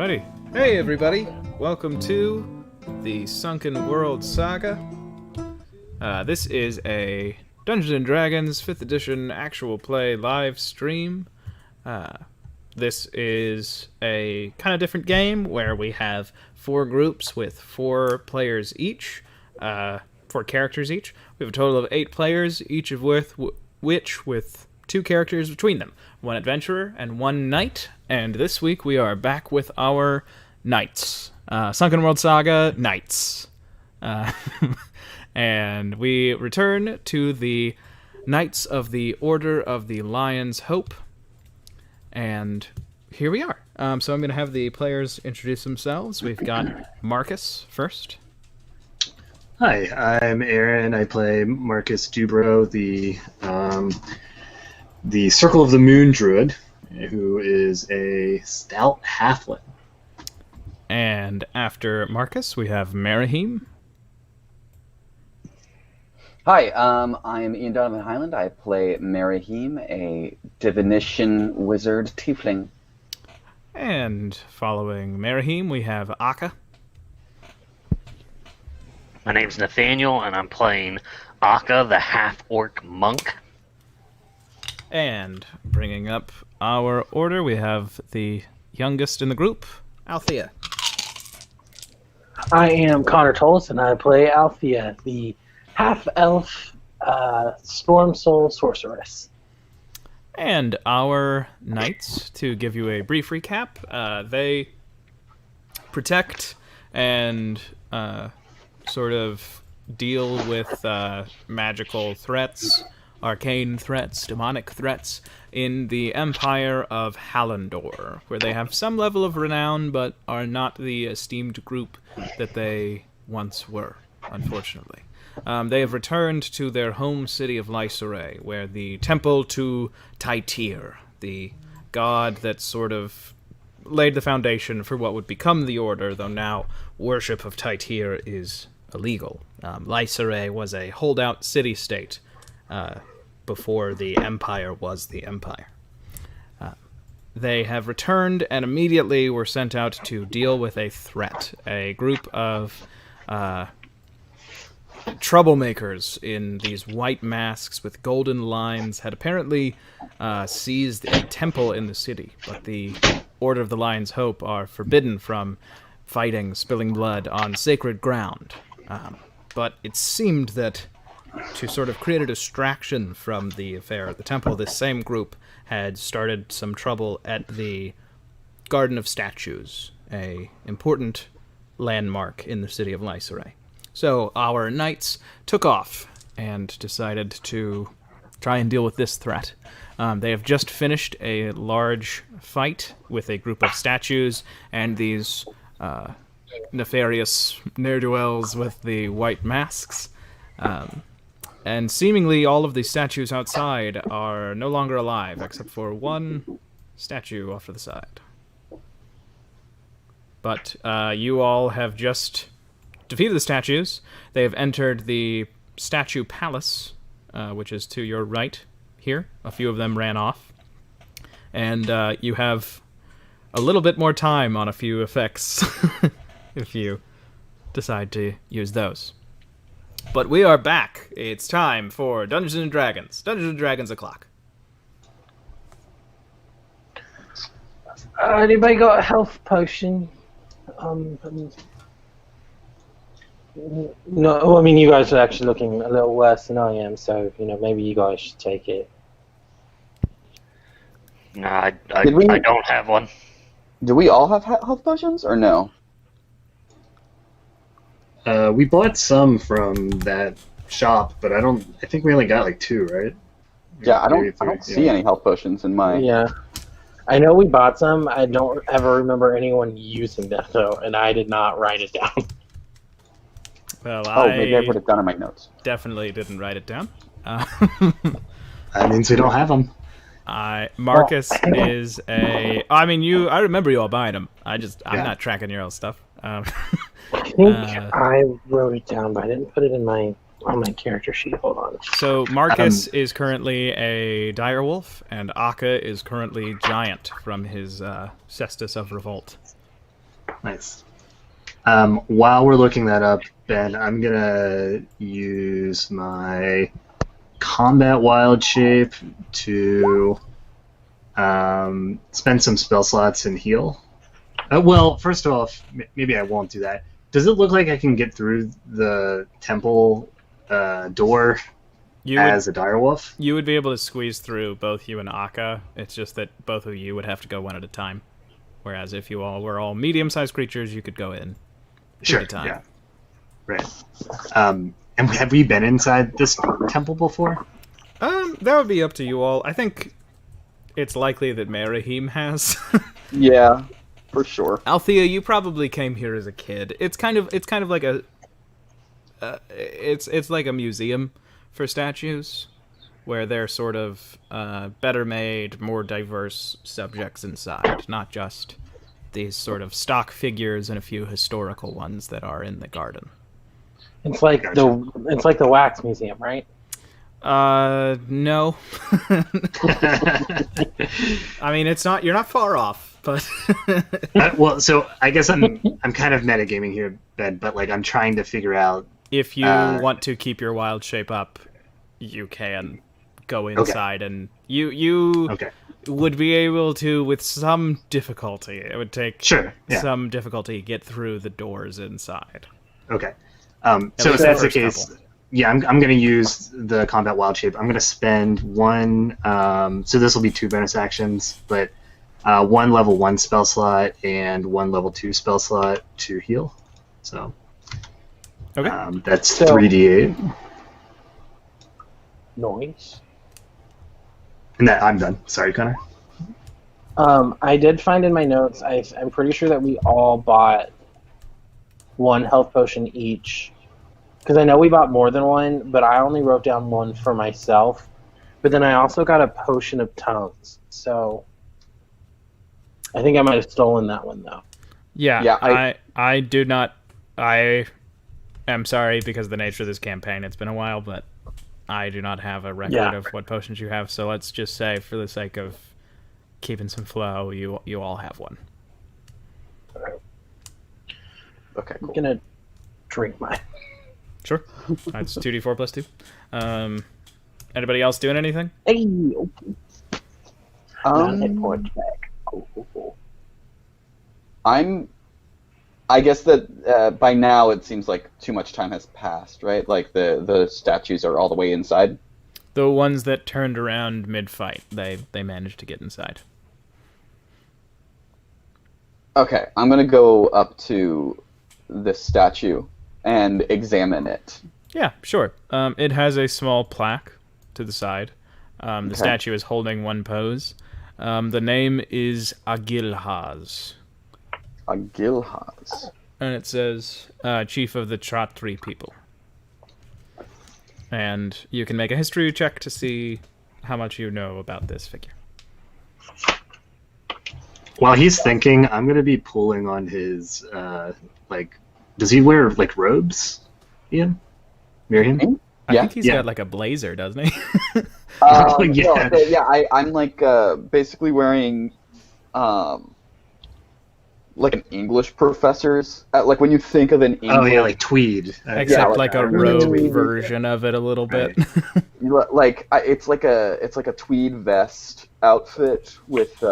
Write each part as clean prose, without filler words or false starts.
Alrighty. Hey everybody, welcome to the Sunken World Saga. This is a Dungeons & Dragons 5th edition actual play live stream. This is a kind of different game where we have 4 groups with 4 players each, 4 characters each. We have a total of 8 players, each of which with 2 characters between them. 1 adventurer and 1 knight, and this week we are back with our knights. Sunken World Saga Knights. And we return to the Knights of the Order of the Lion's Hope. And here we are. So I'm going to have the players introduce themselves. We've got Marcus first. Hi, I'm Aaron. I play Marcus Dubrow, the Circle of the Moon Druid, who is a stout halfling. And after Marcus, we have Marahim. Hi, I'm Ian Donovan Highland. I play Marahim, a divination wizard tiefling. And following Marahim, we have Akka. My name's Nathaniel, and I'm playing Akka, the half-orc monk. And bringing up our order, we have the youngest in the group, Althea. I am Connor Tollus, and I play Althea, the half-elf storm soul sorceress. And our knights, to give you a brief recap, they protect and sort of deal with magical threats, arcane threats, demonic threats in the Empire of Hallandor, where they have some level of renown, but are not the esteemed group that they once were, unfortunately. They have returned to their home city of Lysaray, where the temple to Tytir, the god that sort of laid the foundation for what would become the Order, though now worship of Tytir is illegal. Lysaray was a holdout city-state before the Empire was the Empire. They have returned and immediately were sent out to deal with a threat. A group of troublemakers in these white masks with golden lines had apparently seized a temple in the city, but the Order of the Lion's Hope are forbidden from fighting, spilling blood on sacred ground. But it seemed that to sort of create a distraction from the affair at the temple, this same group had started some trouble at the Garden of Statues, a important landmark in the city of Lysaray. So our knights took off and decided to try and deal with this threat. They have just finished a large fight with a group of statues and these nefarious ne'er-do-wells with the white masks. And seemingly all of the statues outside are no longer alive, except for one statue off to the side. But you all have just defeated the statues. They have entered the statue palace, which is to your right here. A few of them ran off. And you have a little bit more time on a few effects if you decide to use those. But we are back. It's time for Dungeons & Dragons. Dungeons & Dragons o'clock. Anybody got a health potion? No, I mean, you guys are actually looking a little worse than I am, so, maybe you guys should take it. Nah, I don't have one. Do we all have health potions, or no? We bought some from that shop, but I think we only got like 2, right? Yeah, I don't see any health potions in my... Yeah. I know we bought some. I don't ever remember anyone using them, though, and I did not write it down. Well, maybe I put it down in my notes. Definitely didn't write it down. That means we don't have them. Marcus is a... I remember you all buying them. I'm not tracking your old stuff. I think I wrote it down, but I didn't put it on my character sheet. Hold on. So Marcus is currently a direwolf, and Akka is currently giant from his Cestus of Revolt. Nice. While we're looking that up, Ben, I'm gonna use my combat wild shape to spend some spell slots and heal. Well, first off, maybe I won't do that. Does it look like I can get through the temple door as a direwolf? You would be able to squeeze through, both you and Akka. It's just that both of you would have to go one at a time. Whereas if you all were all medium-sized creatures, you could go in. Sure. At a time. Yeah. Right. And have we been inside this temple before? That would be up to you all. I think it's likely that Merahim has. Yeah, for sure. Althea, you probably came here as a kid. It's kind of like a it's like a museum for statues, where they're sort of better made, more diverse subjects inside, not just these sort of stock figures and a few historical ones that are in the garden. It's like the wax museum, right? No. I mean, it's not. You're not far off, but. Well, so I guess I'm kind of metagaming here, Ben, but like I'm trying to figure out if you want to keep your wild shape up, you can go inside, and you would be able to, with some difficulty. It would take some difficulty to get through the doors inside. Okay. So if that's the case, yeah, I'm going to use the combat wild shape. I'm going to spend one. So this will be 2 bonus actions, but 1 level 1 spell slot and 1 level 2 spell slot to heal. So that's 3d8. Noise. And that I'm done. Sorry, Connor. I did find in my notes. I'm pretty sure that we all bought 1 health potion each. Because I know we bought more than 1, but I only wrote down 1 for myself. But then I also got a potion of tongues. So I think I might have stolen that one, though. Yeah, I do not. I am sorry because of the nature of this campaign. It's been a while, but I do not have a record of what potions you have. So let's just say, for the sake of keeping some flow, you all have 1. Okay, cool. I'm going to drink mine. Sure. That's 2d4 plus 2. Anybody else doing anything? Hey, okay. Hit points back. Cool. I guess that by now it seems like too much time has passed, right? Like the statues are all the way inside. The ones that turned around mid-fight, they managed to get inside. Okay, I'm gonna go up to this statue and examine it. Yeah, sure. It has a small plaque to the side. The statue is holding 1 pose. The name is Agilhaz. Agilhaz. And it says, Chief of the Chatri people. And you can make a history check to see how much you know about this figure. While he's thinking, I'm going to be pulling on his, does he wear, robes, Ian? Miriam? I think he's got, a blazer, doesn't he? Yeah. I'm, basically wearing, an English professor's, when you think of an English... Oh, yeah, tweed. Except a robe version of it a little bit. It's like a tweed vest outfit with,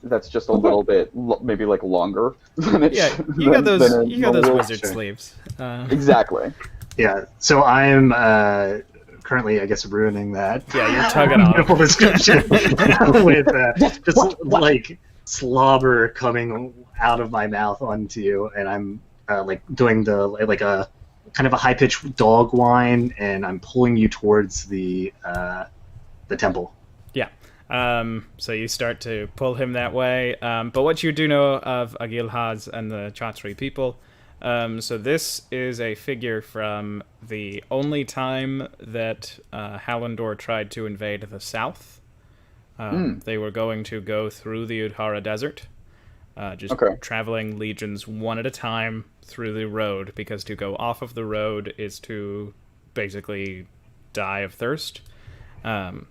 that's just a little bit, maybe longer than it. Yeah, you got those wizard sleeves. Exactly. Yeah, so I'm currently, I guess, ruining that. Yeah, you're tugging off. Beautiful description with just slobber coming out of my mouth onto you, and I'm doing the a kind of a high pitched dog whine, and I'm pulling you towards the temple. Yeah. So you start to pull him that way. But what you do know of Agilhaz and the Chatri people, so this is a figure from the only time that Hallandor tried to invade the south. They were going to go through the Udhara Desert, traveling legions one at a time through the road, because to go off of the road is to basically die of thirst. And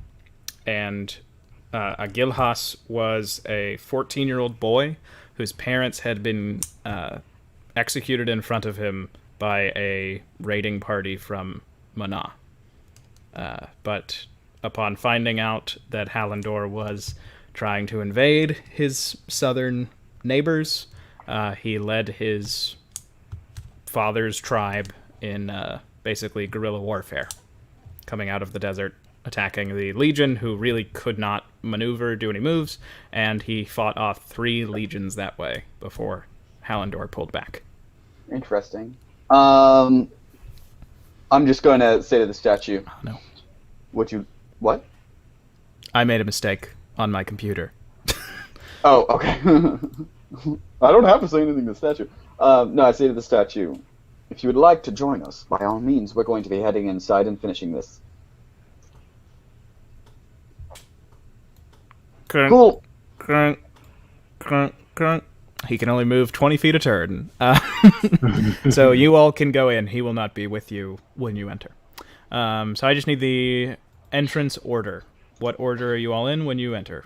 Agilhas was a 14-year-old boy whose parents had been executed in front of him by a raiding party from Mana. But upon finding out that Hallandor was trying to invade his southern neighbors, he led his father's tribe in basically guerrilla warfare, coming out of the desert, attacking the Legion, who really could not maneuver, do any moves, and he fought off 3 legions that way before Hallandor pulled back. Interesting. I'm just going to say to the statue. Oh, no. What? I made a mistake on my computer. Oh, okay. I don't have to say anything to the statue. No, I say to the statue, if you would like to join us, by all means, we're going to be heading inside and finishing this. Cool. He can only move 20 feet a turn. So you all can go in. He will not be with you when you enter. So I just need the entrance order. What order are you all in when you enter?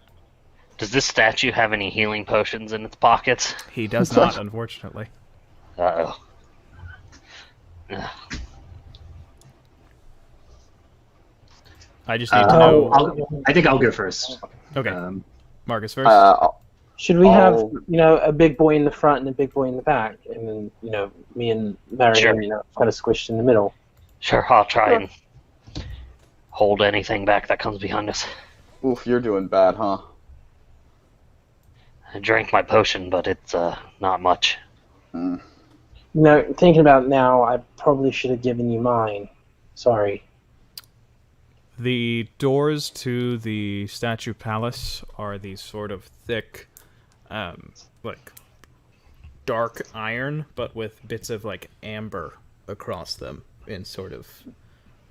Does this statue have any healing potions in its pockets? He does not, unfortunately. Uh-oh. I just need to know... I think I'll go first. Okay. Um, Marcus first. Should we have, a big boy in the front and a big boy in the back, and then, me and Marion, Sure. kind of squished in the middle? Sure, I'll try and hold anything back that comes behind us. Oof, you're doing bad, huh? I drank my potion, but it's not much. Thinking about it now, I probably should have given you mine. Sorry. The doors to the statue palace are these sort of thick, dark iron, but with bits of, amber across them in sort of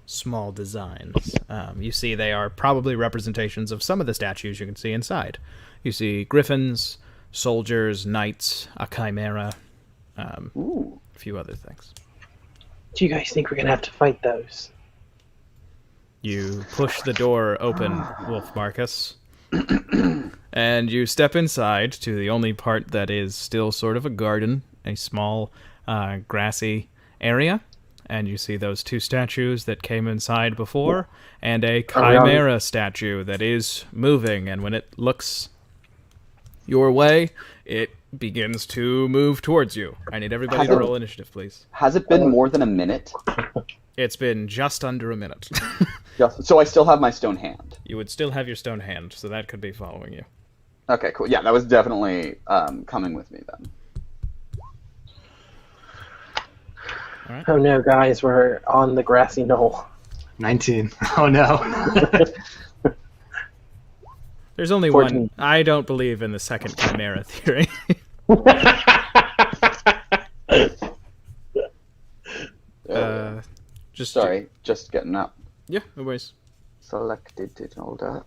small designs. You see they are probably representations of some of the statues you can see inside. You see griffins, soldiers, knights, a chimera, a few other things. Do you guys think we're going to have to fight those? You push the door open, Wolf Marcus, and you step inside to the only part that is still sort of a garden, a small grassy area, and you see those 2 statues that came inside before, and a chimera statue that is moving, and when it looks your way, it begins to move towards you. I need everybody to roll initiative, please. Has it been more than a minute? It's been just under a minute. So I still have my stone hand. You would still have your stone hand, so that could be following you. Okay, cool. Yeah, that was definitely coming with me then. All right. Oh no, guys, we're on the grassy knoll. 19. Oh no. There's only 14. one. I don't believe in the second chimera theory. Just getting up. Yeah, no worries. Selected and all that.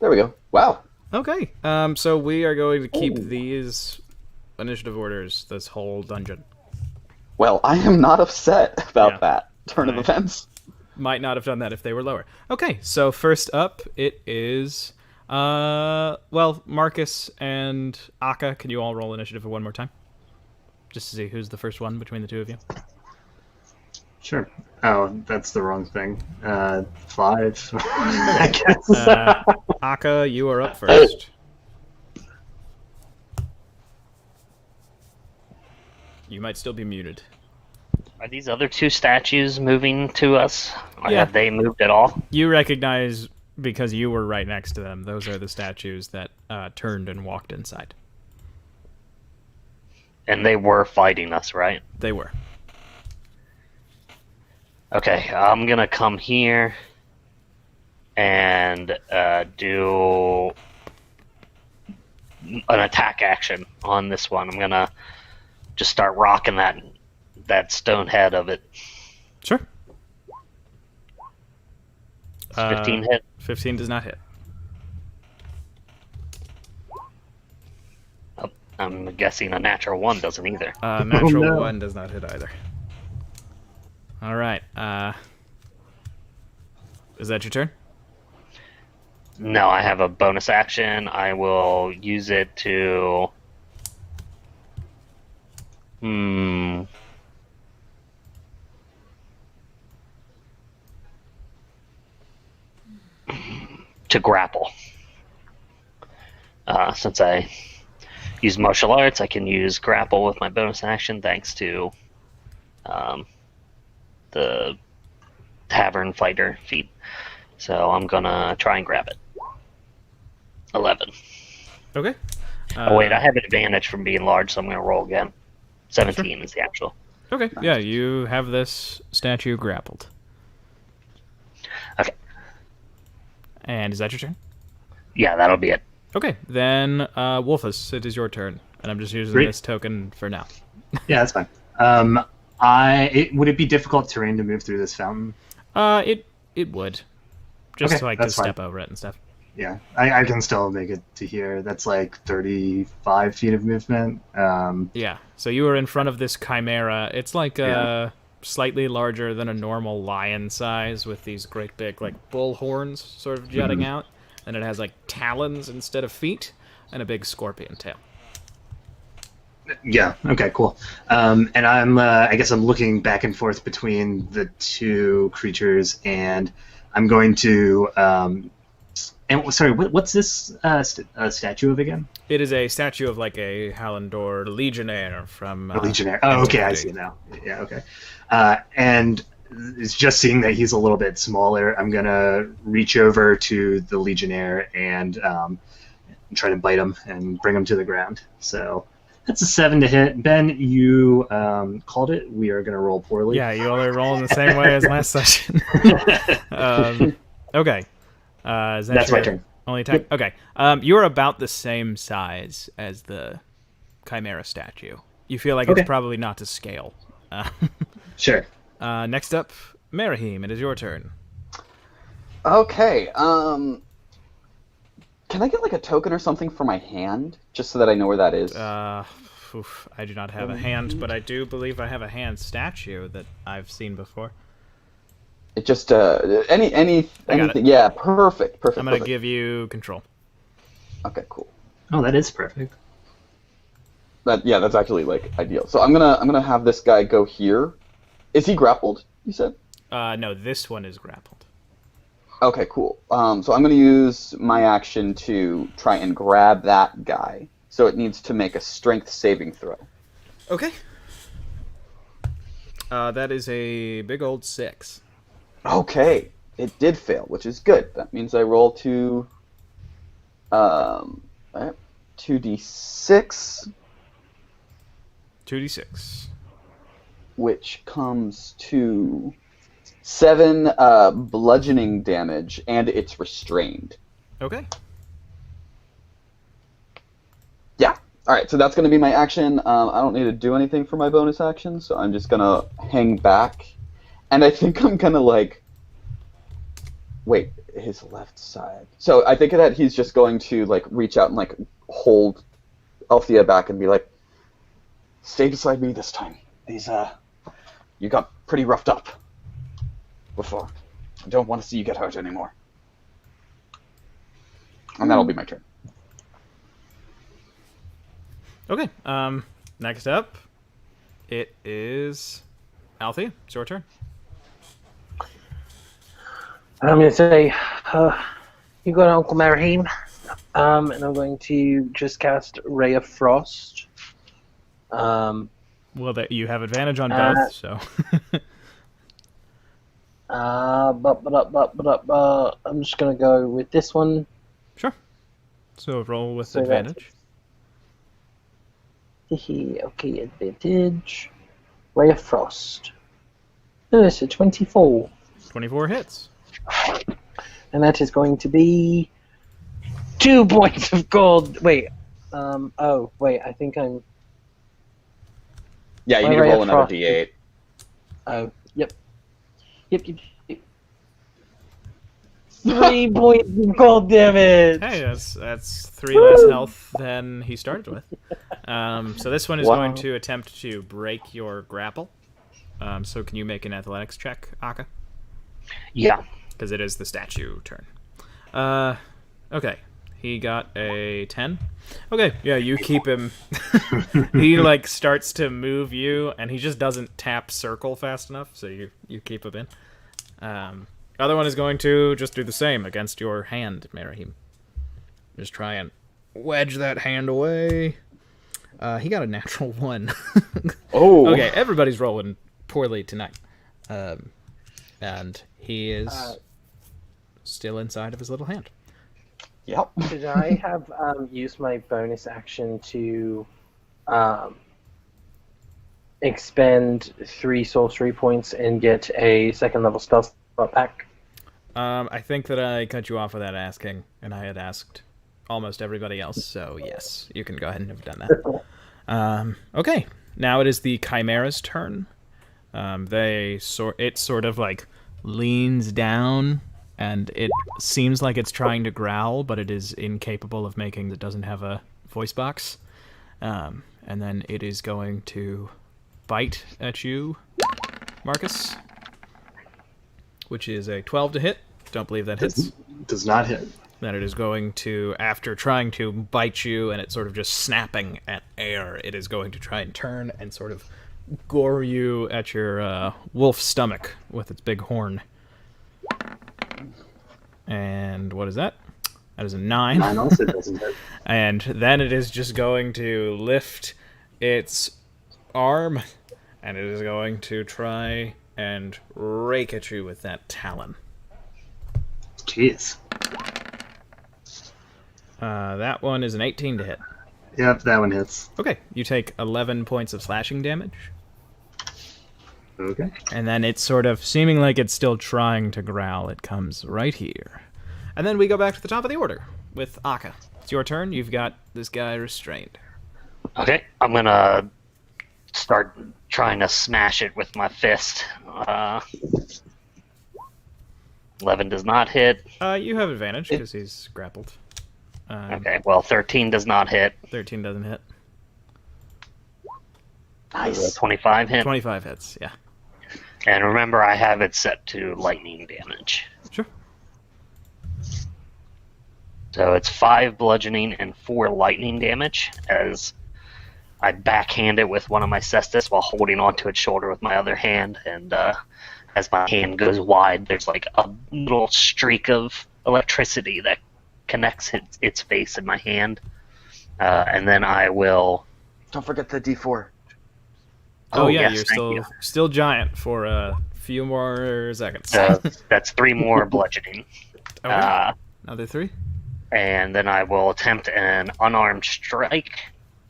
There we go. Wow. Okay, so we are going to keep these initiative orders this whole dungeon. Well, I am not upset about that turn of Right. events. Might not have done that if they were lower. Okay, so first up, it is... Marcus and Akka, can you all roll initiative one more time? Just to see who's the first one between the 2 of you. Sure. Oh, that's the wrong thing. 5. I guess. Akka, you are up first. You might still be muted. Are these other 2 statues moving to us? Or Yeah. have they moved at all? You recognize, because you were right next to them, those are the statues that turned and walked inside. And they were fighting us, right? They were. Okay, I'm gonna come here and do an attack action on this one. I'm gonna just start rocking that stone head of it. Sure. 15 hit. 15 does not hit. Oh, I'm guessing a natural 1 doesn't either. Natural no. 1 does not hit either. Alright, is that your turn? No, I have a bonus action. I will use it to Hmm. To grapple. Since I use martial arts, I can use grapple with my bonus action thanks to the tavern fighter feat. So I'm gonna try and grab it. 11. Okay. Oh wait, I have an advantage from being large, so I'm gonna roll again. 17 is the actual. Okay. Yeah, you have this statue grappled. Okay. And is that your turn? Yeah, that'll be it. Okay, then Wolfus, it is your turn, and I'm just using Great. this token for now. Yeah, that's fine. Would it be difficult terrain to move through this fountain? It would, just Okay, like to that's fine. step over it and stuff. Yeah, I can still make it to here. That's like 35 feet of movement. Yeah. So you are in front of this chimera. It's like Yeah. slightly larger than a normal lion size, with these great big like bull horns sort of jutting out, and it has like talons instead of feet, and a big scorpion tail. Yeah. Okay. Cool. And I guess I'm looking back and forth between the two creatures, and I'm going to. And sorry, what's this statue of again? It is a statue of like a Hallandor legionnaire from A legionnaire. Oh, okay, I antiquity. see now. Yeah. Okay. And it's just seeing that he's a little bit smaller. I'm gonna reach over to the legionnaire and try to bite him and bring him to the ground. So. That's a 7 to hit. Ben, you called it. We are going to roll poorly. Yeah, you all are rolling the same way as last session. Okay. Is that That's my your turn. only attack? Okay. You're about the same size as the Chimera statue. You feel like Okay. it's probably not to scale. Sure. Next up, Marahim, it is your turn. Okay. Can I get like a token or something for my hand, just so that I know where that is? I do not have a hand, but I do believe I have a hand statue that I've seen before. It just anything. it. Yeah, perfect. I'm going to perfect. give you control. Okay, cool. Oh, that is perfect. That's actually like ideal. So I'm gonna have this guy go here. Is he grappled? You said. No, this one is grappled. Okay, cool. So I'm going to use my action to try and grab that guy. So it needs to make a strength saving throw. Okay. That is a big old 6. Okay, it did fail, which is good. That means I roll 2d6, 2d6. which comes to 7 bludgeoning damage, and it's restrained. Okay. Yeah. All right, so that's going to be my action. I don't need to do anything for my bonus action, so I'm just going to hang back. And I think I'm going to, like... Wait, his left side. So I think that he's just going to, like, reach out and, like, hold Althea back and be like, stay beside me this time. You got pretty roughed up before. I don't want to see you get hurt anymore. And that'll be my turn. Okay. Next up, it is Althea. It's your turn. I'm going to say, you got Uncle Marahim, and I'm going to just cast Ray of Frost. Well, that you have advantage on both, so. I'm just going to go with this one. Sure. So roll with So advantage. Okay, advantage. Ray of Frost. Oh, it's a 24. 24 hits. And that is going to be 2 points of gold. Wait. I think I'm... Yeah, you My need to Ray roll of another Frost. d8. Oh, yep. Yep. 3 points of gold damage! Hey, that's 3 less health than he started with. So this one is Wow. going to attempt to break your grapple. So can you make an athletics check, Aka? Yeah. Because it is the statue turn. Okay. He got a 10. Okay, yeah, you keep him. He like starts to move you, and he just doesn't tap circle fast enough, so you keep him in. Other one is going to just do the same against your hand, Merahim. Just try and wedge that hand away. He got a natural 1. Oh. Okay, everybody's rolling poorly tonight. And he is still inside of his little hand. Yep. Did I have used my bonus action to expend 3 sorcery points and get a 2nd level spell slot back? I think that I cut you off without asking, and I had asked almost everybody else, so yes, you can go ahead and have done that. Okay, now it is the Chimera's turn. It sort of like leans down, and it seems like it's trying to growl, but it is incapable of making. It doesn't have a voice box. And then it is going to bite at you, Marcus, which is a 12 to hit. Don't believe that hits. Does not hit. Then it is going to, after trying to bite you and it's sort of just snapping at air, it is going to try and turn and sort of gore you at your wolf stomach with its big horn. And what is that? That is a 9. 9 also doesn't hit. And then it is just going to lift its arm, and it is going to try and rake at you with that talon. Jeez. That one is an 18 to hit. Yep, that one hits. Okay, you take 11 points of slashing damage. Okay. And then it's sort of seeming like it's still trying to growl. It comes right here. And then we go back to the top of the order with Akka. It's your turn. You've got this guy restrained. Okay, I'm gonna start trying to smash it with my fist. 11 does not hit. You have advantage because he's grappled. Okay, well, 13 does not hit. 13 doesn't hit. Nice. 25 hit. 25 hits, yeah. And remember, I have it set to lightning damage. Sure. So it's 5 bludgeoning and 4 lightning damage as I backhand it with one of my cestus while holding onto its shoulder with my other hand. And as my hand goes wide, there's like a little streak of electricity that connects its face in my hand. And then I will... Don't forget the D4. Oh yeah, yes, you're still giant for a few more seconds. That's 3 more bludgeoning. Okay. Another 3? And then I will attempt an unarmed strike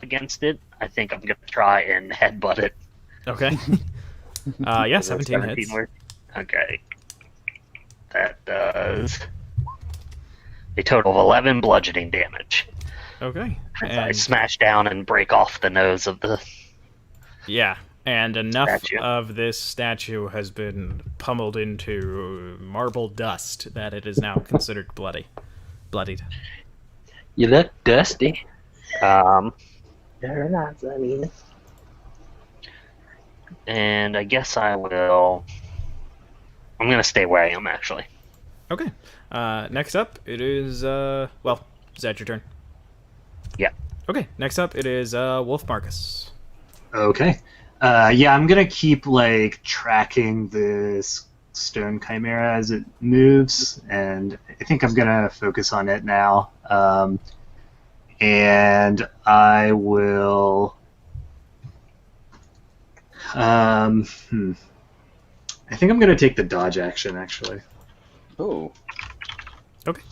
against it. I think I'm going to try and headbutt it. Okay. Yeah, 17 hits. Work. Okay. That does a total of 11 bludgeoning damage. Okay. I smash down and break off the nose of the... Yeah, and enough statue. of this statue has been pummeled into marble dust that it is now considered bloodied. You look dusty. Very nice, I mean. And I guess I will... I'm going to stay where I am, actually. Okay. Next up, it is, well, is that your turn? Yeah. Okay, next up, it is, Wolf Marcus. Okay. Yeah, I'm gonna keep like tracking this stone chimera as it moves, and I think I'm gonna focus on it now. And I will. I think I'm gonna take the dodge action actually, Oh. Okay.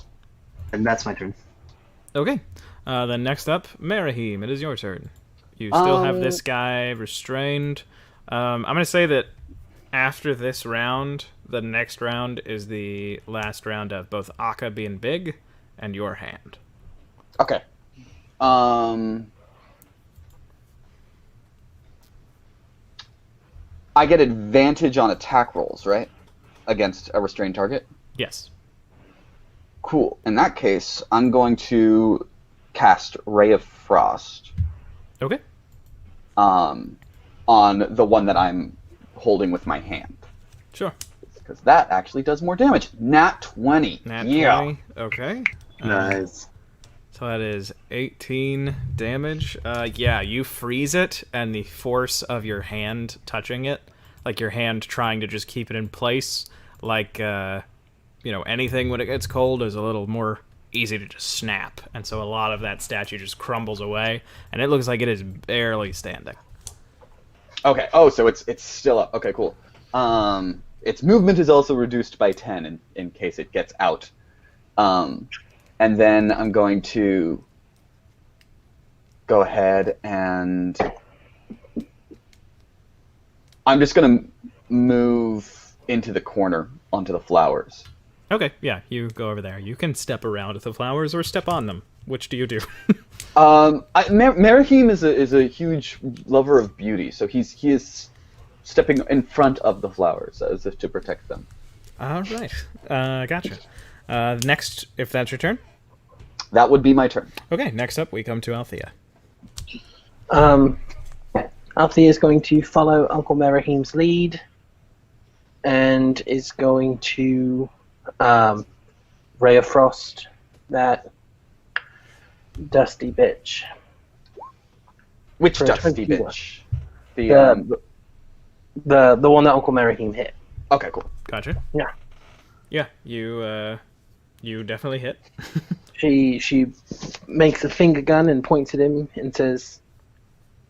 and that's my turn. Okay. Then next up, Merahim, it is your turn. You still have this guy restrained. I'm going to say that after this round, the next round is the last round of both Akka being big and your hand. Okay. I get advantage on attack rolls, right? Against a restrained target? Yes. Cool. In that case, I'm going to cast Ray of Frost. Okay. On the one that I'm holding with my hand. Sure. Because that actually does more damage. Nat 20. Nat yeah. 20. Okay. Nice. So that is 18 damage. Yeah, you freeze it, and the force of your hand touching it, like your hand trying to just keep it in place, like, anything when it gets cold is a little more easy to just snap. And so a lot of that statue just crumbles away, and it looks like it is barely standing. Okay. Oh, so it's still up. Okay, cool. Its movement is also reduced by 10 in case it gets out. And then I'm going to go ahead and I'm just going to move into the corner onto the flowers. Okay, yeah, you go over there. You can step around the flowers or step on them. Which do you do? Merahim is a huge lover of beauty, so he is stepping in front of the flowers as if to protect them. All right, gotcha. Next, if that's your turn. That would be my turn. Okay, next up we come to Althea. Althea is going to follow Uncle Merahim's lead and is going to Ray of Frost that dusty bitch. Which For dusty 21. bitch? The one that Uncle Merahim hit. Okay, cool. Gotcha. Yeah. Yeah, you definitely hit. She makes a finger gun and points at him and says,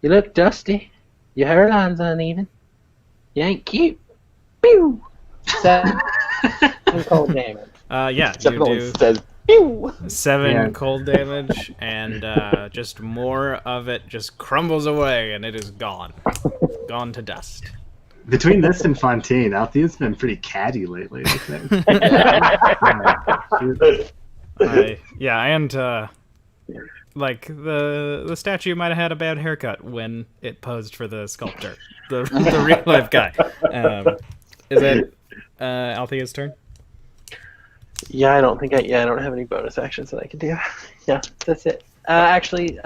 "You look dusty. Your hairline's uneven. You ain't cute." Pew! 7 cold damage. Yeah, you Definitely do says, pew! 7 Yeah. cold damage, and just more of it just crumbles away, and it is gone. Gone to dust. Between this and Fontaine, Althea's been pretty catty lately, I think. And like the statue might have had a bad haircut when it posed for the sculptor, the real life guy. Is that Althea's turn? Yeah, I don't have any bonus actions that I can do. Yeah, that's it. Actually,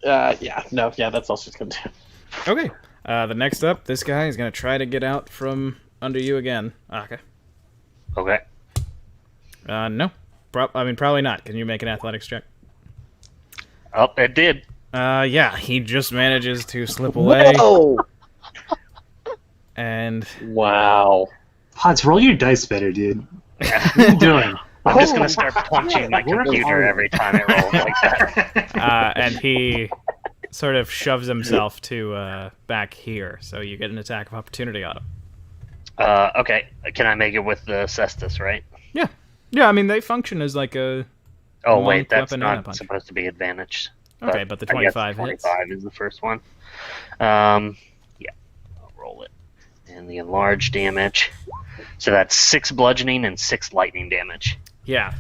that's all she's gonna do. Okay. The next up, this guy is gonna try to get out from under you again. Okay. Okay. No. Probably not. Can you make an athletics check? Oh, it did. Yeah, he just manages to slip away. Whoa! And Wow. Pods, roll your dice better, dude. What are you doing? I'm just gonna start punching my computer every time it rolls like that. and he sort of shoves himself to back here, so you get an attack of opportunity on him. Okay. Can I make it with the cestus, right? Yeah. Yeah, I mean, they function as like a... Oh, Long wait, that's weapon and a not punch. supposed to be advantaged. Okay, but the I guess 25 hits. 25 is the first one. Yeah, I'll roll it. And the enlarged damage. So that's 6 bludgeoning and 6 lightning damage. Yeah,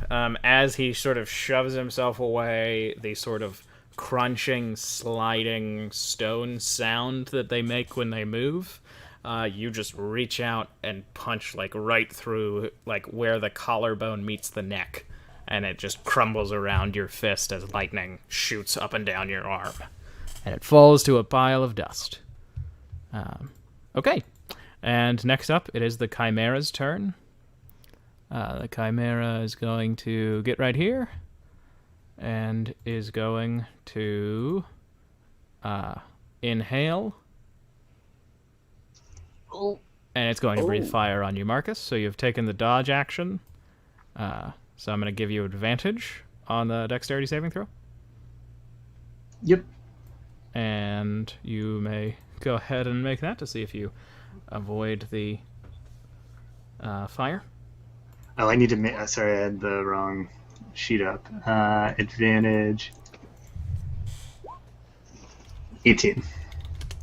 as he sort of shoves himself away, the sort of crunching, sliding stone sound that they make when they move, you just reach out and punch like right through like where the collarbone meets the neck, and it just crumbles around your fist as lightning shoots up and down your arm, and it falls to a pile of dust. Okay, and next up it is the Chimera's turn. The Chimera is going to get right here and is going to inhale. And it's going to breathe fire on you, Marcus. So you've taken the dodge action. So I'm going to give you advantage on the dexterity saving throw. Yep. And you may go ahead and make that to see if you avoid the fire. Oh, I need to make... sorry, I had the wrong sheet up. Advantage... 18.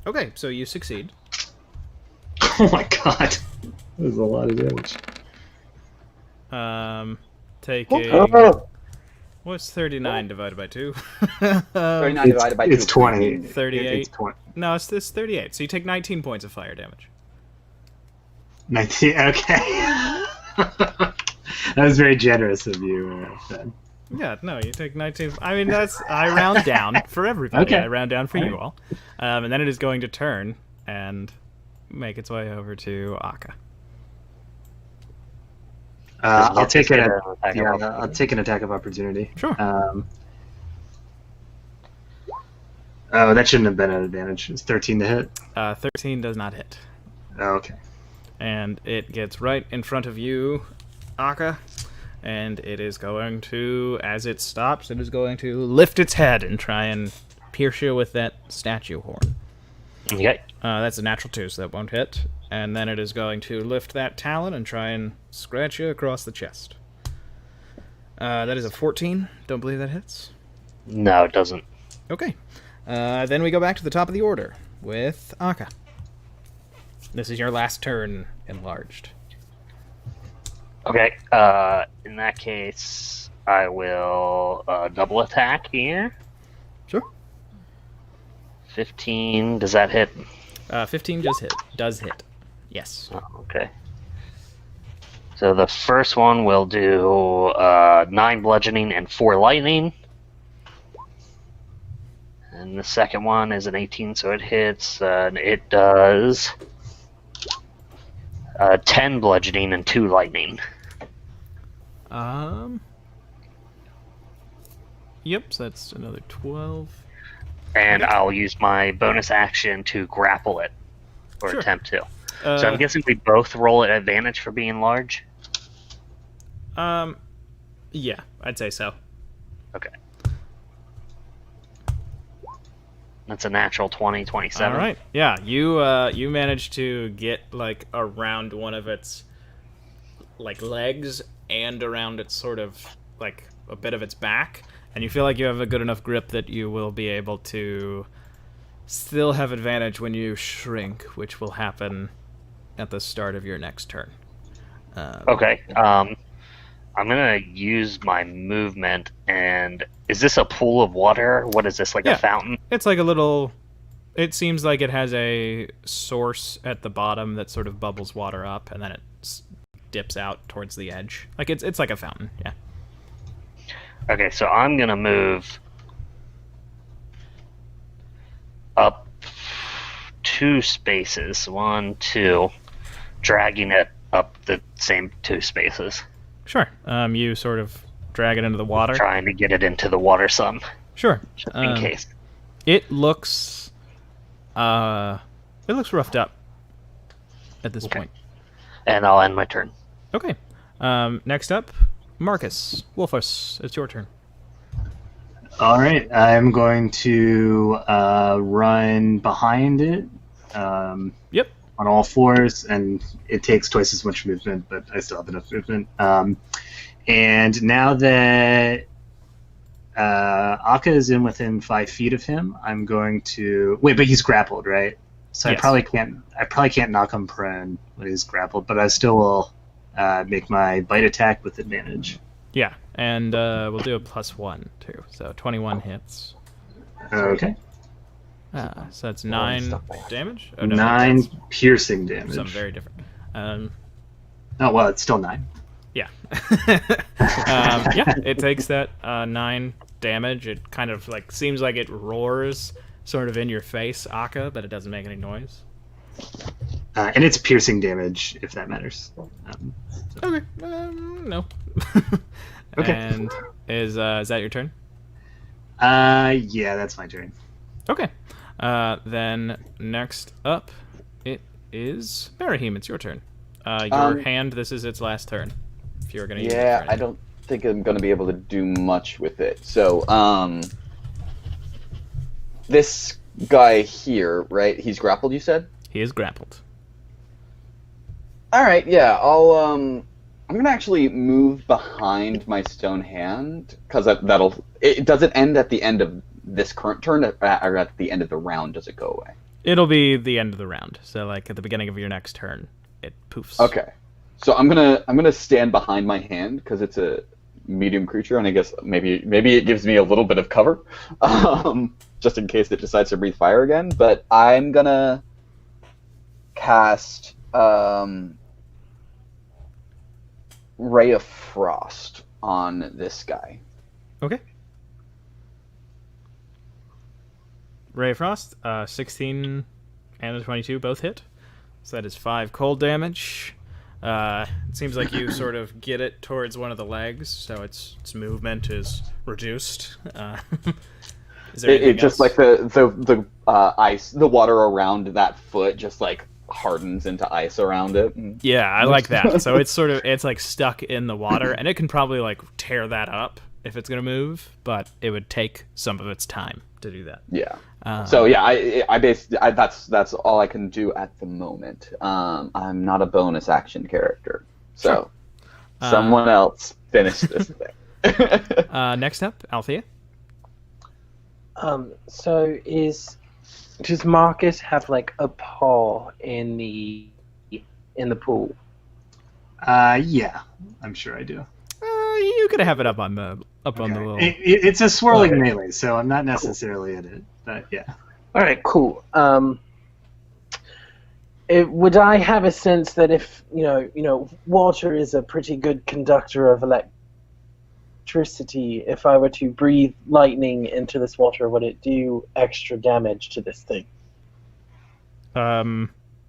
Okay, so you succeed. Oh my god. That was a lot of damage. Taking... What's 39 divided by 2? 39 divided by 2. It's 20. 38. It's 20. No, it's this 38. So you take 19 points of fire damage. 19, okay. That was very generous of you, Ben. Yeah, no, you take 19. I mean, I round down for everybody. Okay. I round down for you all. And then it is going to turn and make its way over to Akka. I'll Does take get an an attack of opportunity? I'll take an attack of opportunity. Sure. Oh, that shouldn't have been an advantage. It's 13 to hit. 13 does not hit. Oh, okay. And it gets right in front of you, Aka. And it is going to, as it stops, it is going to lift its head and try and pierce you with that statue horn. Okay. That's a natural 2, so that won't hit. And then it is going to lift that talon and try and scratch you across the chest. That is a 14. Don't believe that hits. No, it doesn't. Okay. Then we go back to the top of the order with Aka. This is your last turn enlarged. Okay. In that case, I will double attack here. Sure. 15. Does that hit? 15 does hit. Does hit. Yes. Oh, okay. So the first one will do 9 bludgeoning and 4 lightning. And the second one is an 18, so it hits. And it does 10 bludgeoning and 2 lightning. Yep, so that's another 12. And I'll use my bonus action to grapple it. Or Sure. attempt to. So I'm guessing we both roll at advantage for being large? Yeah, I'd say so. Okay. That's a natural 20, 27. All right. Yeah, you managed to get like around one of its like legs and around its sort of like a bit of its back, and you feel like you have a good enough grip that you will be able to still have advantage when you shrink, which will happen at the start of your next turn. Okay. I'm gonna use my movement, and is this a pool of water? What is this, like Yeah. a fountain? It's like a little. It seems like it has a source at the bottom that sort of bubbles water up, and then it dips out towards the edge. Like it's like a fountain. Yeah. Okay, so I'm gonna move up 2 spaces, 1, 2, dragging it up the same 2 spaces, Sure. You sort of drag it into the water. trying to get it into the water some, Sure. just in case. It looks roughed up at this Okay. point. And I'll end my turn. Okay. Next up, Marcus Wolfus. It's your turn. All right, I'm going to run behind it. Yep. On all fours, and it takes twice as much movement, but I still have enough movement. And now that Akka is in within 5 feet of him, I'm going to wait. But he's grappled, right? So Yes. I probably can't knock him prone when he's grappled, but I still will make my bite attack with advantage. Yeah, and we'll do a +1 too. So 21 hits. Okay. So that's 9 stuff by hand. damage. Oh, no, 9 that's piercing damage. something very different. Oh well, it's still 9. Yeah. Yeah, it takes that 9 damage. It kind of like seems like it roars sort of in your face, Akka, but it doesn't make any noise. And it's piercing damage, if that matters. Okay. No. Okay. And is that your turn? Yeah, that's my turn. Okay. Then next up, it is Barahim. It's your turn. Your hand. This is its last turn. If you're gonna use it for Yeah, anything. I don't think I'm gonna be able to do much with it. So, this guy here, right? He's grappled, you said? He is grappled. All right, yeah. I'm gonna actually move behind my stone hand because it doesn't end at the end of this current turn, or at the end of the round. Does it go away? It'll be the end of the round. So like at the beginning of your next turn, it poofs. Okay. So I'm gonna stand behind my hand because it's a medium creature, and I guess maybe it gives me a little bit of cover, just in case it decides to breathe fire again. But I'm gonna cast Ray of Frost on this guy. Okay. Ray of Frost, 16 and a 22 both hit. So that is 5 cold damage. It seems like you sort of get it towards one of the legs, so its movement is reduced. Is there anything just else? like the ice, the water around that foot just like hardens into ice around it. Yeah, I like that. So it's like stuck in the water, and it can probably like tear that up if it's gonna move, but it would take some of its time to do that. Yeah. So yeah, that's all I can do at the moment. I'm not a bonus action character, so someone else finish this thing. Next up, Althea. So does Marcus have like a paw in the pool? Yeah, I'm sure I do. You could have it up on the little. It's a swirling melee, so I'm not necessarily in it, but yeah. All right, cool. Would I have a sense that if water is a pretty good conductor of electricity, if I were to breathe lightning into this water, would it do extra damage to this thing?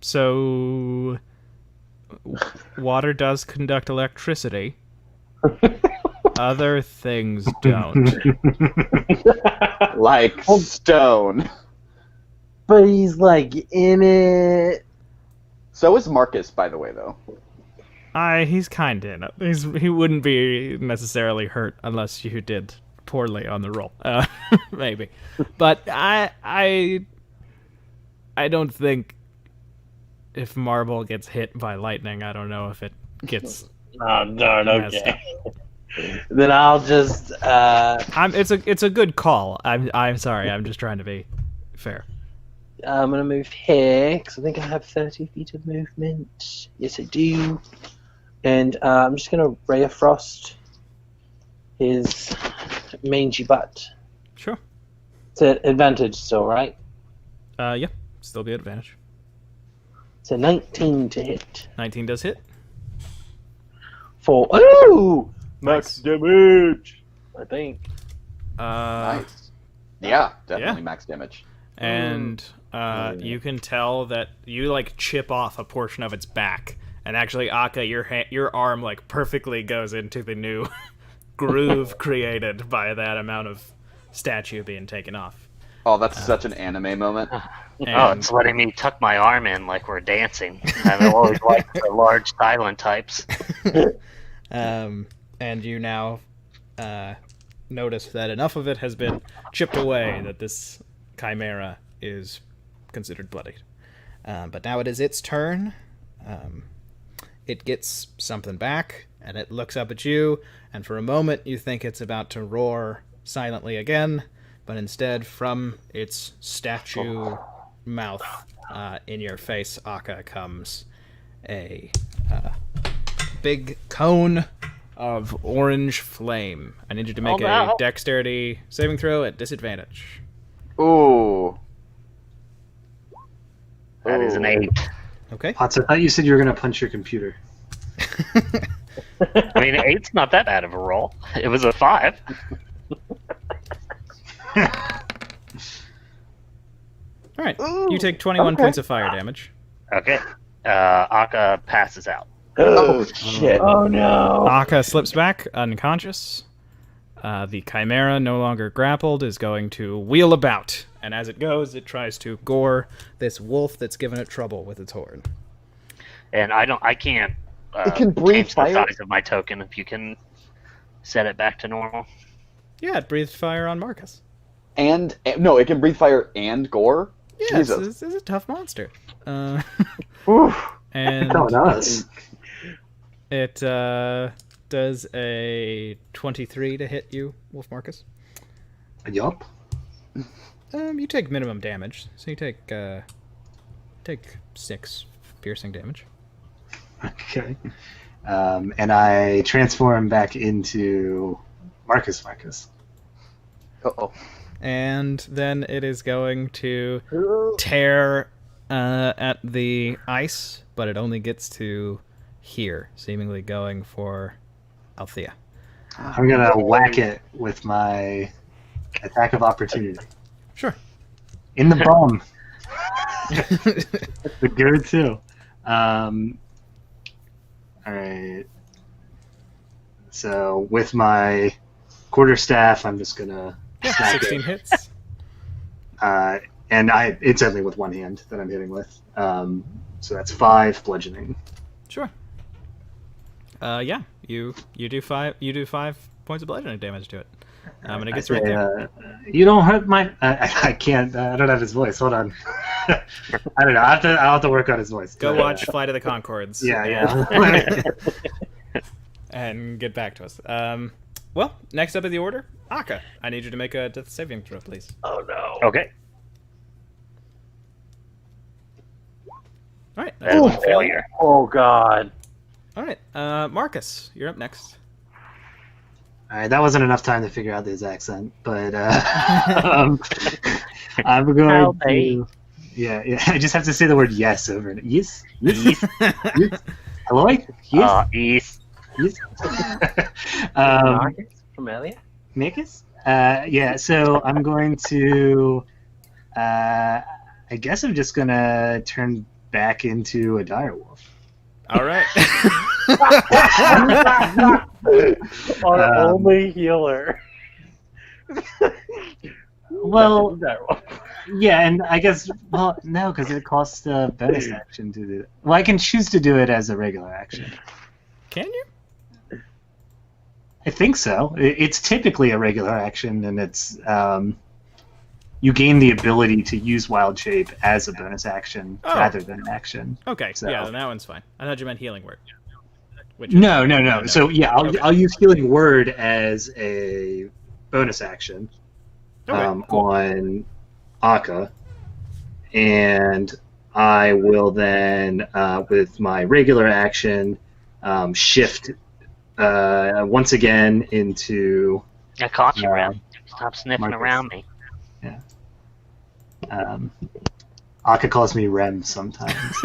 So water does conduct electricity. Other things don't. Like stone. But he's like in it. So is Marcus, by the way, though. He's kind of in it. He wouldn't be necessarily hurt unless you did poorly on the roll. Maybe. But I don't think if Marble gets hit by lightning, I don't know if it gets Okay. Then I'll just it's a good call. I'm sorry. I'm just trying to be fair. I'm gonna move here because I think I have 30 feet of movement. Yes, I do. And I'm just gonna Ray of Frost his mangy butt. Sure. It's an advantage still, right? Yeah. Still be advantage. It's a 19 to hit. 19 does hit. Ooh! Max damage! I think. Nice. Yeah, definitely max damage. And you can tell that you like chip off a portion of its back, and actually, Akka, your arm like perfectly goes into the new groove created by that amount of statue being taken off. Oh, that's such an anime moment. It's letting me tuck my arm in like we're dancing. I've always liked the large silent types. And you now notice that enough of it has been chipped away that this chimera is considered bloodied. But now it is its turn. It gets something back, and it looks up at you, and for a moment you think it's about to roar silently again, but instead, from its statue mouth in your face, Akka, comes a big cone of orange flame. I need you to make a dexterity saving throw at disadvantage. Ooh. That is an 8. Okay. Potts, I thought you said you were going to punch your computer. I mean, 8's not that bad of a roll. It was a 5. All right. You take 21 points of fire damage. Okay. Akka passes out. Oh, shit. Oh no! Akka slips back, unconscious. The chimera, no longer grappled, is going to wheel about, and as it goes, it tries to gore this wolf that's given it trouble with its horn. And I can't It can breathe change fire? the size of my token if you can set it back to normal. Yeah, it breathed fire on Marcus. And no, it can breathe fire and gore? Yeah, Jesus. this is a tough monster. Oof. And Oh, us. it does a 23 to hit you, Wolf Marcus. Yup. You take minimum damage, so you take 6 piercing damage. Okay. And I transform back into Marcus. Uh-oh. And then it is going to tear at the ice, but it only gets to here, seemingly going for Althea. I'm going to whack it with my attack of opportunity. Sure. In the bum. The good, too. All right. So with my quarterstaff, I'm just gonna Yeah, smack 16 it. hits. And it's only with one hand that I'm hitting with. So that's 5 bludgeoning. Sure. Yeah, you do 5 points of bludgeoning damage to it. And it gets right there. You don't hurt my. I can't. I don't have his voice. Hold on. I don't know. I'll have to work on his voice. Go watch Flight of the Conchords. Yeah. And get back to us. Well, next up in the order, Aka. I need you to make a death saving throw, please. Oh no. Okay. All right. That is a failure. Oh god. All right. Marcus, you're up next. All right, that wasn't enough time to figure out his accent, but I'm going to. Yeah. I just have to say the word yes over it. Yes. Yes. Yes. Hello. Yes. Yes. Yes. Familiar? Makis? Yeah. So I'm going to. I guess I'm just gonna turn back into a direwolf. All right. Our only healer. Well, yeah, and I guess no, because it costs a bonus action to do it. Well, I can choose to do it as a regular action. Can you? I think so. It's typically a regular action, and it's you gain the ability to use wild shape as a bonus action rather than an action. Okay. So. Yeah, then that one's fine. I thought you meant healing word. No. So yeah, I'll use healing word as a bonus action Okay, cool. on Aka, and I will then with my regular action shift once again into. I caught you, Rem. Stop sniffing Marcus. around me. Yeah. Aka calls me Rem sometimes.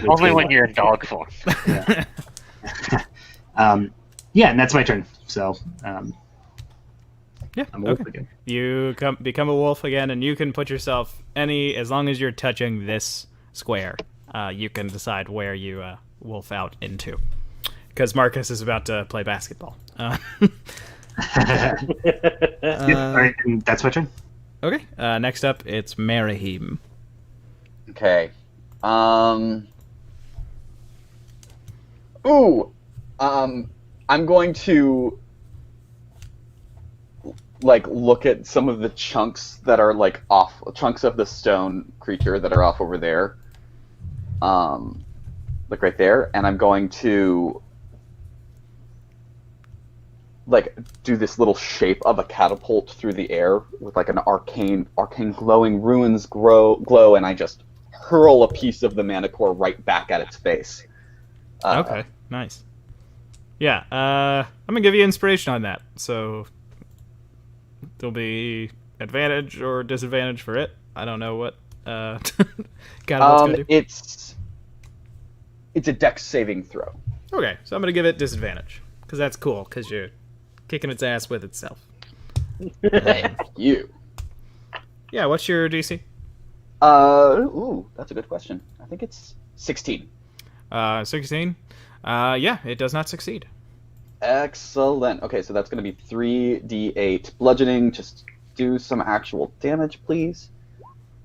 Only when you're in dog form. Yeah. Yeah, and that's my turn. So, Yeah. I'm a wolf Okay. again. You become a wolf again, and you can put yourself as long as you're touching this square, you can decide where you wolf out into. Because Marcus is about to play basketball. Yeah, all right, and that's my turn. Okay. Next up, it's Marahim. Okay. I'm going to look at some of the chunks that are off, chunks of the stone creature that are off over there. Right there, and I'm going to do this little shape of a catapult through the air with an arcane glowing runes glow, and I just hurl a piece of the Manticore right back at its face. Okay, nice. Yeah, I'm gonna give you inspiration on that. So there'll be advantage or disadvantage for it. I don't know what catapult's gonna do. It's a dex saving throw. Okay, so I'm gonna give it disadvantage because that's cool because you're kicking its ass with itself. Thank you. Yeah, what's your DC? That's a good question. I think it's 16. 16. Yeah, it does not succeed. Excellent. Okay, so that's going to be 3d8 bludgeoning. Just do some actual damage, please.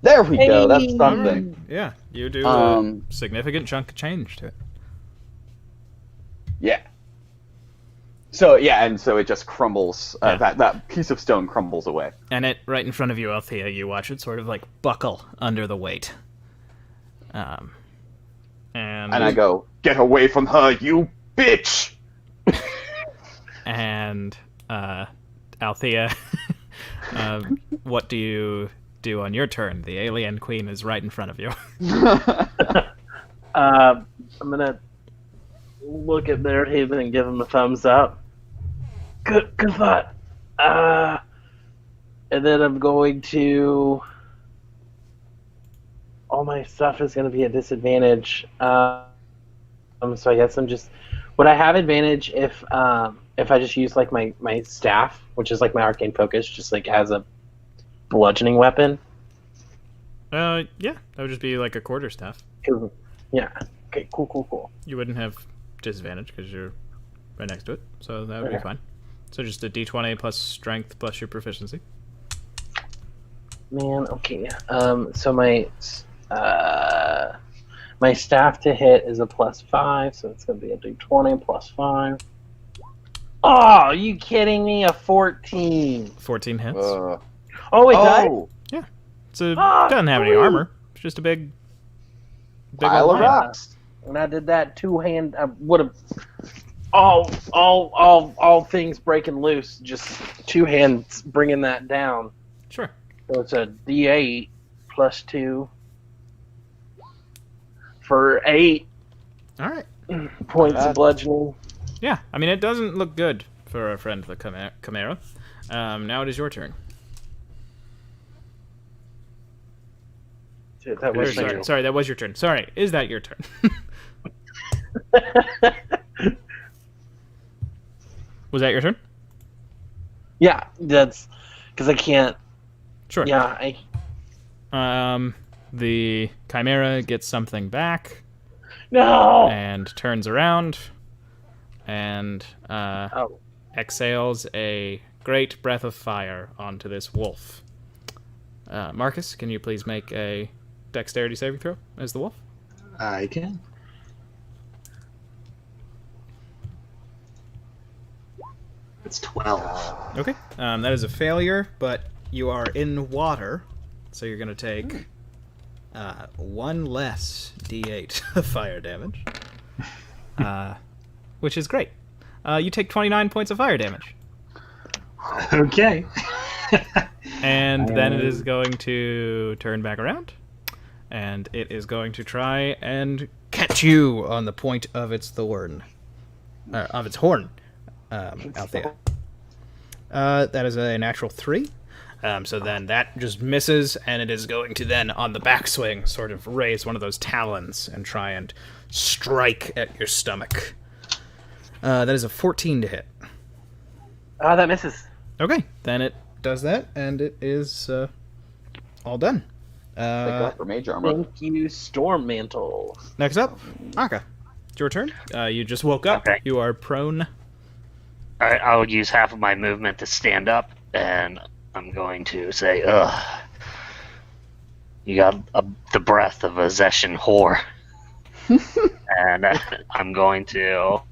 There we go. That's something. Yeah, you do a significant chunk of change to it. Yeah. So it just crumbles. That piece of stone crumbles away. And it right in front of you, Althea, you watch it sort of buckle under the weight. And I go, get away from her, you bitch! And Althea, what do you do on your turn? The alien queen is right in front of you. I'm gonna look at Marahim and give him a thumbs up. Good thought. And then I'm going to. All my stuff is going to be at disadvantage. So I guess I'm just. Would I have advantage if I just use my staff, which is my arcane focus, just as a bludgeoning weapon? Yeah, that would just be a quarterstaff. Yeah. Okay. Cool. You wouldn't have disadvantage because you're right next to it, so that would be Okay. fine. So just a d20 plus strength plus your proficiency. Man, okay. So my staff to hit is a +5, so it's gonna be a d20 +5. Oh, are you kidding me? A 14. 14 hits. Oh, it does? So it Ah, doesn't have any woo. armor. It's just a big Pile old of lion. rocks. When I did that two-hand, I would have all things breaking loose. Just two hands bringing that down. Sure. So it's a D8 plus 2 for 8 All right. points of bludgeoning. Yeah, I mean, it doesn't look good for a friend of the Chimera. Now it is your turn. Shit, that Or, was sorry, that was your turn. Sorry, is that your turn? Was that your turn? Yeah, that's because I can't. Sure. Yeah, The Chimera gets something back no. and turns around and Oh, exhales a great breath of fire onto this wolf. Marcus, can you please make a dexterity saving throw as the wolf? I can. It's 12. Okay. That is a failure, but you are in water, so you're going to take 1 less d8 of fire damage, which is great. You take 29 points of fire damage. Okay. And then it is going to turn back around, and it is going to try and catch you on the point of its thorn, of its horn, out there. That is a natural 3. So then that just misses, and it is going to then, on the backswing, sort of raise one of those talons and try and strike at your stomach. That is a 14 to hit. that misses. Okay, then it does that, and it is all done. Thank God for mage armor. Thank you, Storm Mantle. Next up, Aka. It's your turn. You just woke up. Okay. You are prone. Alright, I'll use half of my movement to stand up, and I'm going to say, ugh. You got the breath of a Zeshan whore. And I'm going to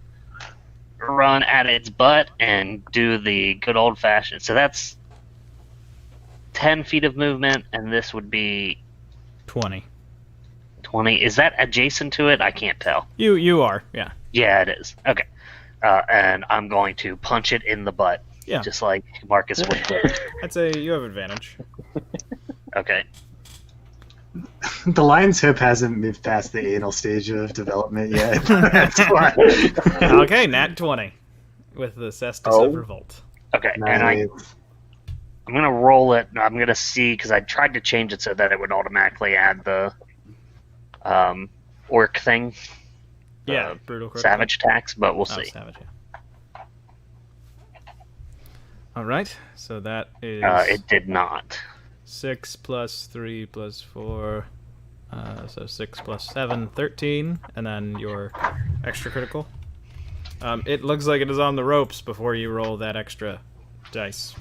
run at its butt and do the good old-fashioned. So that's 10 feet of movement, and this would be 20. 20. Is that adjacent to it? I can't tell. You are, yeah. Yeah, it is. Okay. And I'm going to punch it in the butt. Yeah. Just like Marcus would do. I'd say you have advantage. Okay. The lion's hip hasn't moved past the anal stage of development yet. That's why. Okay, nat 20 with the Cestus of Revolt. Okay. And Nice. I'm going to roll it. I'm going to see, because I tried to change it so that it would automatically add the orc thing. Yeah, brutal critical. Savage tax, but we'll Oh, see. savage, yeah. All right, so that is It did not. 6 plus 3 plus 4, so 6 plus 7, 13, and then your extra critical. It looks like it is on the ropes before you roll that extra dice.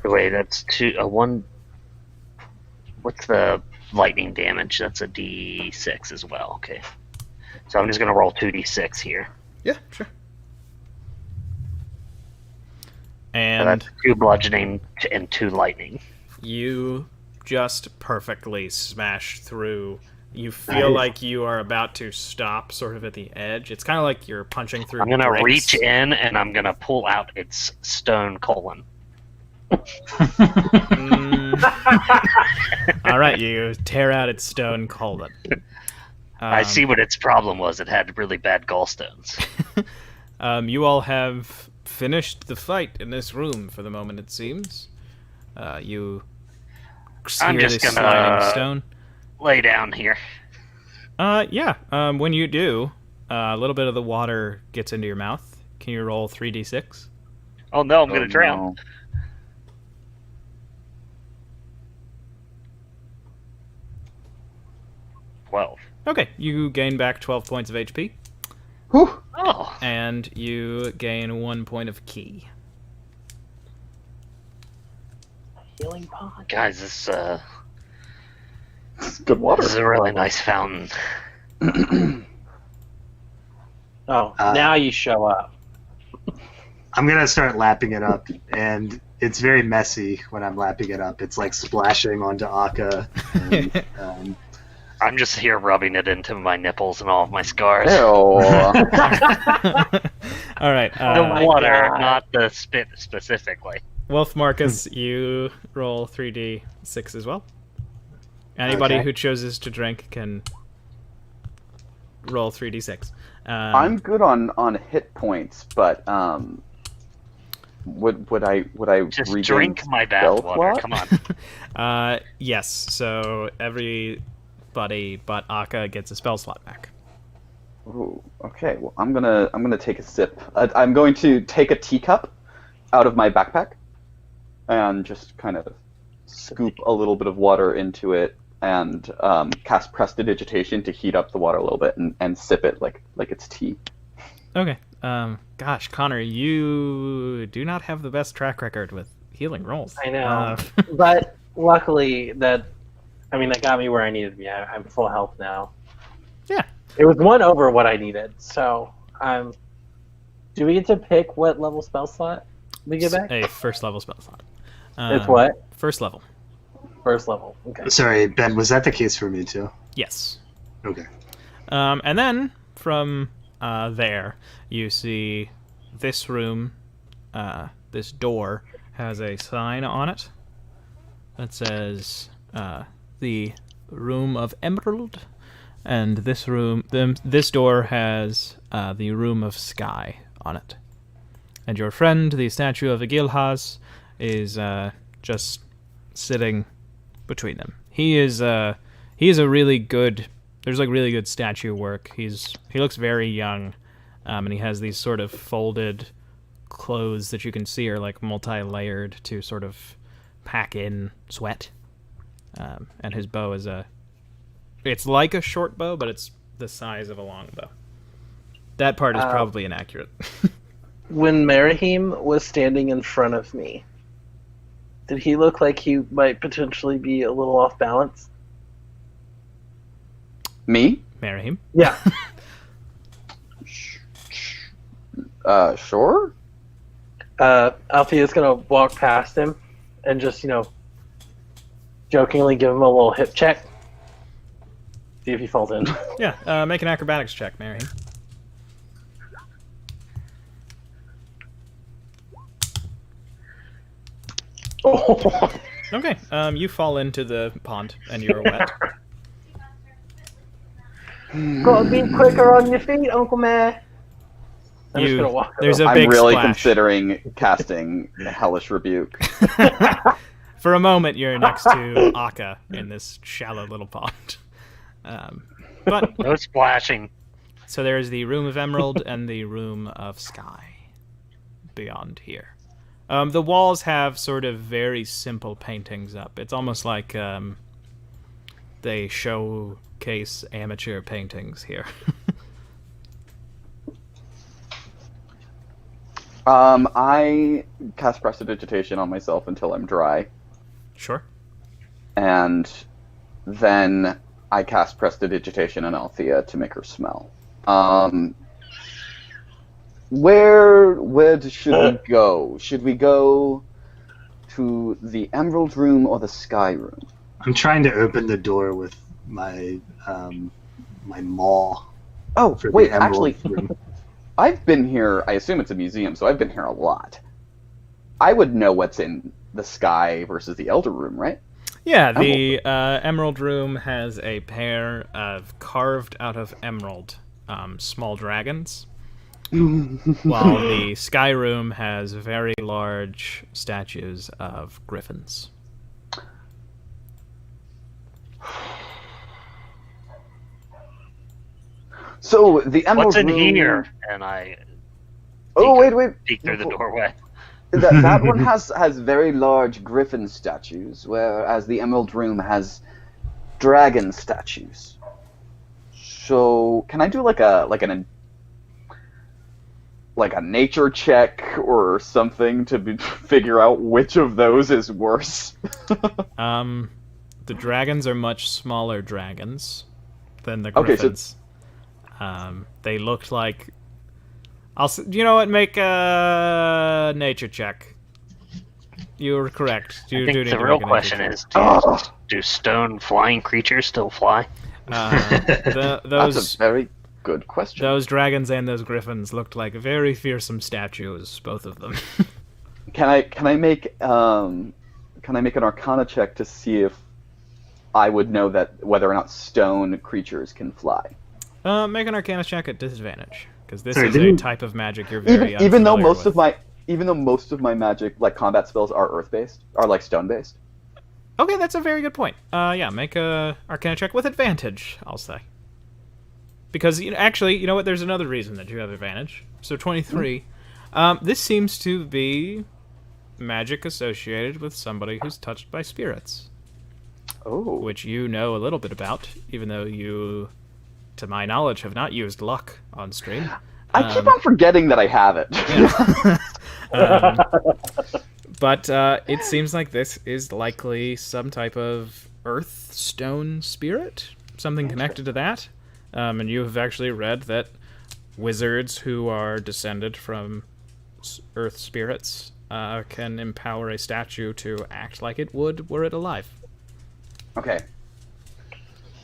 Wait, that's one. What's the lightning damage? That's a D6 as well. Okay. So I'm just going to roll 2D6 here. Yeah, sure. So And that's 2 bludgeoning and 2 lightning. you just perfectly smash through. You feel like you are about to stop sort of at the edge. It's kind of like you're punching through I'm going to bricks. reach in and I'm going to pull out its stone colon. All right, you tear out its stone colon. I see what its problem was. It had really bad gallstones. You all have finished the fight in this room for the moment, it seems. You I'm hear just this gonna- sliding stone. Lay down here. Yeah. When you do, a little bit of the water gets into your mouth. Can you roll 3d6? Oh no, I'm going to drown. No. 12. Okay, you gain back 12 points of HP, Whew. Oh, and you gain 1 point of ki. Healing pod. guys, this It's good water. this is a really nice fountain. Oh, now you show up. I'm gonna start lapping it up, and it's very messy when I'm lapping it up. It's like splashing onto Akka. And, I'm just here rubbing it into my nipples and all of my scars. Ew. All right. The my water, God. not the spit specifically. Wolf Marcus, you roll 3d6 as well. Anybody Okay. who chooses to drink can roll 3d6. I'm good on hit points, but would I Just regain drink my spell bathwater. slot? Come on. Yes. So everybody but Akka gets a spell slot back. Ooh, okay. Well, I'm gonna take a sip. I'm going to take a teacup out of my backpack and just kind of scoop a little bit of water into it and cast Prestidigitation to heat up the water a little bit and sip it like it's tea. Okay. Gosh, Connor, you do not have the best track record with healing rolls. I know. But luckily, that got me where I needed to be. I'm full health now. Yeah. It was one over what I needed. So, do we get to pick what level spell slot we get back? A first level spell slot. It's what? First level. First level. Okay. sorry, Ben, was that the case for me too? Yes. Okay. And then from there, you see this room, this door has a sign on it that says the Room of Emerald, and this door has the Room of Sky on it. And your friend, the statue of Agilhas, is just sitting between them. He is a really good. There's like really good statue work. He looks very young, and he has these sort of folded clothes that you can see are like multi-layered to sort of pack in sweat. And his bow is it's like a short bow, but it's the size of a long bow. That part is probably inaccurate. When Merahim was standing in front of me, did he look like he might potentially be a little off balance? Me? Merahim? Yeah. Sure. Althea's gonna walk past him and just, jokingly give him a little hip check. See if he falls in. Yeah, make an acrobatics check, Merahim. Oh. Okay, you fall into the pond and you're wet. Gotta be quicker on your feet, Uncle Man. I'm just gonna walk There's over. a big I'm really splash. considering casting Hellish Rebuke. For a moment, you're next to Akka in this shallow little pond. But No splashing. so there's the Room of Emerald and the Room of Sky beyond here. The walls have sort of very simple paintings up. It's almost like they showcase amateur paintings here. I cast Prestidigitation on myself until I'm dry, Sure. and then I cast Prestidigitation on Althea to make her smell. Where should we go? Should we go to the Emerald Room or the Sky Room? I'm trying to open the door with my my maw. Oh, For wait, the Emerald actually, Room. I've been here, I assume it's a museum, so I've been here a lot. I would know what's in the Sky versus the Elder Room, right? Yeah, the Emerald Room has a pair of carved out of emerald small dragons, while the Sky Room has very large statues of griffins. So, the Emerald What's in Room... here? And I Oh, wait. peek through the doorway. That one has very large griffin statues, whereas the Emerald Room has dragon statues. So can I do like a nature check or something to figure out which of those is worse? The dragons are much smaller dragons than the Okay, griffins. They looked like. You know what? Make a nature check. You're correct. You I do think need the to real make a nature question check. is, do stone flying creatures still fly? That's Those a very good question. those dragons and those griffins looked like very fearsome statues, both of them. Can I make an Arcana check to see if I would know that whether or not stone creatures can fly? Make an Arcana check at disadvantage, because this Sorry, is a didn't- type of magic you're very Even though unfamiliar most of my magic, like combat spells, are earth based, are like stone based. Okay, that's a very good point. Yeah, make a Arcana check with advantage, I'll say. Because, actually, you know what? There's another reason that you have advantage. So 23. This seems to be magic associated with somebody who's touched by spirits, Oh, which you know a little bit about, even though you, to my knowledge, have not used luck on stream. I keep on forgetting that I have it. But it seems like this is likely some type of earth stone spirit, something connected to that. And you have actually read that wizards who are descended from earth spirits can empower a statue to act like it would were it alive. Okay.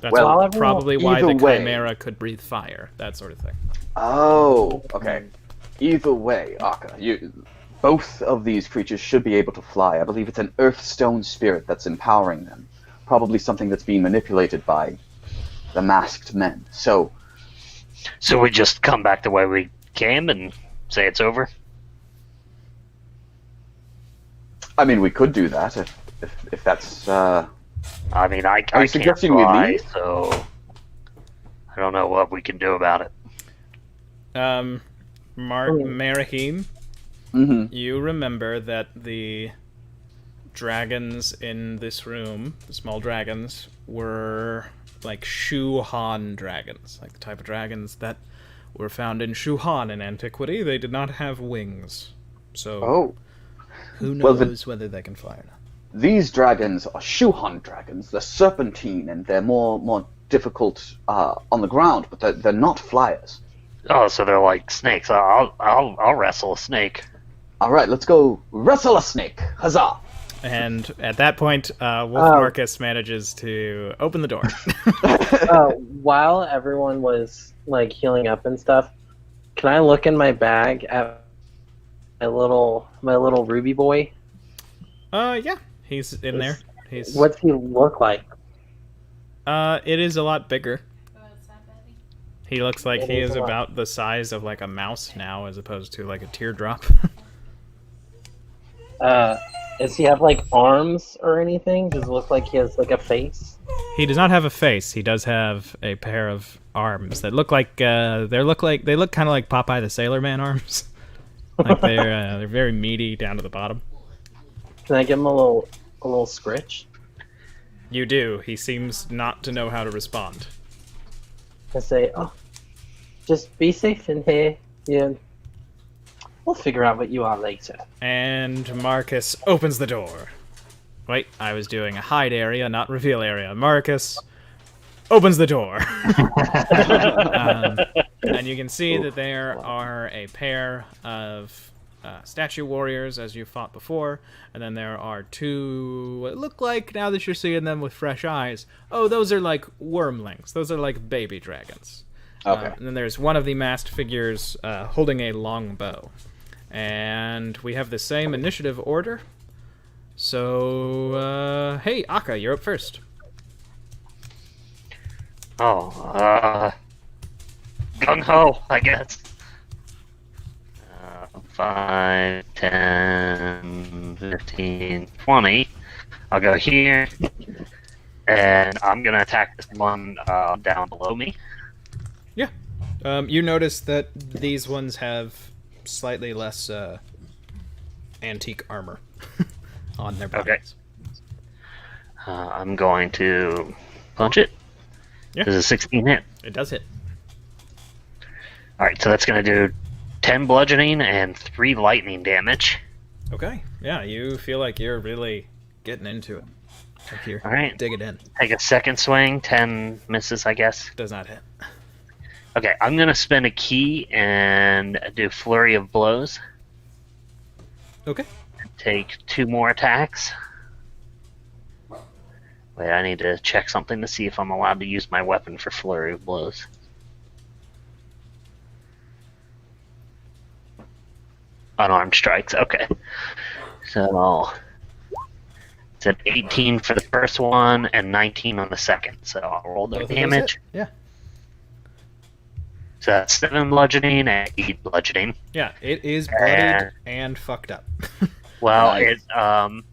That's Well, probably why the either way- chimera could breathe fire, that sort of thing. Oh, okay. Either way, Akka, both of these creatures should be able to fly. I believe it's an earth stone spirit that's empowering them. Probably something that's being manipulated by the masked men. So So we just come back the way we came and say it's over? I mean, we could do that if that's. I mean, I Are you can't suggesting we fly, leave? so I don't know what we can do about it. Marahim, Mm-hmm. you remember that the dragons in this room, the small dragons, were like Shuhan dragons, like the type of dragons that were found in Shuhan in antiquity. They did not have wings, so Oh, who well, knows whether they can fly or not. these dragons are Shuhan dragons. They're serpentine and they're more difficult on the ground, but they're not flyers. Oh, so they're like snakes. I'll wrestle a snake. All right, let's go wrestle a snake. Huzzah! And at that point, Wolf Marcus manages to open the door. While everyone was like healing up and stuff, can I look in my bag at my little Ruby boy? Yeah, he's in there. He's What's he look like? It is a lot bigger. He looks like It he is is a lot. about the size of like a mouse now, as opposed to like a teardrop. Does he have like arms or anything? Does it look like he has like a face? He does not have a face. He does have a pair of arms that look like they look kind of like Popeye the Sailor Man arms. Like they're very meaty down to the bottom. Can I give him a little scritch? You do. He seems not to know how to respond. I say, oh, just be safe in here. Yeah, we'll figure out what you are later. And Marcus opens the door. Wait, I was doing a hide area, not reveal area. Marcus opens the door. And you can see that there are a pair of statue warriors, as you fought before, and then there are two, what look like, now that you're seeing them with fresh eyes, oh, those are like wormlings. Those are like baby dragons. Okay. And then there's one of the masked figures holding a long bow. And we have the same initiative order. So, hey, Akka, you're up first. Oh, gung-ho, I guess. 5, 10, 15, 20. I'll go here. And I'm going to attack this one down below me. Yeah. You notice that these ones have slightly less antique armor on their bodies. I'm going to punch it. Yeah. Does a 16 hit? It does hit. All right, so that's going to do 10 bludgeoning and 3 lightning damage. Okay. Yeah, you feel like you're really getting into it. Like you're All right. dig it in. Take a second swing. 10 misses, I guess. Does not hit. Okay, I'm going to spend a key and do Flurry of Blows. Okay. Take 2 more attacks. Wait, I need to check something to see if I'm allowed to use my weapon for Flurry of Blows. Unarmed strikes, okay. So, it's an 18 for the first one and 19 on the second. So I'll roll the Both of those damage. hit. Yeah. So that's 7 bludgeoning and 8 bludgeoning. Yeah, it is bloodied and fucked up. Well, Nice.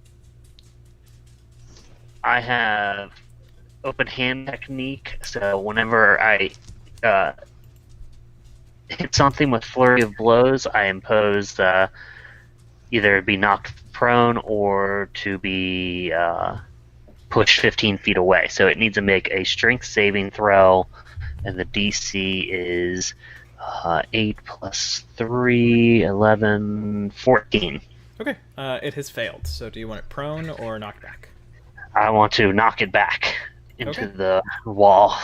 I have open hand technique, so whenever I hit something with Flurry of Blows, I impose either be knocked prone or to be pushed 15 feet away. So it needs to make a strength saving throw, and the DC is 8 plus 3, 11, 14. Okay. It has failed. So do you want it prone or knocked back? I want to knock it back into Okay. the wall.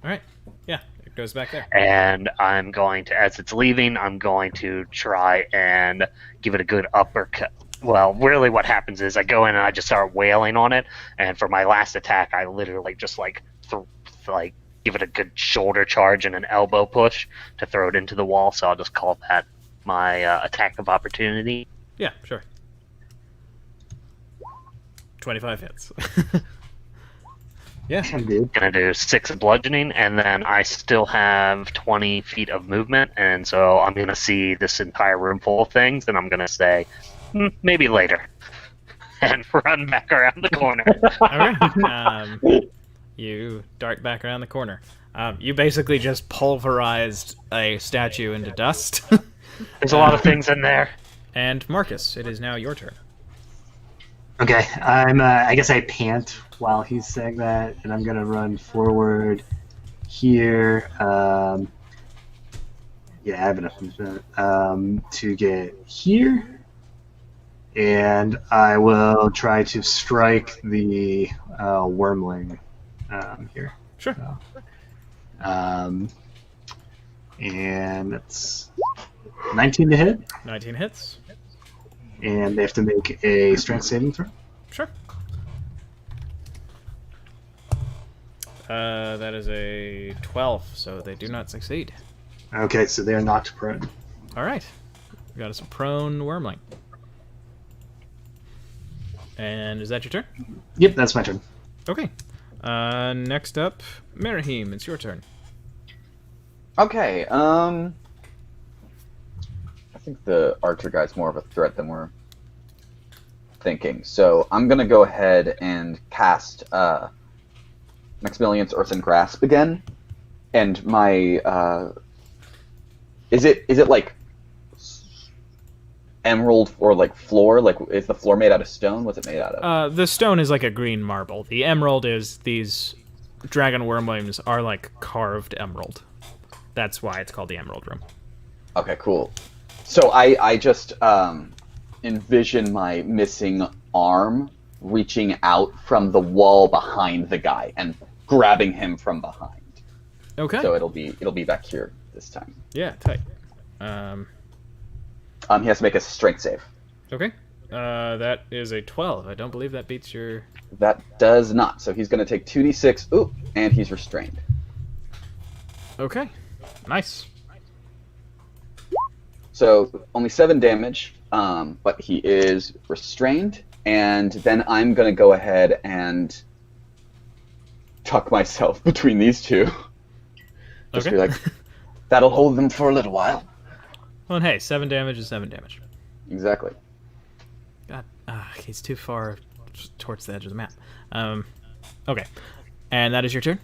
All right. Yeah, it goes back there. And I'm going to, as it's leaving, I'm going to try and give it a good uppercut. Well, really what happens is I go in and I just start wailing on it, and for my last attack, I literally just give it a good shoulder charge and an elbow push to throw it into the wall, so I'll just call that my attack of opportunity. Yeah, sure. 25 hits. Yeah. Dude. Gonna do 6 bludgeoning, and then I still have 20 feet of movement, and so I'm gonna see this entire room full of things, and I'm gonna say, maybe later, and run back around the corner. All right. You dart back around the corner. You basically just pulverized a statue into dust. There's a lot of things in there. And Marcus, it is now your turn. Okay, I guess I pant while he's saying that, and I'm gonna run forward here. Yeah, I have enough movement to get here, and I will try to strike the wormling here. Sure. And that's 19 to hit, 19 hits. and they have to make a strength saving throw. Sure. That is a 12, so they do not succeed. Okay, so they are knocked prone. All right. We got us a prone wormling. And is that your turn? Yep, that's my turn. Okay. Next up, Merahim, it's your turn. Okay, I think the archer guy's more of a threat than we're thinking. So I'm gonna go ahead and cast Maximilian's Earthen Grasp again. And my is it like emerald or like floor? Like, is the floor made out of stone? What's it made out of? The stone is like a green marble. The emerald is these dragon wormlings are like carved emerald. That's why it's called the Emerald Room. Okay, cool. So I just envision my missing arm reaching out from the wall behind the guy and grabbing him from behind. Okay. So it'll be back here this time. Yeah, tight. He has to make a strength save. Okay. That is a 12. I don't believe that beats your... That does not. So he's going to take 2d6. Ooh, and he's restrained. Okay. Nice. So only 7 damage, but he is restrained. And then I'm going to go ahead and tuck myself between these two. Just Okay. be like, that'll hold them for a little while. Well, and hey, 7 damage is 7 damage. Exactly. God, he's too far towards the edge of the map. Okay. And that is your turn?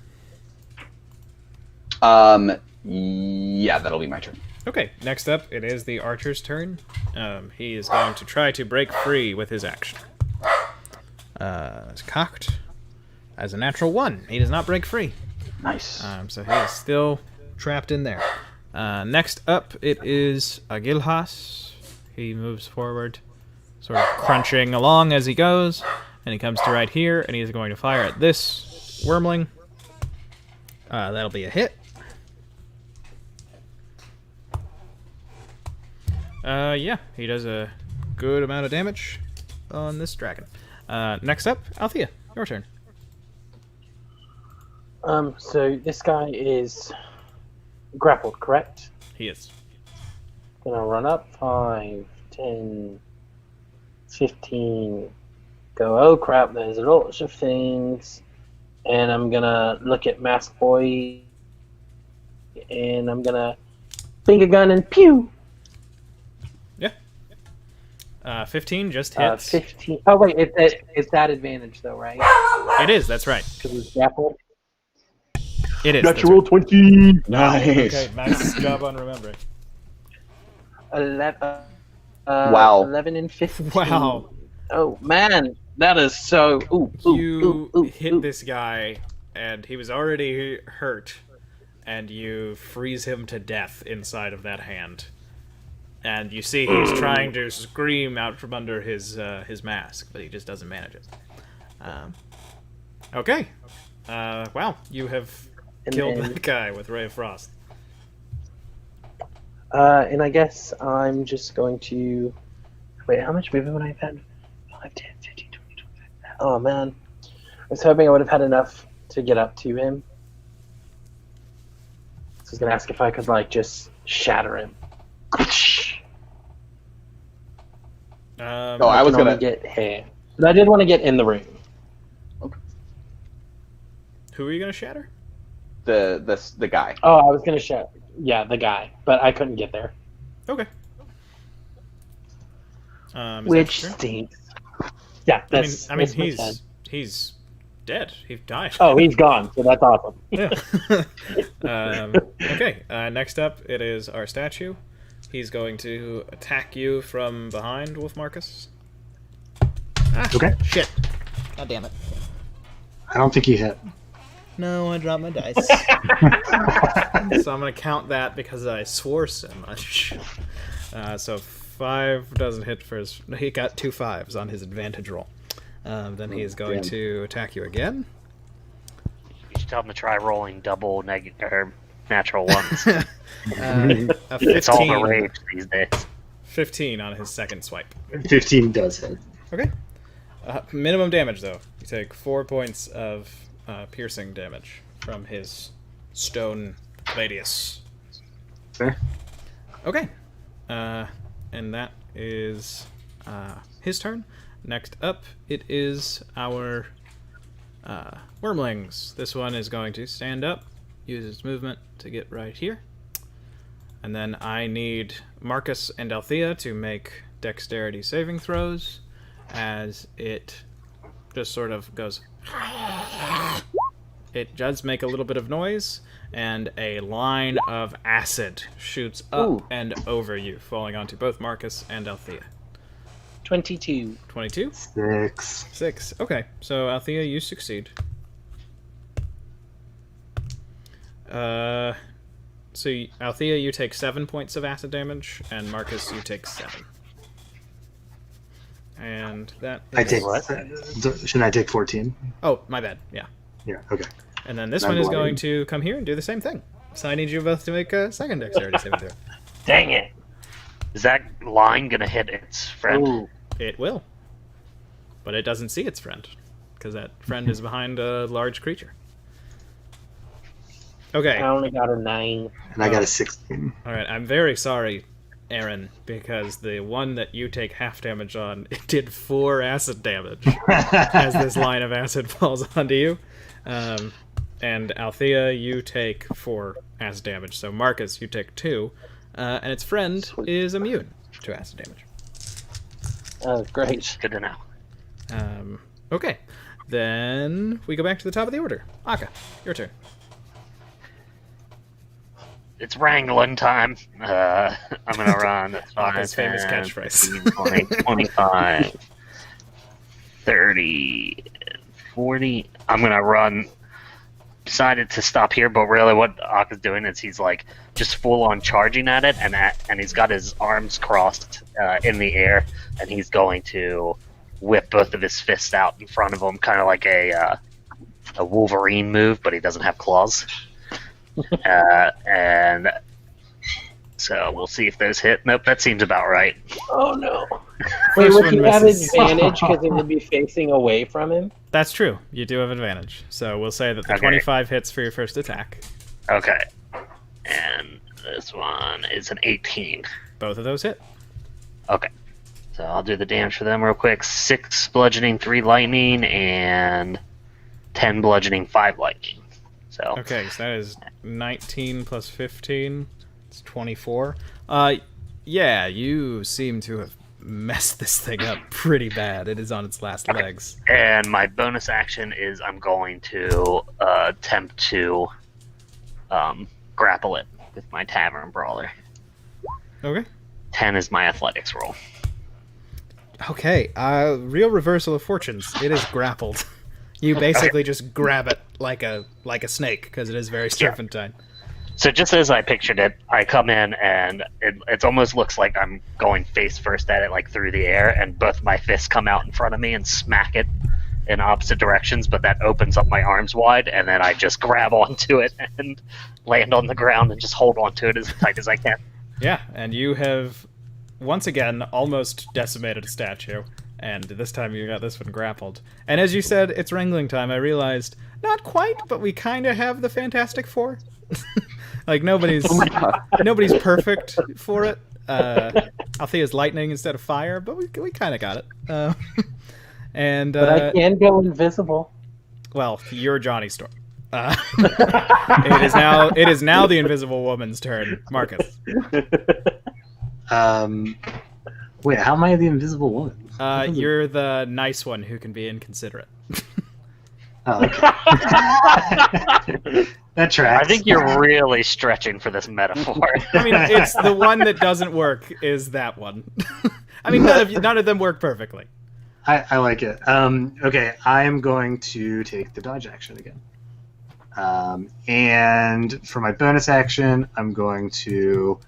Yeah, that'll be my turn. Okay, next up, it is the archer's turn. He is going to try to break free with his action. It's cocked as a natural 1. He does not break free. Nice. So he is still trapped in there. Next up, it is Agilhas. He moves forward, sort of crunching along as he goes, and he comes to right here, and he is going to fire at this wormling. That'll be a hit. Yeah, he does a good amount of damage on this dragon. Next up, Althea, your turn. So this guy is grappled, correct? He is. Gonna run up 5, 10, 15. Go, oh crap, there's lots of things. And I'm gonna look at Mask Boy. And I'm gonna finger gun and pew! 15 just hits. 15. Oh, wait, it's that advantage, though, right? It is, that's right. Because he's grappled. It is. Natural 20. Nice. Okay, nice job on remembering. 11, Wow. 11 and 15. Wow. Oh, man. That is so... You hit this guy, and he was already hurt, and you freeze him to death inside of that hand. And you see he's trying to scream out from under his mask, but he just doesn't manage it. Okay. Wow, you have killed that guy with Ray of Frost. And I guess I'm just going to... Wait, how much movement would I have had? 5, 10, 15, 20, 25. Oh, man. I was hoping I would have had enough to get up to him. So I was going to ask if I could, like, just shatter him. I was gonna get here, but I did want to get in the room. Okay. Who are you gonna shatter? The guy. Oh, I was gonna shatter. Yeah, the guy, but I couldn't get there. Okay. Which stinks. Yeah, that's. I mean, that's my 10. he's dead. He died. Oh, he's gone. So that's awesome. Yeah. Okay. Next up, it is our statue. He's going to attack you from behind, Wolf Marcus. Okay. Shit. God damn it. I don't think he hit. No, I dropped my dice. So I'm going to count that because I swore so much. So 5 doesn't hit for his... He got 2 5s on his advantage roll. Then he is going to attack you again. You should tell him to try rolling double natural ones. A 15, It's all the rage these days. 15 on his second swipe. 15 does hit. Okay. Minimum damage, though. You take 4 points of piercing damage from his stone radius. Fair. Okay. And that is his turn. Next up, it is our wormlings. This one is going to stand up, use its movement to get right here. And then I need Marcus and Althea to make dexterity saving throws as it just sort of goes... It does make a little bit of noise, and a line of acid shoots up and over you, falling onto both Marcus and Althea. 22. 22? 6. 6. Okay, so Althea, you succeed. Althea, you take 7 points of acid damage, and Marcus, you take 7. And that is... I take what? Shouldn't I take 14? Oh, my bad. Yeah. Yeah, okay. And then this I'm one is blind. going to come here and do the same thing. So I need you both to make a second dexterity saving throw. Dang it. Is that line gonna hit its friend? Ooh. It will. But it doesn't see its friend, because that friend is behind a large creature. Okay. I only got a 9. And I got a 16. Alright, I'm very sorry, Aaron, because the one that you take half damage on, it did 4 acid damage as this line of acid falls onto you. And Althea, you take 4 acid damage. So Marcus, you take 2. And its friend is immune to acid damage. Oh, great. Good to know. Okay. Then we go back to the top of the order. Akka, your turn. It's wrangling time. I'm gonna run. That's fine. Aka's famous 10, catchphrase. 15, 20, 25, 30, 40. I'm gonna run decided to stop here, but really what Aka's doing is he's like just full on charging at it, and he's got his arms crossed in the air, and he's going to whip both of his fists out in front of him, kind of like a Wolverine move, but he doesn't have claws. And so we'll see if those hit. Nope, that seems about right. Oh no! Wait, First would one he have misses. advantage because it would be facing away from him? That's true. You do have advantage. So we'll say that the Okay. 25 hits for your first attack. Okay. And this one is an 18. Both of those hit. Okay. So I'll do the damage for them real quick. 6 bludgeoning, 3 lightning, and 10 bludgeoning, 5 lightning. So Okay, so that is 19 plus 15. It's 24. Yeah, you seem to have messed this thing up pretty bad. It is on its last legs. And my bonus action is I'm going to attempt to grapple it with my Tavern Brawler. Okay. 10 is my athletics roll. Okay, real reversal of fortunes. It is grappled. You basically just grab it like a snake, because it is very serpentine. So just as I pictured it, I come in and it almost looks like I'm going face first at it, like through the air, and both my fists come out in front of me and smack it in opposite directions, but that opens up my arms wide, and then I just grab onto it and land on the ground and just hold onto it as tight as I can. Yeah, and you have, once again, almost decimated a statue, and this time you got this one grappled. And as you said, it's wrangling time. I realized, not quite, but we kind of have the Fantastic Four. Like, nobody's perfect for it. Althea's lightning instead of fire, but we kind of got it. And But I can go invisible. well, you're Johnny Storm. It is now the Invisible Woman's turn, Marcus. Wait, how am I the Invisible Woman? You're the nice one who can be inconsiderate. Oh, okay. That tracks. I think you're really stretching for this metaphor. I mean, it's the one that doesn't work is that one. I mean, none of them work perfectly. I like it. Okay, I'm going to take the dodge action again. And for my bonus action, I'm going to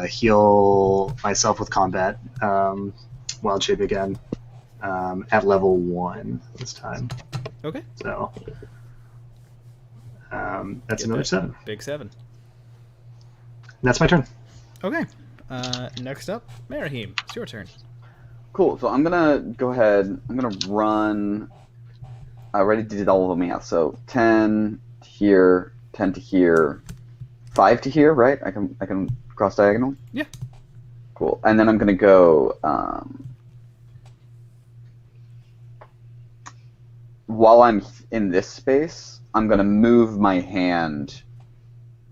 heal myself with combat wild shape again at level 1 this time. Okay. So that's Get another that 7. Big 7. And that's my turn. Okay. Next up, Marahim. It's your turn. Cool. So I'm gonna go ahead. I'm gonna run. I already did all of them. Yeah. So 10 to here, 10 to here, 5 to here. Right? I can cross diagonal. Yeah. Cool. And then I'm gonna go. While I'm in this space, I'm gonna move my hand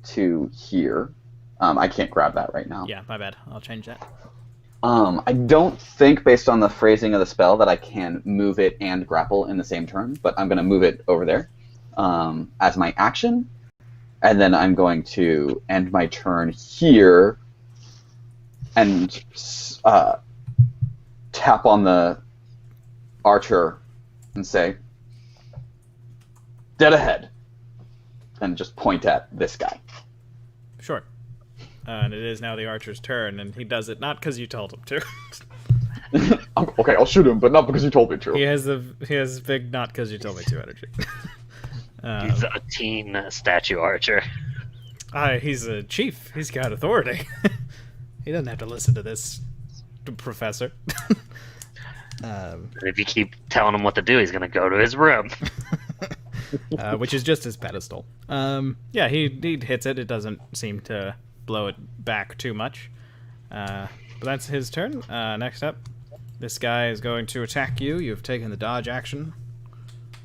to here. I can't grab that right now. Yeah, my bad. I'll change that. I don't think, based on the phrasing of the spell, that I can move it and grapple in the same turn, but I'm going to move it over there as my action, and then I'm going to end my turn here and tap on the archer and say, "Dead ahead," and just point at this guy. Sure. And it is now the archer's turn, and he does it not because you told him to. Okay, I'll shoot him, but not because you told me to. He has big not because you told me to energy. He's a teen statue archer. He's a chief. He's got authority. He doesn't have to listen to this professor. And if you keep telling him what to do, he's going to go to his room. Which is just his pedestal. Yeah, he hits it. It doesn't seem to blow it back too much. But that's his turn. Next up, this guy is going to attack you. You've taken the dodge action.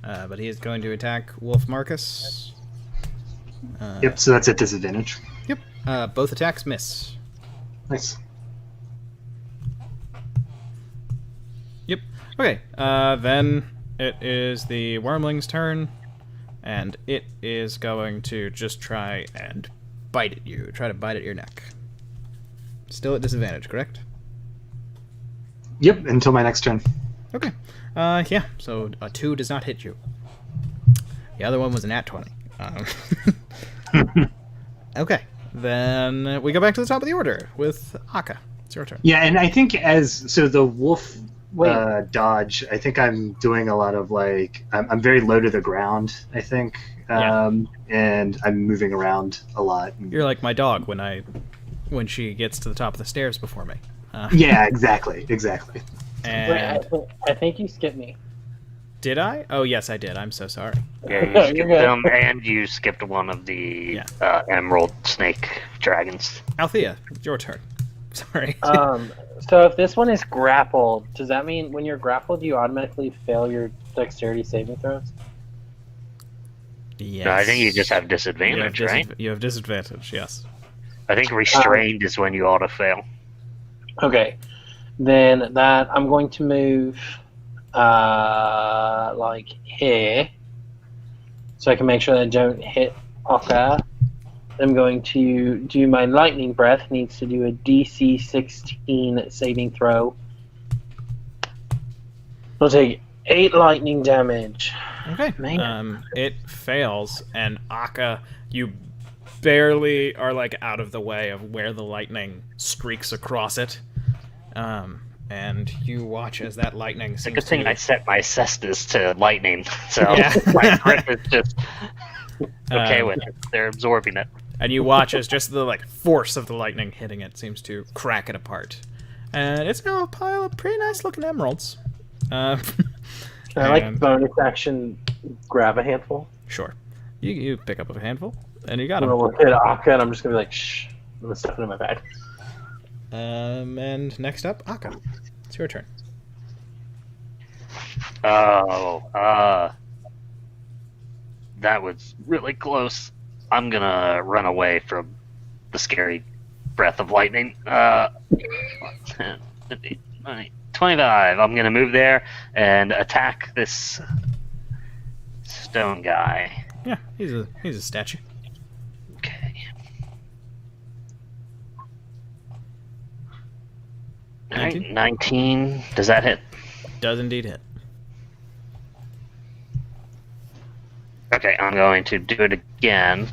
But he is going to attack Wolf Marcus. Yep, so that's at disadvantage. Yep. Both attacks miss. Nice. Yep. Okay. Then it is the Wormling's turn. And it is going to just try and bite at you. Try to bite at your neck. Still at disadvantage, correct? Yep, until my next turn. Okay. Yeah, so a 2 does not hit you. The other one was an at 20. Okay, then we go back to the top of the order with Akka. It's your turn. Yeah, and I think the wolf Wait. dodge, I think I'm doing a lot of like I'm very low to the ground, I think, and I'm moving around a lot. You're like my dog when she gets to the top of the stairs before me. Yeah, exactly. And Wait, I think you skipped me. did I? Oh yes, I did. I'm so sorry. Yeah, you No, skipped you're good. them, and you skipped one of the emerald snake dragons. Althea, your turn. Sorry. So if this one is grappled, does that mean when you're grappled, you automatically fail your dexterity saving throws? Yes. No, I think you just have disadvantage, right? You have disadvantage. Yes. I think restrained is when you auto fail. Okay, then that I'm going to move like here, so I can make sure that I don't hit Akka. I'm going to do my lightning breath. Needs to do a DC 16 saving throw. I'll take 8 lightning damage. Okay. Man. It fails, and Akka, you barely are like out of the way of where the lightning streaks across it. And you watch as that lightning It's a seems good thing to... I set my cestus to lightning, so Yeah. my grip is just okay Um, with it. They're absorbing it. And you watch as just the like force of the lightning hitting it seems to crack it apart. And it's now a pile of pretty nice looking emeralds. Can I like and- bonus action grab a handful? Sure. You pick up a handful, and you got I'm them. gonna look at Akka and I'm just gonna be like, shh. I'm gonna stuff it in my bag. And next up, Akka. It's your turn. Oh, that was really close. I'm gonna run away from the scary breath of lightning. 25. I'm gonna move there and attack this stone guy. Yeah, he's a statue. Okay. All right, 19? 19. Does that hit? Does indeed hit. Okay, I'm going to do it again.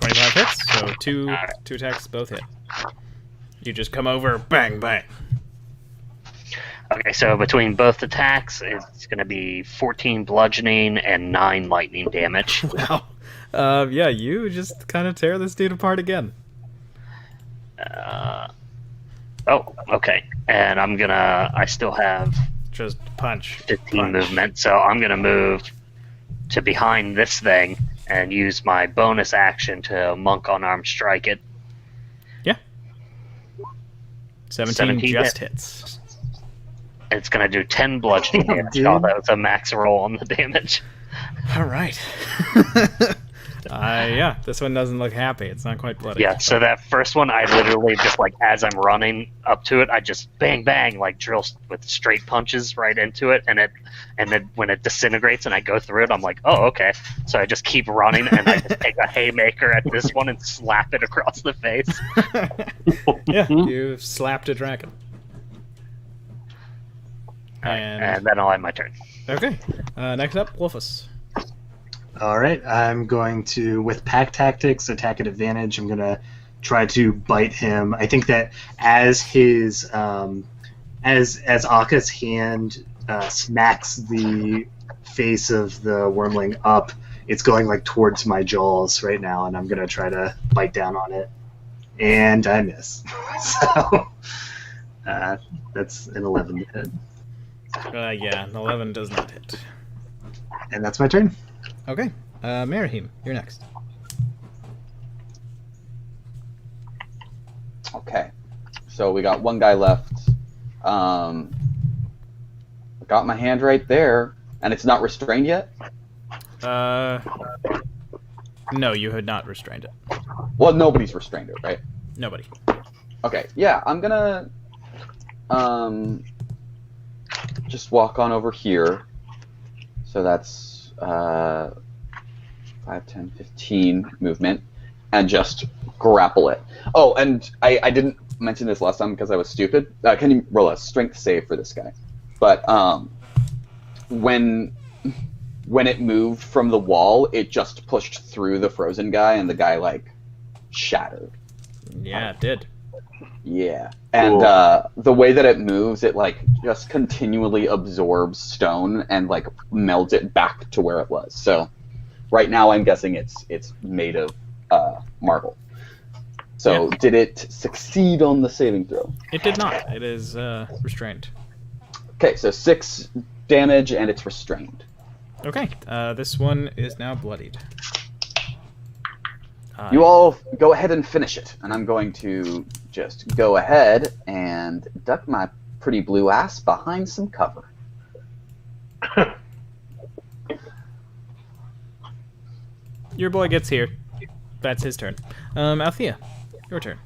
25 hits, so two attacks both hit. You just come over, bang, bang. Okay, so between both attacks, it's going to be 14 bludgeoning and 9 lightning damage. Wow. Yeah, you just kind of tear this dude apart again. Oh, okay. And I still have Just punch. 15 movement, so I'm going to move to behind this thing and use my bonus action to monk unarmed strike it. 17 just hit. hits. It's going to do 10 bludgeoning damage, dude. although it's a max roll on the damage. All right. Yeah, this one doesn't look happy. It's not quite bloody. Yeah, so that first one, I literally just, like, as I'm running up to it, I just bang, bang, like, drill with straight punches right into it, and then when it disintegrates and I go through it, I'm like, oh, okay. So I just keep running, and I just take a haymaker at this one and slap it across the face. Yeah, you've slapped a dragon. And then I'll have my turn. Okay. Next up, Wolfus. All right, I'm going to, with pack tactics, attack at advantage. I'm going to try to bite him. I think that as his, as Akka's hand smacks the face of the wormling up, it's going like towards my jaws right now, and I'm going to try to bite down on it. And I miss. So that's an 11 to hit. Yeah, an 11 does not hit. And that's my turn. Okay. Marahim, you're next. Okay, so we got one guy left. Got my hand right there, and it's not restrained yet? No, you had not restrained it. Well, nobody's restrained it, right? Nobody. Okay, yeah, I'm gonna just walk on over here. So that's 5, 10, 15 movement, and just grapple it. Oh, and I didn't mention this last time because I was stupid. Can you roll a strength save for this guy? But when when it moved from the wall, it just pushed through the frozen guy, and the guy, like, shattered. Yeah, it did. Yeah. And the way that it moves, it, like, just continually absorbs stone and, like, melds it back to where it was. So right now I'm guessing it's made of marble. So did it succeed on the saving throw? It did not. It is restrained. Okay, so 6 damage, and it's restrained. Okay, this one is now bloodied. You all go ahead and finish it, and I'm going to just go ahead and duck my pretty blue ass behind some cover. Your boy gets here. That's his turn. Althea, your turn.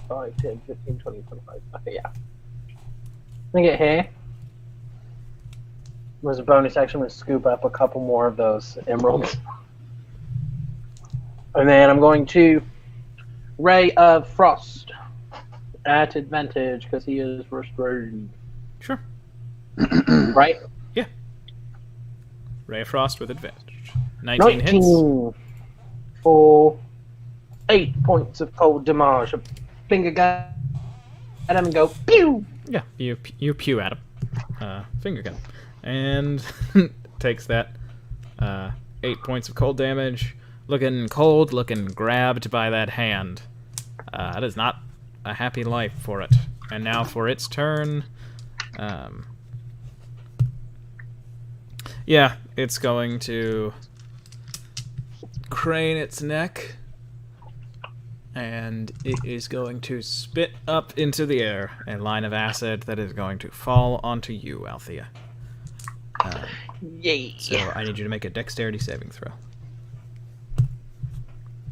5, 10, 15, 20, 25. Okay, yeah. I get here. Was a bonus action to scoop up a couple more of those emeralds. And then I'm going to Ray of Frost at advantage because he is restrained. Sure. Right? Yeah. Ray of Frost with advantage. 19 hits. For 8 points of cold damage. A finger gun at him and go pew! Yeah, you pew at him. Finger gun. And takes that 8 points of cold damage. Looking cold, looking grabbed by that hand. That is not a happy life for it. And now for its turn. Yeah, it's going to crane its neck. And it is going to spit up into the air a line of acid that is going to fall onto you, Althea. Yay! So I need you to make a dexterity saving throw.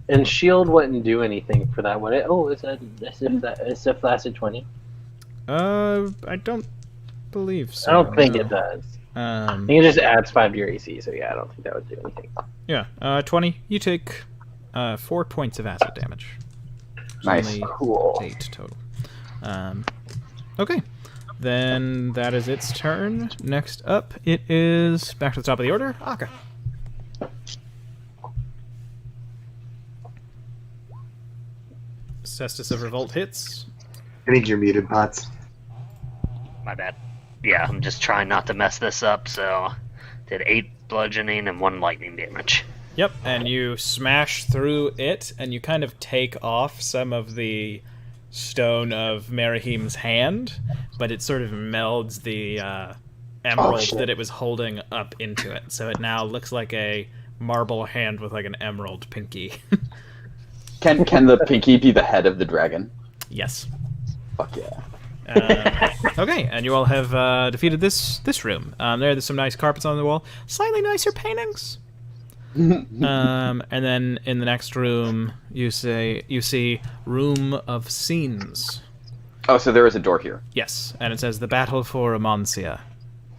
And shield wouldn't do anything for that, would it? Oh, it's a if that's a 20. I don't believe so. I don't think no. it does. I Um, think it just adds 5 to your AC, so yeah, I don't think that would do anything. yeah, 20. You take 4 points of acid damage. Nice. Only Cool. 8 total. Okay. Then that is its turn. Next up, it is back to the top of the order. Akka. Cestus of Revolt hits. I think you're muted, Pots. My bad. Yeah, I'm just trying not to mess this up, so did 8 bludgeoning and 1 lightning damage. Yep, and you smash through it, and you kind of take off some of the stone of Merihim's hand, but it sort of melds the emerald that it was holding up into it. So it now looks like a marble hand with like an emerald pinky. Can the pinky be the head of the dragon? Yes. Fuck yeah. Okay, and you all have defeated this room. There's some nice carpets on the wall, slightly nicer paintings. And then in the next room, you see Room of Scenes. Oh, so there is a door here. Yes, and it says the battle for Amancia.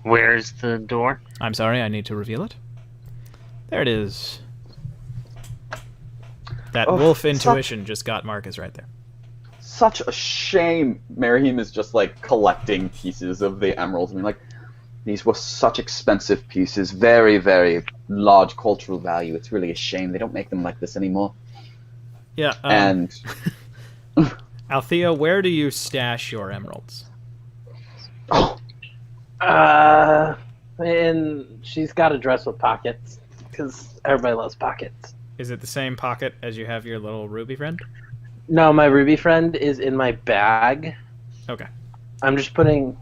Where's the door? I'm sorry, I need to reveal it. There it is. That wolf intuition just got Marcus right there. Such a shame Merihim is just, like, collecting pieces of the emeralds. I mean, like, these were such expensive pieces, very, very large cultural value. It's really a shame they don't make them like this anymore. Yeah, And Althea, where do you stash your emeralds? And she's got a dress with pockets, because everybody loves pockets. Is it the same pocket as you have your little ruby friend? No, my ruby friend is in my bag. Okay. I'm just putting...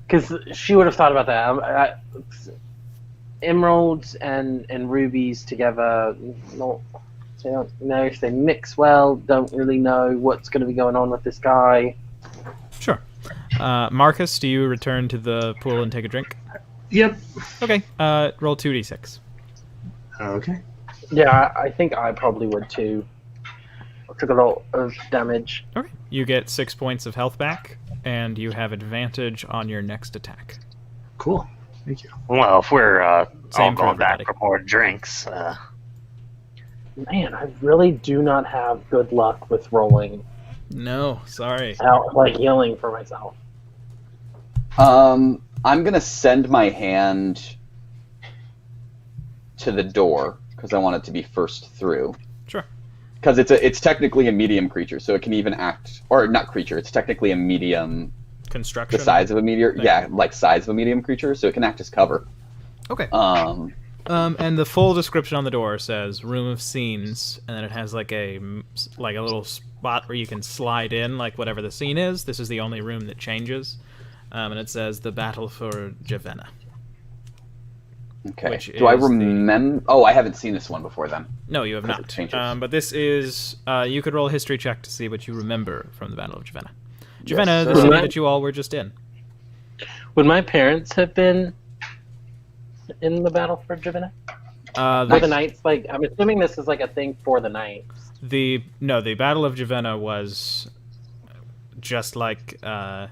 Because she would have thought about that. Emeralds and rubies together, don't know if they mix well, don't really know what's going to be going on with this guy. Sure. Marcus, do you return to the pool and take a drink? Yep. Okay, roll 2d6. Okay. Yeah, I think I probably would too. I took a lot of damage. Okay. You get 6 points of health back, and you have advantage on your next attack. Cool. Thank you. Well, if we're all Same for going back everybody. for more drinks, Man, I really do not have good luck with rolling No, sorry. Out, like healing for myself. I'm gonna send my hand to the door because I want it to be first through. Sure. Because it's technically a medium creature, so it can even act, or not creature. It's technically a medium, Construction. the size of a meteor. Thing. Yeah, like size of a medium creature, so it can act as cover. Okay. And the full description on the door says "Room of Scenes," and then it has like a little spot where you can slide in, like whatever the scene is. This is the only room that changes, and it says "The Battle for Javenna." Okay. Which Do I is remember? Oh, I haven't seen this one before then. No, you have Because not. it changes. But this is you could roll a history check to see what you remember from the Battle of Javenna. Javenna, the sir. city that you all were just in. Would my parents have been in the battle for Javenna? For the knights, like I'm assuming this is like a thing for the knights. The Battle of Javenna was just like how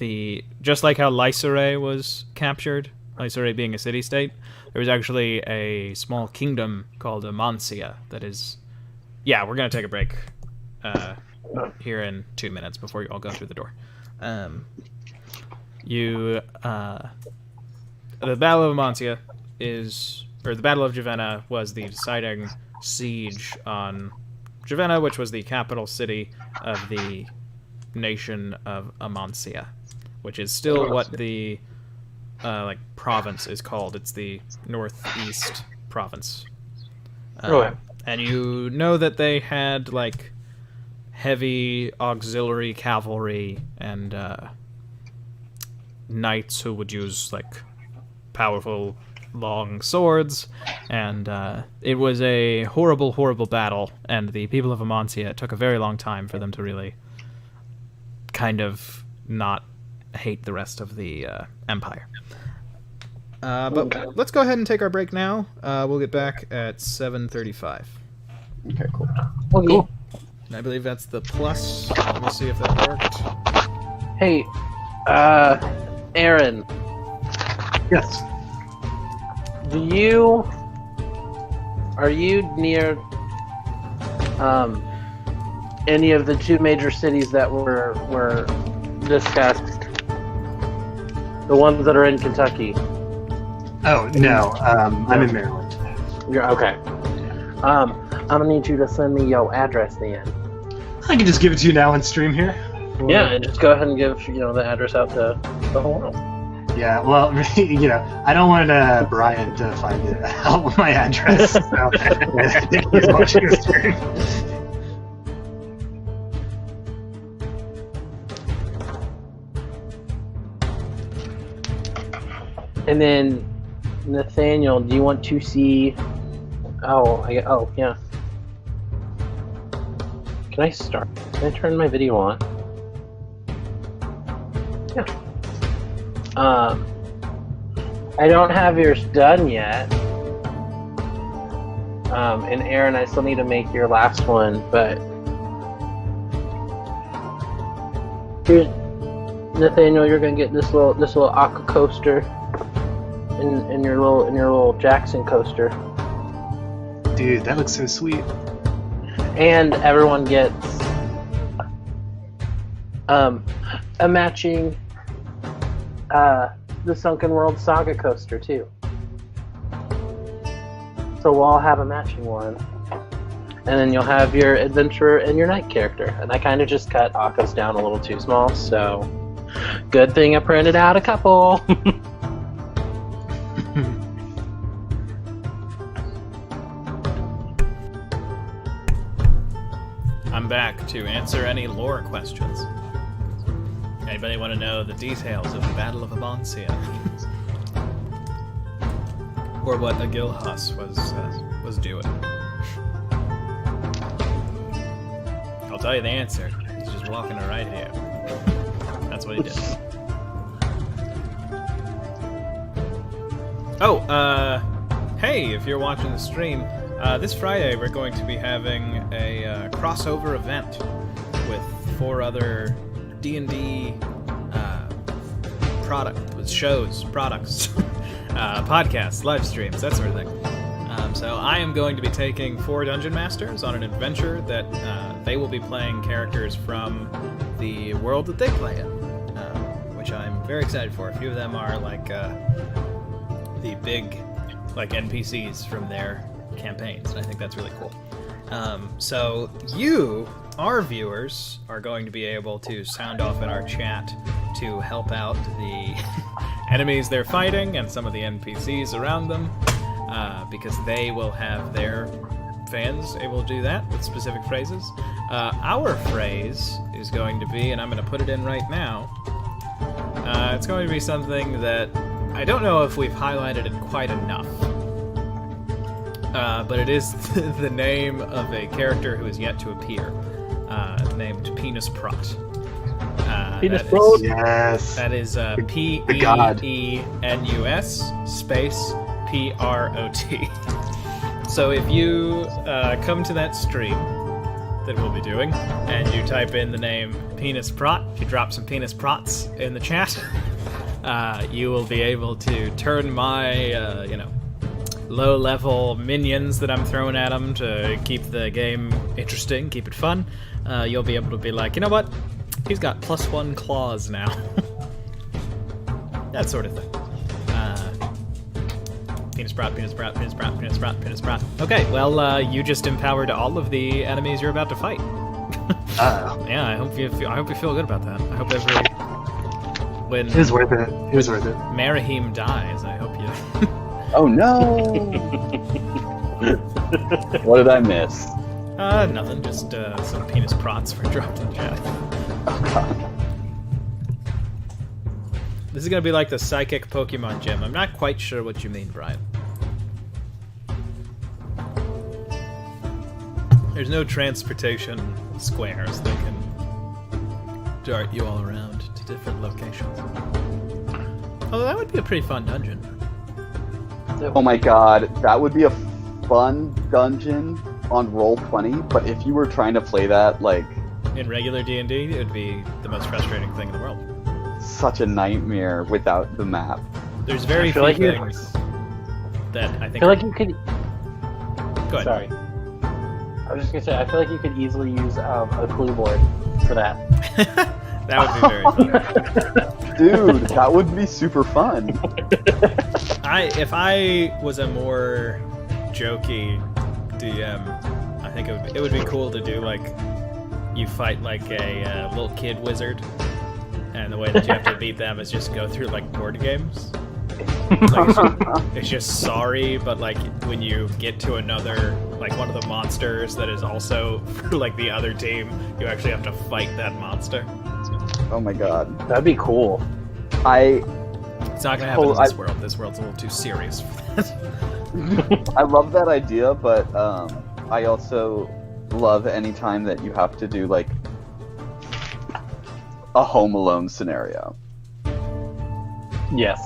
Lysere was captured. Lysere being a city-state, there was actually a small kingdom called Amancia that is. Yeah, we're gonna take a break here in 2 minutes before you all go through the door. The Battle of Amancia the Battle of Javenna was the deciding siege on Javenna, which was the capital city of the nation of Amancia, which is still what the province is called. It's the northeast province. And you know that they had like heavy auxiliary cavalry and knights who would use like powerful long swords, and it was a horrible, horrible battle, and the people of Amancia, it took a very long time for them to really kind of not hate the rest of the empire. But let's go ahead and take our break now. We'll get back at 7:35. Okay, cool. Okay. Cool. And I believe that's the plus. Let me see if that worked. Hey, Aaron. Yes. Are you near any of the two major cities that were discussed? The ones that are in Kentucky. Oh no, I'm in Maryland. You're okay. I'm gonna need you to send me your address then. I can just give it to you now on stream here. Yeah, and just go ahead and give the address out to the whole world. Yeah, well, I don't want Brian to find out my address, so I think he's watching the stream. And then, Nathaniel, do you want to see? Oh, yeah. Can I start? Can I turn my video on? Yeah. I don't have yours done yet. And Aaron, I still need to make your last one, but here's Nathaniel. You're gonna get this little aqua coaster, in your little Jackson coaster. Dude, that looks so sweet. And everyone gets a matching the Sunken World Saga coaster too. So we'll all have a matching one. And then you'll have your adventurer and your knight character. And I kind of just cut Akka's down a little too small, so good thing I printed out a couple. I'm back to answer any lore questions. Anybody want to know the details of the Battle of Amancia? Or what Agilhas was doing? I'll tell you the answer. He's just walking her right here. That's what he did. Oh, hey, if you're watching the stream, this Friday we're going to be having a crossover event with 4 other D&D products, podcasts, live streams, that sort of thing. So I am going to be taking 4 Dungeon Masters on an adventure that they will be playing characters from the world that they play in, which I'm very excited for. A few of them are like the big like NPCs from their campaigns, and I think that's really cool. So you, our viewers, are going to be able to sound off in our chat to help out the enemies they're fighting and some of the NPCs around them, because they will have their fans able to do that with specific phrases. Our phrase is going to be, and I'm going to put it in right now, it's going to be something that I don't know if we've highlighted it quite enough, but it is the name of a character who is yet to appear, named Penis Prot. Penis Prot? Yes. That is P-E-E-N-U-S space P-R-O-T. So if you come to that stream that we'll be doing, and you type in the name Penis Prot, if you drop some Penis Prots in the chat, you will be able to turn my, low-level minions that I'm throwing at them to keep the game interesting, keep it fun. You'll be able to be like, you know what? He's got +1 claws now. That sort of thing. Penis Prot, Penis Prot, Penis Prot, Penis Prot, Penis Prot. Okay, well, you just empowered all of the enemies you're about to fight. Yeah, I hope you feel good about that. I hope when It was worth it. It was worth it. Marahim dies, I hope you. Oh no! What did I miss? Nothing. Just some penis prots were dropped in chat. Oh god. This is gonna be like the psychic Pokemon gym. I'm not quite sure what you mean, Brian. There's no transportation squares that can dart you all around to different locations. Although that would be a pretty fun dungeon. Oh my god, that would be a fun dungeon on Roll20, but if you were trying to play that, like... In regular D&D, it would be the most frustrating thing in the world. Such a nightmare without the map. There's very few like things that I think... I feel like you could... Go ahead. Sorry. I was just gonna say, I feel like you could easily use a clue board for that. That would be very fun. Dude, that would be super fun. If I was a more jokey DM, I think it would be cool to do like you fight like a little kid wizard, and the way that you have to beat them is just go through like board games. Like, it's just sorry, but like when you get to another, like one of the monsters that is also for like the other team, you actually have to fight that monster. Oh my god. That'd be cool. It's not gonna happen in this world. This world's a little too serious for that. I love that idea, but I also love any time that you have to do like a Home Alone scenario. Yes.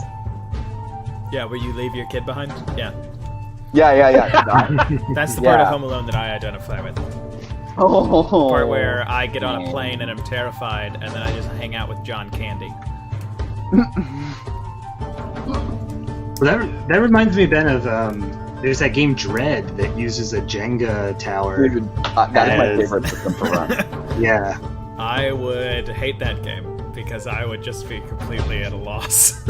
Yeah, where you leave your kid behind? Yeah. Yeah. That's the part of Yeah. Home Alone that I identify with. Oh. The part where I get on a plane and I'm terrified, and then I just hang out with John Candy. Well, that reminds me, Ben, of there's that game Dread that uses a Jenga tower. Dude, that is my as- favorite system to run. Yeah. I would hate that game because I would just be completely at a loss.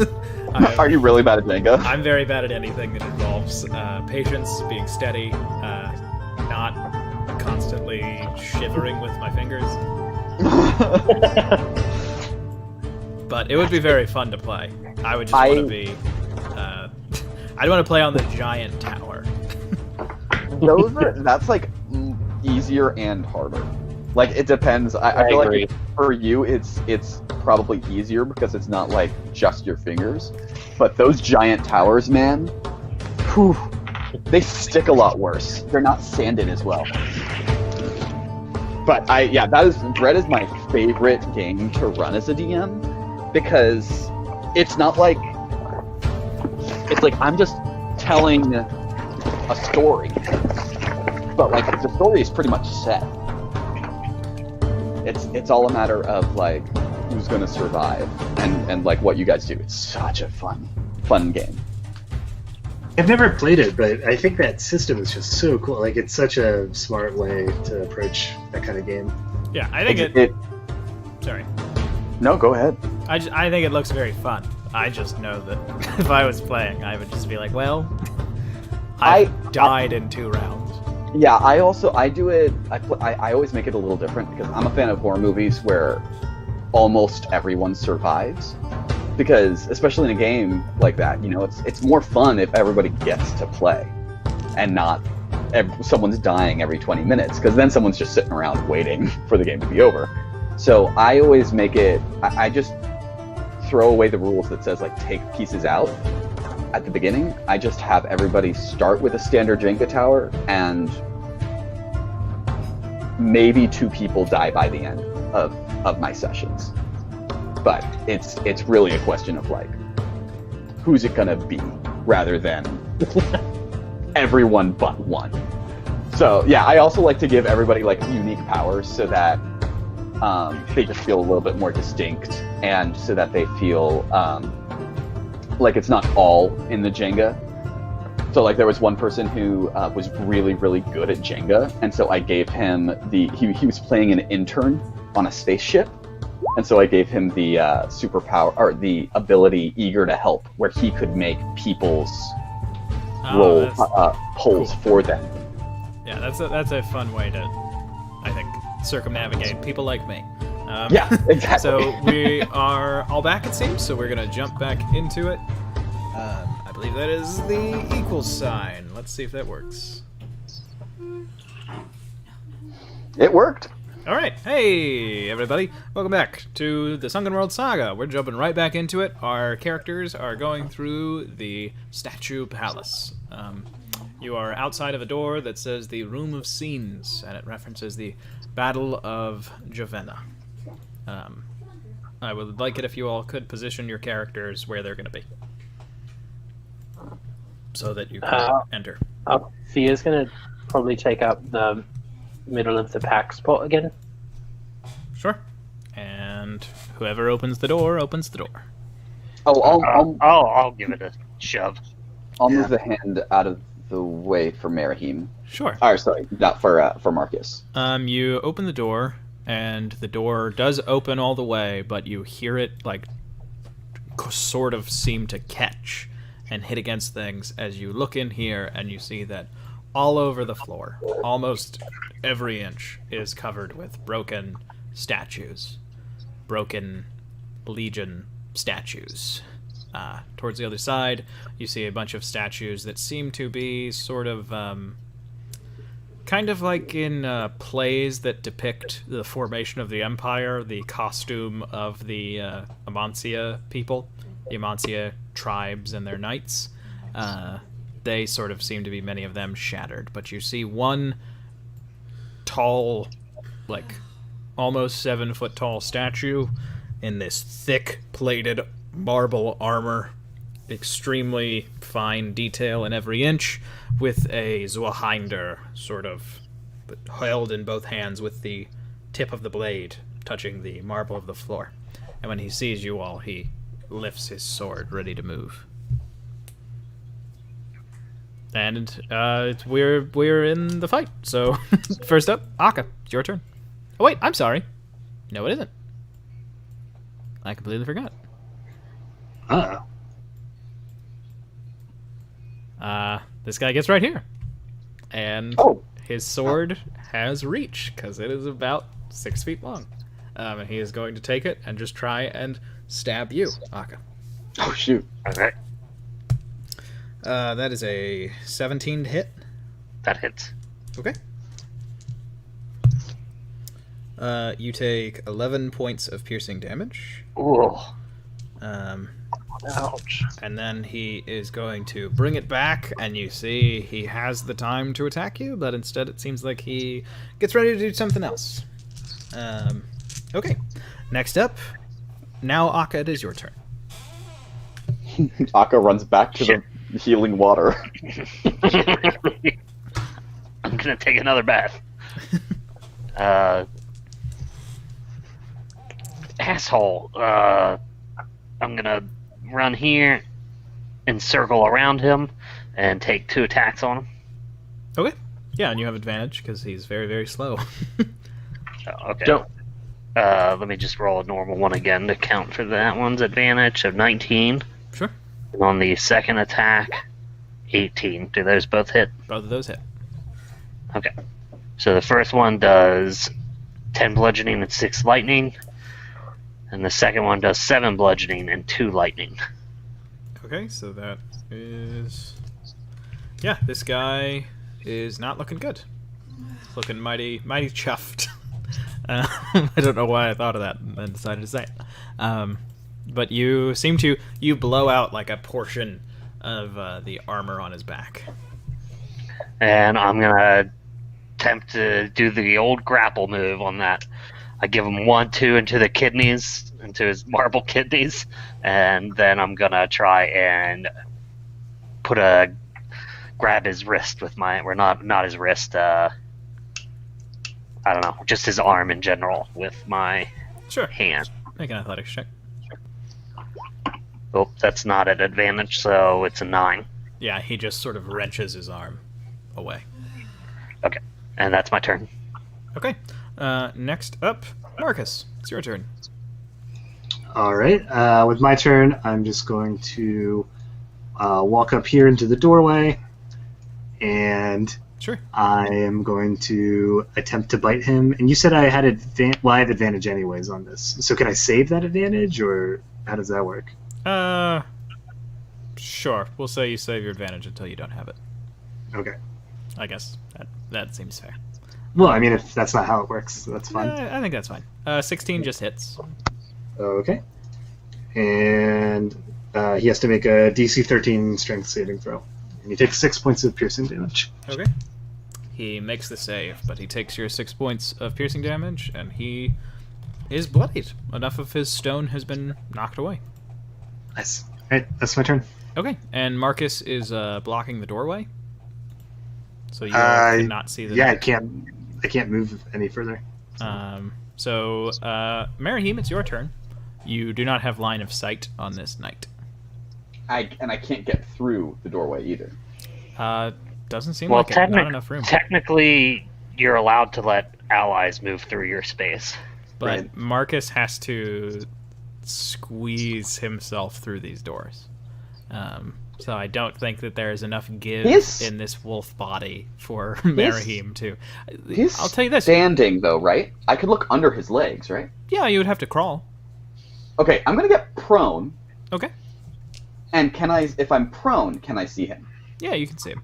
Are you really bad at Jenga? I'm very bad at anything that involves patience, being steady, not constantly shivering with my fingers. But it would be very fun to play. I would just want to be... I'd want to play on the giant tower. That's like easier and harder. Like it depends. I feel agree. like for you it's probably easier because it's not like just your fingers. But those giant towers, man, whew, they stick a lot worse. They're not sanded as well. But Dread is my favorite game to run as a DM because it's not like I'm just telling a story, but like the story is pretty much set. It's all a matter of like who's gonna survive and like what you guys do. It's such a fun game. I've never played it, but I think that system is just so cool. Like, it's such a smart way to approach that kind of game. Yeah, I think it. Sorry. No, go ahead. I think it looks very fun. I just know that if I was playing, I would just be like, well, I died in 2 rounds. Yeah, I do it. I always make it a little different because I'm a fan of horror movies where almost everyone survives. Because especially in a game like that, you know, it's more fun if everybody gets to play, and not someone's dying every 20 minutes. Because then someone's just sitting around waiting for the game to be over. So I always make it. I just throw away the rules that says like take pieces out at the beginning. I just have everybody start with a standard Jenga tower, and maybe 2 people die by the end of my sessions. But it's really a question of like, who's it gonna be, rather than everyone but one. So yeah, I also like to give everybody like unique powers so that they just feel a little bit more distinct, and so that they feel like it's not all in the Jenga. So like there was one person who was really, really good at Jenga, and so I gave him he was playing an intern on a spaceship, and so I gave him the superpower, or the ability Eager to Help, where he could make people's polls cool. for them. Yeah, that's a fun way to, I think, circumnavigate people like me. Yeah, exactly. So we are all back, it seems, so we're going to jump back into it. I believe that is the equals sign. Let's see if that works. It worked. All right. Hey, everybody. Welcome back to the Sunken World Saga. We're jumping right back into it. Our characters are going through the Statue Palace. You are outside of a door that says the Room of Scenes, and it references the Battle of Javenna. I would like it if you all could position your characters where they're going to be, so that you can enter. Thea's going to probably take up the middle of the pack spot again. Sure. And whoever opens the door, opens the door. Oh, I'll give it a shove. I'll move the hand out of the way for Marahim. Sure. Or sorry, not for Marcus. You open the door, and the door does open all the way, but you hear it, like, sort of seem to catch and hit against things as you look in here, and you see that all over the floor, almost every inch, is covered with broken statues. Broken Legion statues. Towards the other side, you see a bunch of statues that seem to be sort of, kind of like in plays that depict the formation of the Empire, the costume of the Amancia people, the Amancia tribes and their knights. They sort of seem to be, many of them, shattered. But you see one tall, like, almost 7-foot tall statue in this thick plated marble armor, extremely fine detail in every inch, with a Zweihander sort of held in both hands with the tip of the blade touching the marble of the floor. And when he sees you all, he lifts his sword, ready to move. And we're in the fight. So first up, Akka, it's your turn. Oh wait, I'm sorry. No, it isn't. I completely forgot. This guy gets right here, and his sword has reach because it is about 6 feet long, and he is going to take it and just try and stab you, Akka. Oh shoot! Okay, that is a 17 to hit. that hits. Okay. You take 11 points of piercing damage. Ooh. Ouch. And then he is going to bring it back, and you see he has the time to attack you, but instead it seems like he gets ready to do something else. Okay. Next up, now Akka, it is your turn. Akka runs back to the healing water. I'm gonna take another bath. Asshole. I'm gonna run here and circle around him and take 2 attacks on him. Okay. Yeah, and you have advantage because he's very, very slow. Oh, okay. Don't. Let me just roll a normal one again to count for that one's advantage of 19. Sure. And on the second attack, 18. Do those both hit? Both of those hit. Okay. So the first one does 10 bludgeoning and 6 lightning. And the second one does 7 bludgeoning and 2 lightning. Okay, so that is... Yeah, this guy is not looking good. Looking mighty chuffed. I don't know why I thought of that and then decided to say it. But you seem to... You blow out like a portion of the armor on his back. And I'm going to attempt to do the old grapple move on that. I give him 1-2 into the kidneys, into his marble kidneys, and then I'm going to try and grab his wrist with my... Or not his wrist, I don't know, just his arm in general with my hand. Make an athletics check. Oh, that's not at advantage, so it's a 9. Yeah, he just sort of wrenches his arm away. Okay, and that's my turn. Okay. Next up, Marcus. It's your turn. All right. With my turn, I'm just going to walk up here into the doorway, and Sure. I am going to attempt to bite him. And you said I had I have advantage anyways on this. So can I save that advantage, or how does that work? Sure. We'll say you save your advantage until you don't have it. Okay. I guess that seems fair. Well, I mean, if that's not how it works, that's fine. I think that's fine. 16 just hits. Okay. And he has to make a DC 13 strength saving throw. And he takes 6 points of piercing damage. Okay. He makes the save, but he takes your 6 points of piercing damage, and he is bloodied. Enough of his stone has been knocked away. Nice. All right, that's my turn. Okay, and Marcus is blocking the doorway, so you cannot see the. Yeah, I can't move any further. So, Marahim, it's your turn. You do not have line of sight on this knight. I can't get through the doorway either. Doesn't seem Well, like it. Not enough room. Technically, you're allowed to let allies move through your space. But Right. Marcus has to squeeze himself through these doors. So I don't think that there is enough give in this wolf body for Marahim to... I'll tell you this. Standing, though, right? I could look under his legs, right? Yeah, you would have to crawl. Okay, I'm going to get prone. Okay. And if I'm prone, can I see him? Yeah, you can see him.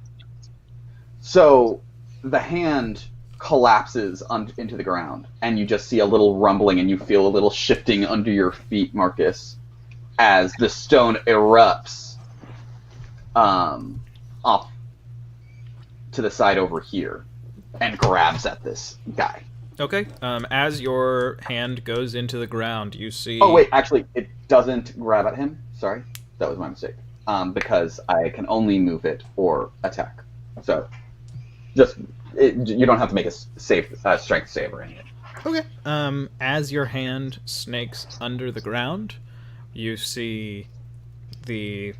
So the hand collapses into the ground, and you just see a little rumbling, and you feel a little shifting under your feet, Marcus, as the stone erupts off to the side over here and grabs at this guy. Okay. As your hand goes into the ground, you see... Oh, wait, actually, it doesn't grab at him. Sorry, that was my mistake. Because I can only move it or attack. So, you don't have to make a strength save or anything. Okay. As your hand snakes under the ground, you see the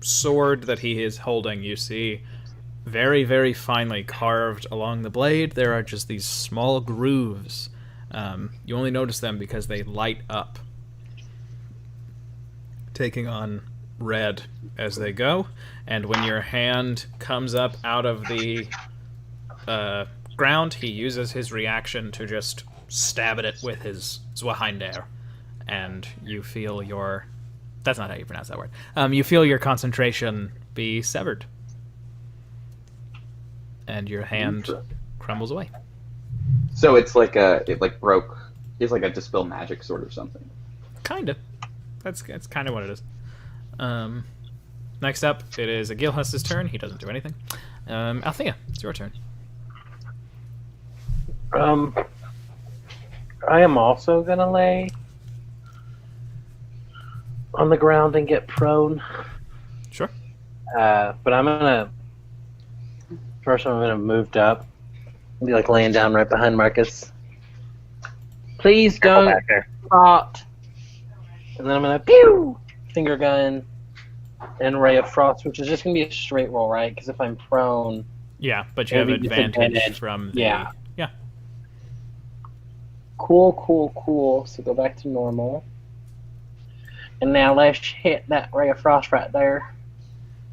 sword that he is holding. You see very, very finely carved along the blade. There are just these small grooves. You only notice them because they light up, taking on red as they go. And when your hand comes up out of the ground, he uses his reaction to just stab at it with his Zwahinder, and you feel your... That's not how you pronounce that word. You feel your concentration be severed, and your hand crumbles away. So it's like it broke. It's like a dispel magic sword or something. Kinda. That's kind of what it is. Next up, it is Agilhus's turn. He doesn't do anything. Althea, it's your turn. I am also gonna lay on the ground and get prone. Sure. But I'm gonna moved up and be like laying down right behind Marcus. Please don't back there. spot. And then I'm gonna pew finger gun and Ray of Frost, which is just going to be a straight roll, right? Because if I'm prone... Yeah, but you have Maybe advantage disadvantage. from the... Yeah. Yeah. Cool. So go back to normal. And now let's hit that Ray of Frost right there.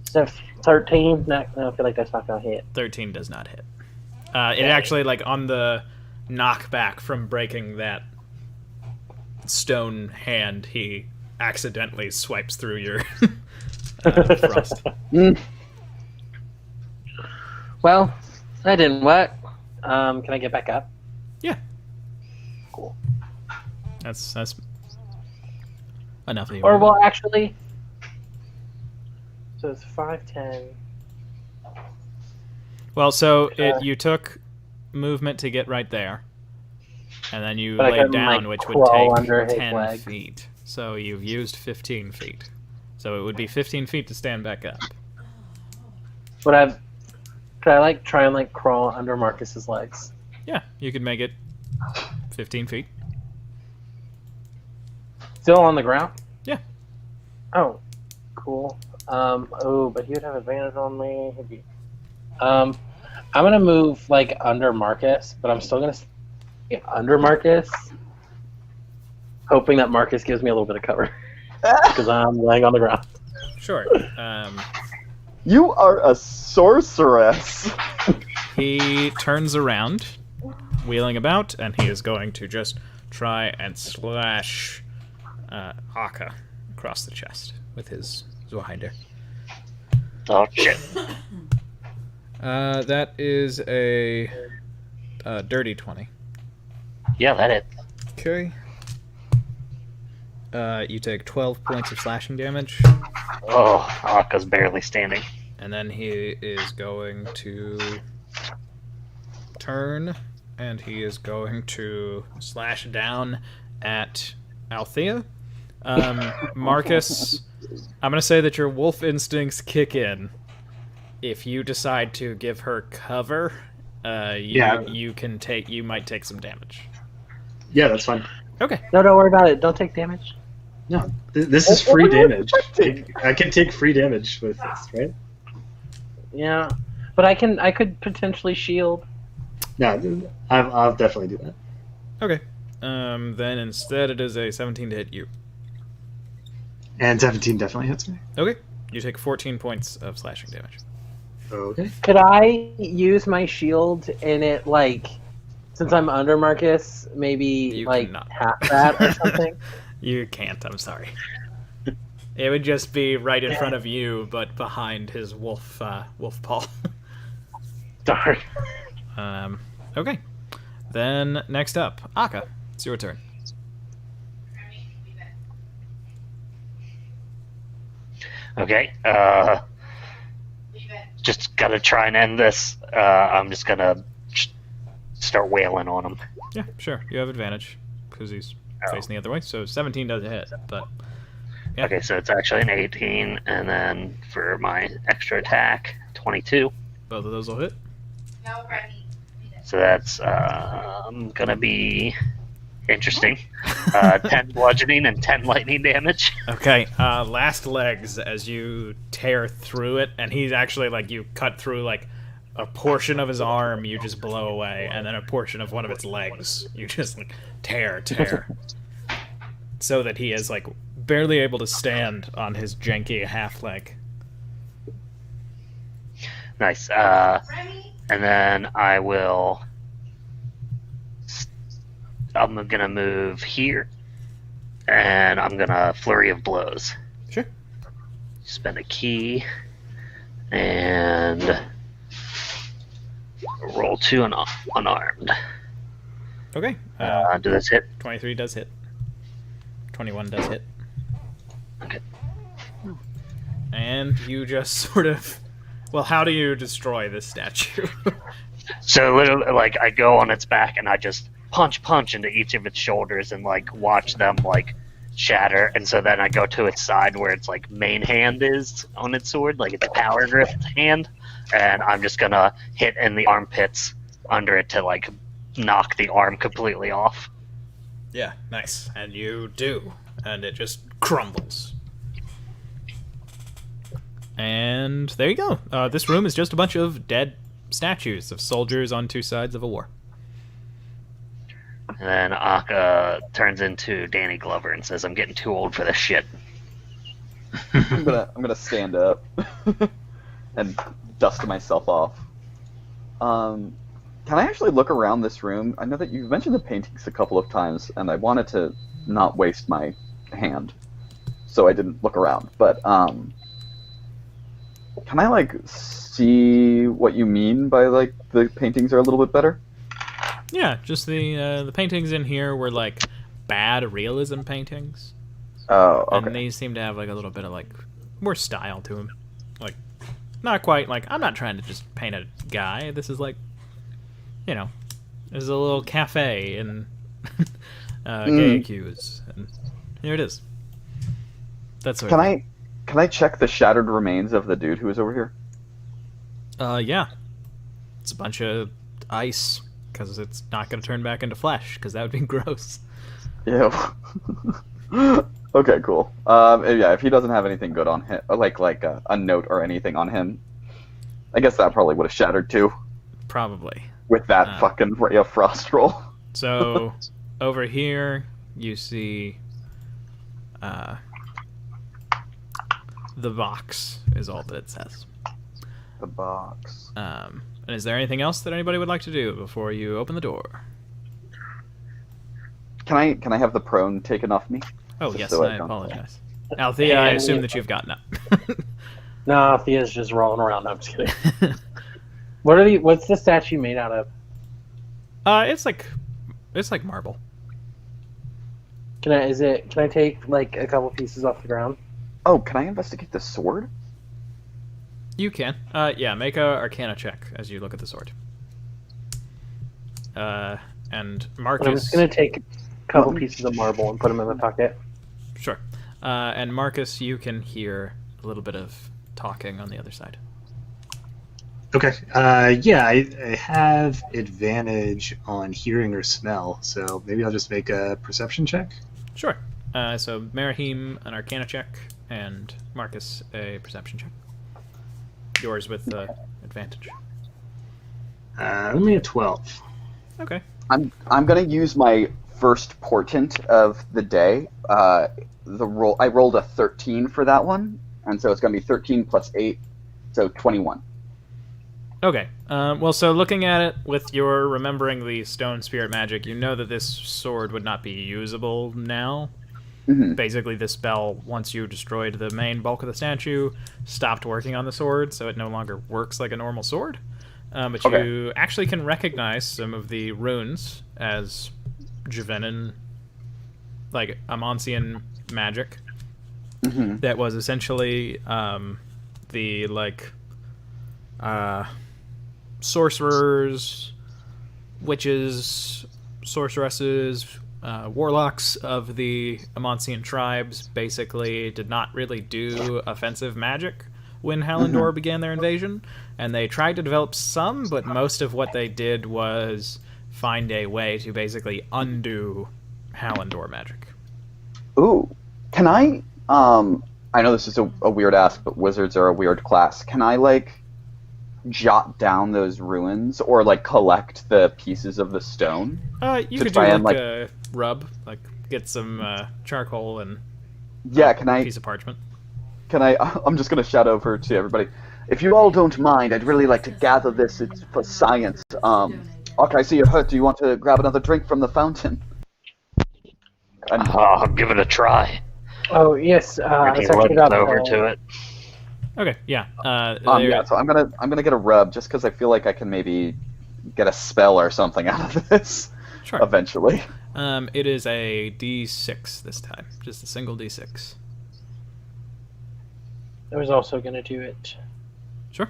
So 13? No, I feel like that's not going to hit. 13 does not hit. It actually, like, on the knockback from breaking that stone hand, he accidentally swipes through your frost. Well, that didn't work. Can I get back up? Yeah. Cool. That's enough of you. Or, well, actually... So it's 5, 10... Well, so you took movement to get right there, and then you But I laid couldn't, down, like, which would crawl under take his 10 leg. feet. So you've used 15 feet. So it would be 15 feet to stand back up. But could I, like, try and, like, crawl under Marcus's legs? Yeah, you could make it 15 feet. Still on the ground? Yeah. Oh, cool. But he would have advantage on me. I'm gonna move like under Marcus, but I'm still gonna stay under Marcus, hoping that Marcus gives me a little bit of cover because I'm laying on the ground. Sure. You are a sorceress. He turns around, wheeling about, and he is going to just try and slash Aka across the chest with his Zweihander. Oh shit. That is a dirty 20. Yeah, that hit. Okay. You take 12 points of slashing damage, Oh, Aka's barely standing. and then he is going to turn, and he is going to slash down at Althea. Marcus, I'm going to say that your wolf instincts kick in. If you decide to give her cover, you might take some damage. Yeah, that's fine. Okay. No, don't worry about it. Don't take damage. No, this is free damage. I can take free damage with this, right? Yeah, but I could potentially shield. No, I'll definitely do that. Okay. Then instead it is a 17 to hit you. And 17 definitely hits me. Okay. You take 14 points of slashing damage. Okay. Could I use my shield and it like, since I'm under Marcus, maybe You like cannot. half that or something? You can't, I'm sorry. It would just be right in front of you, but behind his wolf paw. Darn. Okay. Then next up, Aka. It's your turn. Okay. Just gotta try and end this. I'm just gonna start wailing on him. Yeah, sure. You have advantage because he's facing the other way. So 17 doesn't hit, but yeah. Okay, so it's actually an 18, and then for my extra attack, 22. Both of those will hit. So that's gonna be interesting. 10 bludgeoning and 10 lightning damage. Okay, last legs as you tear through it, and he's actually like you cut through like a portion of his arm, you just blow away, and then a portion of one of its legs, you just like tear, so that he is like barely able to stand on his janky half leg. Nice. And then I'm gonna move here, and I'm gonna flurry of blows. Sure. Spend a key, and roll 2 unarmed. Okay. Do this hit? 23 does hit. 21 does hit. Okay. And you just sort of... Well, how do you destroy this statue? So literally, like, I go on its back and I just punch into each of its shoulders and like watch them like shatter. And so then I go to its side where its like main hand is on its sword, like its power grip hand, and I'm just gonna hit in the armpits under it to like knock the arm completely off. Yeah, nice. And you do. And it just crumbles. And there you go. This room is just a bunch of dead statues of soldiers on two sides of a war. And then Akka turns into Danny Glover and says, "I'm getting too old for this shit." I'm gonna stand up and dust myself off. Can I actually look around this room? I know that you've mentioned the paintings a couple of times, and I wanted to not waste my hand, so I didn't look around. But can I like see what you mean by like the paintings are a little bit better? Yeah, just the paintings in here were like bad realism paintings. Oh, okay. And these seem to have like a little bit of like more style to them. Like, not quite like, I'm not trying to just paint a guy. This is like, you know, there's a little cafe in Gay Accused, and here it is. That's sort Can I check the shattered remains of the dude who was over here? Yeah. It's a bunch of ice, because it's not going to turn back into flesh, because that would be gross. Yeah. Okay, cool. Yeah, if he doesn't have anything good on him, like a note or anything on him, I guess that probably would have shattered too. Probably. With that fucking ray of frost roll. So, over here, you see the box is all that it says. The box. And is there anything else that anybody would like to do before you open the door? Can I have the prone taken off me? Oh, Just yes, so I don't- apologize. Althea, I assume that you've gotten up. No, Thea's just rolling around. No, I'm just kidding. What's the statue made out of? It's like marble. Can I take like a couple pieces off the ground? Oh, can I investigate the sword? You can. Yeah, make a Arcana check as you look at the sword. And Marcus... I'm just gonna take a couple pieces of marble and put them in my pocket. Sure. And Marcus, you can hear a little bit of talking on the other side. Okay. Yeah, I have advantage on hearing or smell, so maybe I'll just make a perception check. Sure. So Marahim, an Arcana check, and Marcus, a perception check. Yours with advantage. Only a 12. Okay. I'm gonna use my first portent of the day. I rolled a 13 for that one, and so it's gonna be 13 plus 8, so 21. Okay. Well, so looking at it with your remembering the stone spirit magic, you know that this sword would not be usable now. Mm-hmm. Basically, this spell, once you destroyed the main bulk of the statue, stopped working on the sword, so it no longer works like a normal sword. But Okay. you actually can recognize some of the runes as Javenin, like Amonsian magic. Mm-hmm. That was essentially the like sorcerers, witches, sorceresses, warlocks of the Amonsian tribes basically did not really do offensive magic when Hallandor began their invasion, and they tried to develop some, but most of what they did was find a way to basically undo Hallandor magic. Ooh, can I? I know this is a weird ask, but wizards are a weird class. Can I like jot down those ruins or like collect the pieces of the stone? You To could do try and, like a rub, like get some charcoal and Yeah, can a I? piece of parchment. Can I? I'm just gonna shout over to everybody. If you all don't mind, I'd really like to gather this. It's for science. Okay, I see you're hurt. Do you want to grab another drink from the fountain? And, I'll give it a try. Oh yes, And he so I runs figured out over to it. Okay, yeah. yeah, so I'm gonna get a rub just because I feel like I can maybe get a spell or something out of this Sure. eventually. It is a D6 this time, just a single D6. I was also gonna do it. Sure.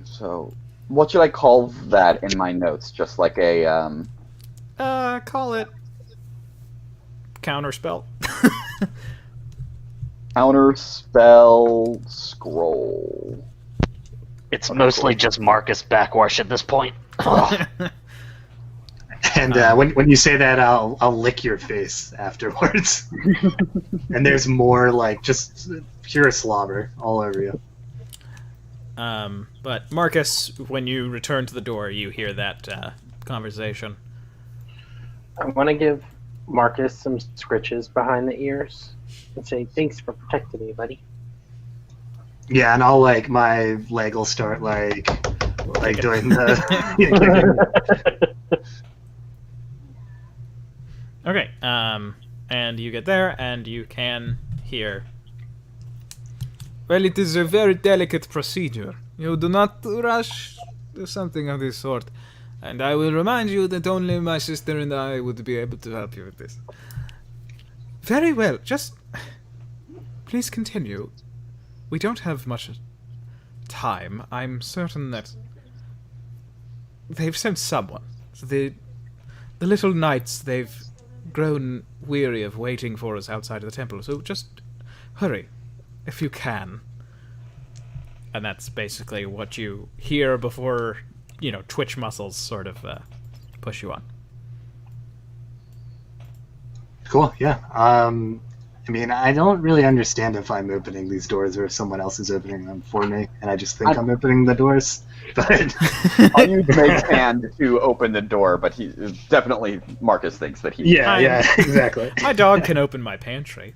So, what should I call that in my notes? Just like a Call it counterspell. counter spell scroll. It's mostly just Marcus backwash at this point. And when you say that, I'll lick your face afterwards. And there's more like just pure slobber all over you. But Marcus, when you return to the door, you hear that conversation. I want to give Marcus some scritches behind the ears and say, thanks for protecting me, buddy. Yeah, and I'll like my leg will start like doing the. Okay, and you get there, and you can hear. Well, it is a very delicate procedure. You do not rush to something of this sort. And I will remind you that only my sister and I would be able to help you with this. Very well, just... Please continue. We don't have much time. I'm certain that... They've sent someone. The little knights, they've grown weary of waiting for us outside of the temple, so just hurry, if you can. And that's basically what you hear before, twitch muscles sort of push you on. Cool, yeah. I mean, I don't really understand if I'm opening these doors or if someone else is opening them for me, and I just think I'm opening the doors. But I'll use Meg's hand to open the door, but he definitely Marcus thinks that he. Yeah, exactly. My dog can open my pantry.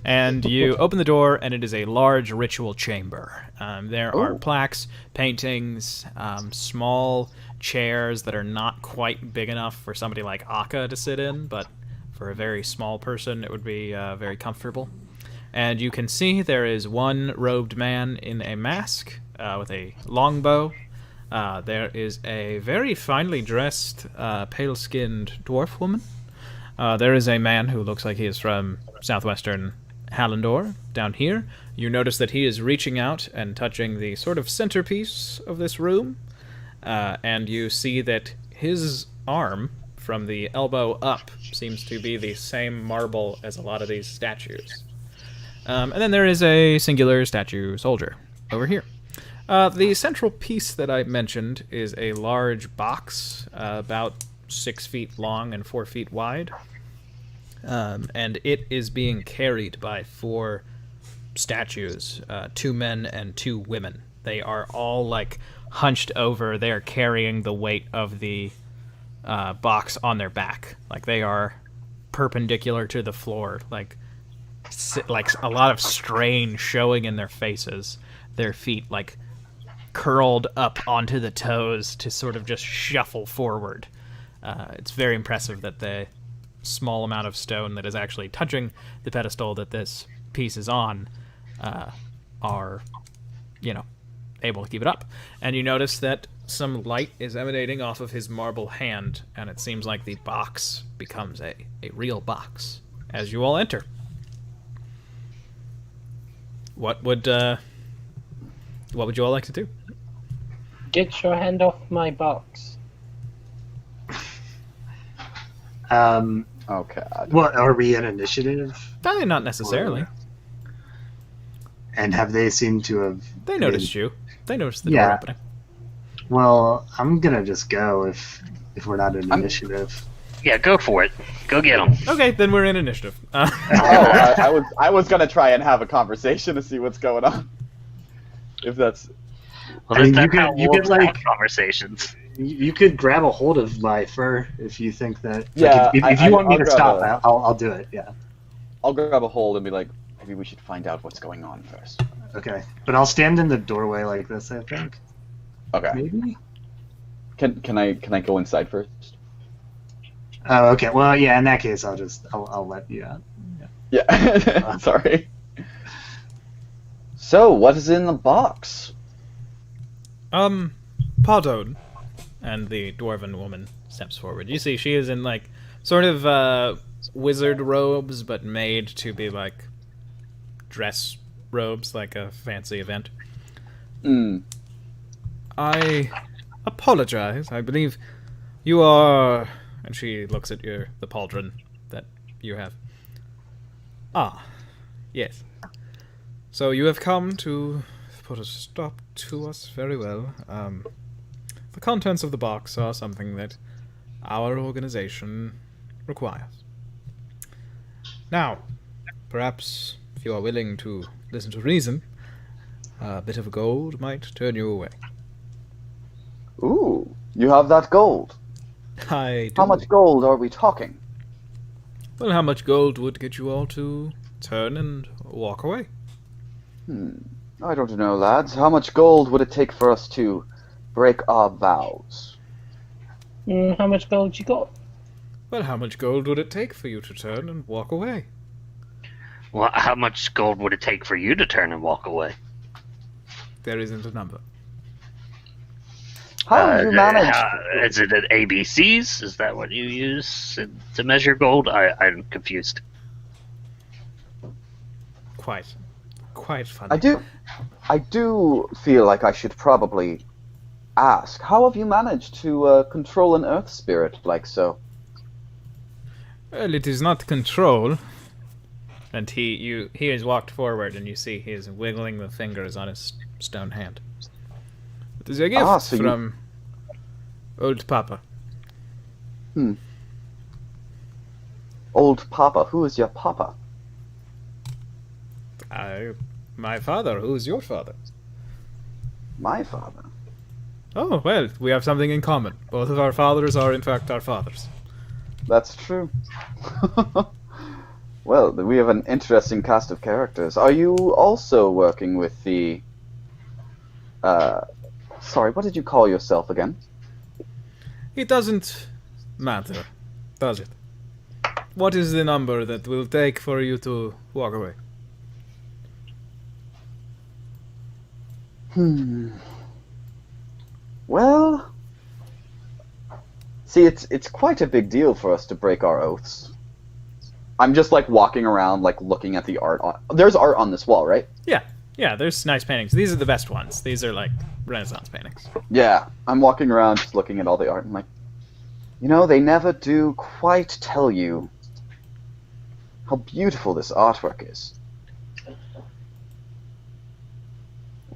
And you open the door, and it is a large ritual chamber. There are plaques, paintings, small chairs that are not quite big enough for somebody like Akka to sit in, but for a very small person, it would be very comfortable. And you can see there is one robed man in a mask with a longbow. There is a very finely dressed, pale-skinned dwarf woman. There is a man who looks like he is from southwestern Hallandor, down here. You notice that he is reaching out and touching the sort of centerpiece of this room. And you see that his arm, from the elbow up, seems to be the same marble as a lot of these statues. And then there is a singular statue soldier over here. The central piece that I mentioned is a large box, about 6 feet long and 4 feet wide. And it is being carried by 4 statues, 2 men and 2 women. They are all, hunched over. They are carrying the weight of the box on their back. They are perpendicular to the floor, like a lot of strain showing in their faces. Their feet, curled up onto the toes to sort of just shuffle forward. It's very impressive that the small amount of stone that is actually touching the pedestal that this piece is on are, able to keep it up. And you notice that some light is emanating off of his marble hand, and it seems like the box becomes a real box as you all enter. What would you all like to do? Get your hand off my box. Oh God. What, are we in initiative? Not necessarily. And have they seemed to have... They noticed you. They noticed the door opening. Well, I'm gonna just go if we're not in initiative. Yeah, go for it. Go get them. Okay, then we're in initiative. I was gonna try and have a conversation to see what's going on. If that's... Well, I mean, that's how you could wolves have like conversations. You could grab a hold of my fur if you think that. Yeah, if you want me I'll to grab stop, I'll do it. Yeah. I'll grab a hold and be like, maybe we should find out what's going on first. Okay, but I'll stand in the doorway like this. I think. Okay. Maybe. Can I go inside first? Oh, okay. Well, yeah. In that case, I'll let you out. Yeah. Sorry. So, what is in the box? Pardon. And the dwarven woman steps forward. You see, she is in sort of wizard robes, but made to be dress robes, like a fancy event. I apologize. I believe you are... And she looks at the pauldron that you have. Ah, yes. So you have come to put a stop to us. Very well. The contents of the box are something that our organization requires. Now, perhaps if you are willing to listen to reason, A bit of gold might turn you away. Ooh, you have that gold. I do. How much gold are we talking? Well, how much gold would get you all to turn and walk away? I don't know, lads. How much gold would it take for us to break our vows? How much gold you got? Well, how much gold would it take for you to turn and walk away? Well, how much gold would it take for you to turn and walk away? There isn't a number. How have you managed? Is it at ABCs? Is that what you use to measure gold? I'm confused. Quite funny. I do feel like I should probably ask. How have you managed to control an earth spirit like so? Well, it is not control. And he has walked forward, and you see he is wiggling the fingers on his stone hand. It is a gift from old Papa. Old Papa? Who is your Papa? My father. Who is your father? My father. Oh, well, we have something in common. Both of our fathers are, in fact, our fathers. That's true. Well, we have an interesting cast of characters. Are you also working with the... sorry, what did you call yourself again? It doesn't matter, does it? What is the number that will take for you to walk away? Well... See, it's quite a big deal for us to break our oaths. I'm just, like, walking around, like, looking at the art. There's art on this wall, right? Yeah, there's nice paintings. These are the best ones. These are, like, Renaissance paintings. Yeah, I'm walking around just looking at all the art and like, you know, they never do quite tell you how beautiful this artwork is.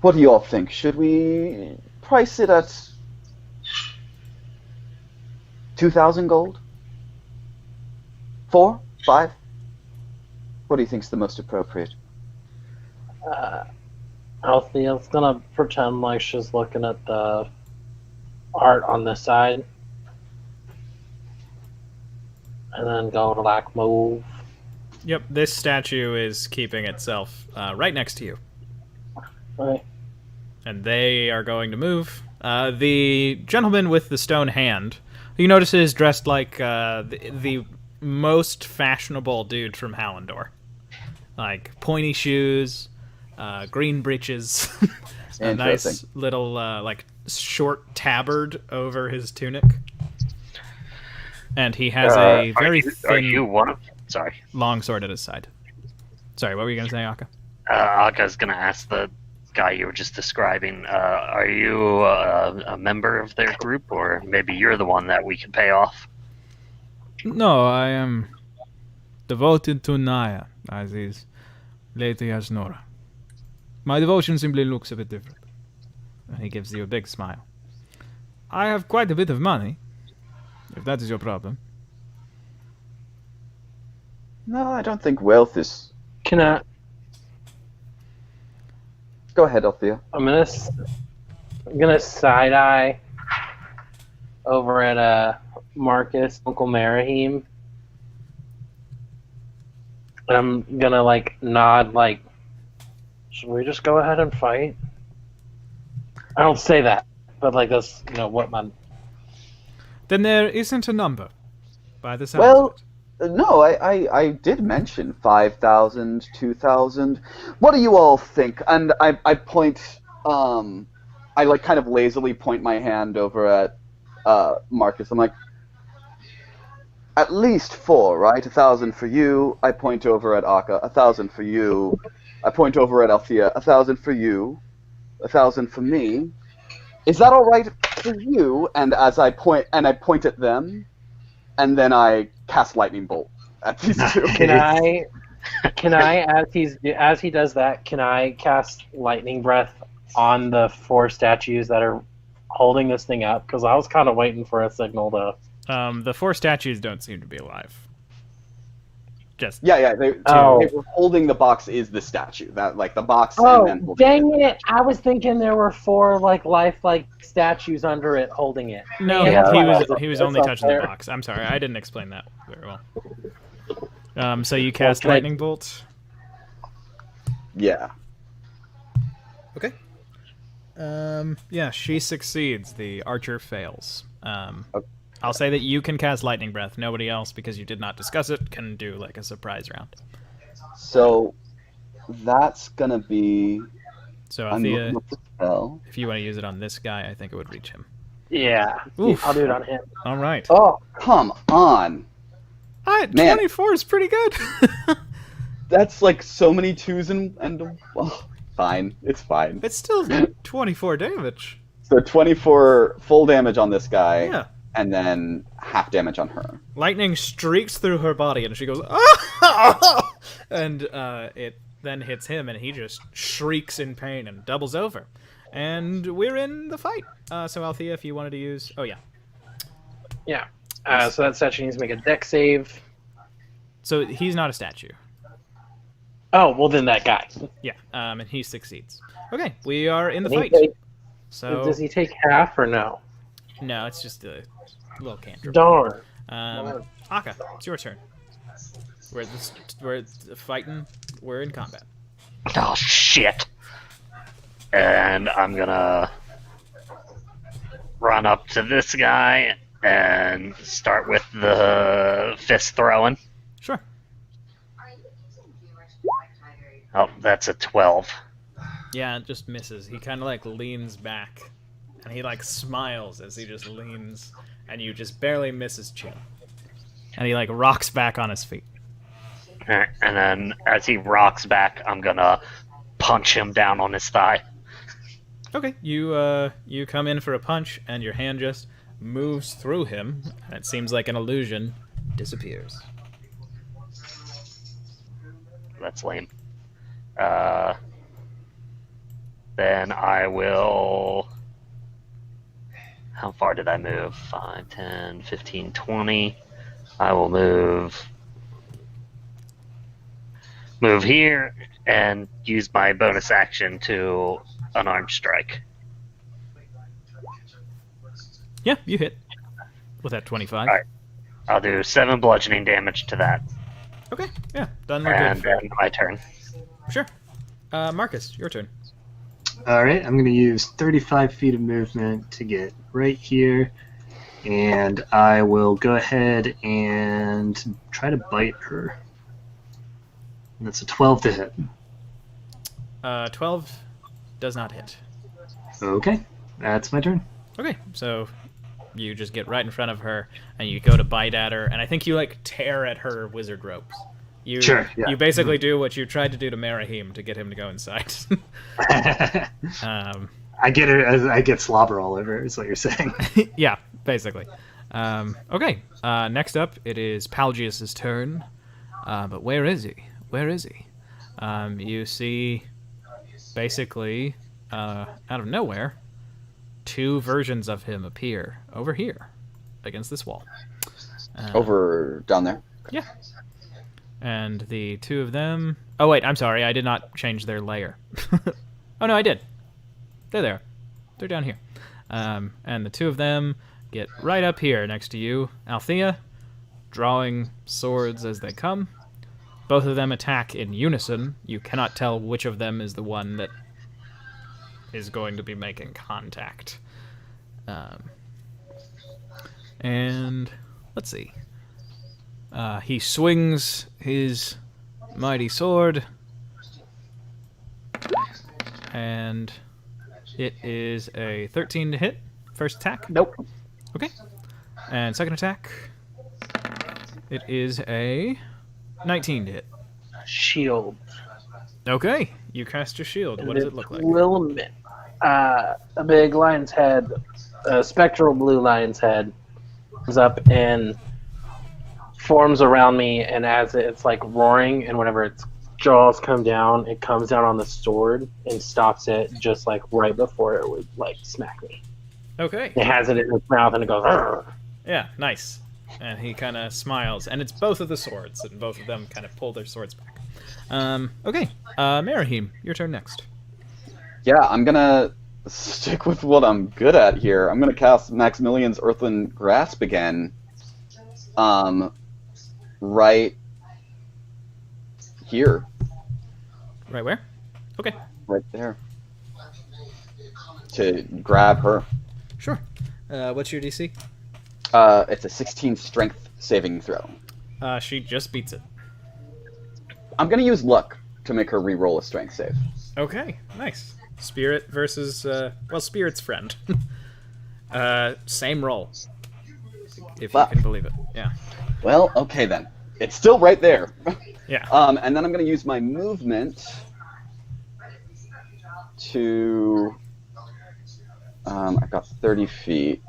What do you all think? Should we price it at 2,000 gold? 4? 5? What do you think's the most appropriate? Althea's gonna pretend like she's looking at the art on this side. And then go to, like, move. Yep, this statue is keeping itself right next to you. Right. And they are going to move. The gentleman with the stone hand, who you notice is dressed like the most fashionable dude from Hallandor. Like, pointy shoes, green breeches, a nice little, like, short tabard over his tunic. And he has a very thin, Are you one of... Sorry. long sword at his side. Sorry, what were you going to say, Akka? Aka's going to ask the guy you were just describing, are you a member of their group, or maybe you're the one that we can pay off? No, I am devoted to Naya, as is Lady Asnora. My devotion simply looks a bit different. And he gives you a big smile. I have quite a bit of money, if that is your problem. No, I don't think wealth is... Can I... Go ahead, Althea. I'm gonna side eye over at Marcus, Uncle Marahim. And I'm gonna, like, nod, like, should we just go ahead and fight? I don't say that, but, like, that's, you know, what my... Then there isn't a number, by the sound Well, of it. no, I did mention 5,000, 2,000. What do you all think? And I point, I, like, kind of lazily point my hand over at Marcus. I'm like, at least 4, right? 1,000 for you. I point over at Akka. 1,000 for you. I point over at Althea. 1,000 for you. 1,000 for me. Is that all right for you? And as I point at them, and then I cast lightning bolt at these two. Can I, as he does that, can I cast lightning breath on the 4 statues that are holding this thing up? Because I was kind of waiting for a signal to... The 4 statues don't seem to be alive. Just Yeah. They were holding the box is the statue. That like the box. Oh, and then dang it! I was thinking there were 4 like lifelike statues under it holding it. no, Man, he was only that's touching the unfair. box. I'm sorry, I didn't explain that very well. So you cast Okay. lightning bolt. Yeah. Okay. Yeah, she succeeds. The archer fails. Okay. I'll say that you can cast lightning breath. Nobody else, because you did not discuss it, can do like a surprise round. So that's gonna be. So I'm Althea, looking up the spell. if you want to use it on this guy, I think it would reach him. Yeah, Oof. I'll do it on him. All right. Oh, come on. Man. 24 is pretty good. That's like so many 2s and fine. It's fine. It's still 24 damage. So 24 full damage on this guy, Yeah. and then half damage on her. Lightning streaks through her body, and she goes, "Ah!" And it then hits him, and he just shrieks in pain and doubles over. And we're in the fight. So Althea, if you wanted to use... Oh, yeah. Yeah. So that statue needs to make a dex save. So he's not a statue. Oh, well then that guy. Yeah, and he succeeds. Okay, we are in the Does he fight. take- So Does he take half or no? no, it's just a little cantrip. Darn. Aka, it's your turn. We're fighting. We're in combat. Oh shit! And I'm gonna run up to this guy and start with the fist throwing. Sure. Oh, that's a 12. Yeah, it just misses. He kind of like leans back, and he like smiles as he just leans, and you just barely miss his chin. And he like rocks back on his feet. And then as he rocks back, I'm gonna punch him down on his thigh. Okay, you come in for a punch, and your hand just moves through him, and it seems like an illusion disappears. That's lame. Then I will... How far did I move? 5, 10, 15, 20. I will move here and use my bonus action to unarmed strike. Yeah, you hit with that 25. All right. I'll do 7 bludgeoning damage to that. Okay, yeah, doesn't look And good. then my turn. Sure. Marcus, your turn. All right, I'm going to use 35 feet of movement to get right here, and I will go ahead and try to bite her. And that's a 12 to hit. 12 does not hit. Okay, that's my turn. Okay, so you just get right in front of her, and you go to bite at her, and I think you, like, tear at her wizard ropes. Sure, yeah. You basically do what you tried to do to Marahim to get him to go inside. I get it. I get slobber all over her, is what you're saying. Yeah, basically. Okay, next up, it is Palgius's turn. But where is he? Where is he? You see, basically, out of nowhere, 2 versions of him appear over here, against this wall. Over down there. Yeah. And the 2 of them... Oh, wait, I'm sorry. I did not change their layer. Oh, no, I did. They're there. They're down here. And the 2 of them get right up here next to you, Althea, drawing swords as they come. Both of them attack in unison. You cannot tell which of them is the one that is going to be making contact. And let's see. He swings his mighty sword, and it is a 13 to hit. First attack. Nope. Okay. And second attack, it is a 19 to hit. Shield. Okay. You cast your shield. What does it look like? Little a big lion's head, a spectral blue lion's head, comes up and forms around me, and as it's like roaring, and whenever its jaws come down, it comes down on the sword and stops it just like right before it would like smack me. Okay. It has it in its mouth and it goes. "Arr." Yeah, nice. And he kind of smiles, and it's both of the swords, and both of them kind of pull their swords back. Okay, Marahim, your turn next. Yeah, I'm gonna stick with what I'm good at here. I'm gonna cast Maximilian's Earthland Grasp again. Right here. Right where? Okay. Right there. To grab her. Sure. What's your DC? It's a 16 strength saving throw. She just beats it. I'm gonna use luck to make her re-roll a strength save. Okay, nice. Spirit versus, Spirit's friend. Same roll. If you can believe it. Yeah. Well, okay then. It's still right there. Yeah. And then I'm gonna use my movement to... I've got 30 feet.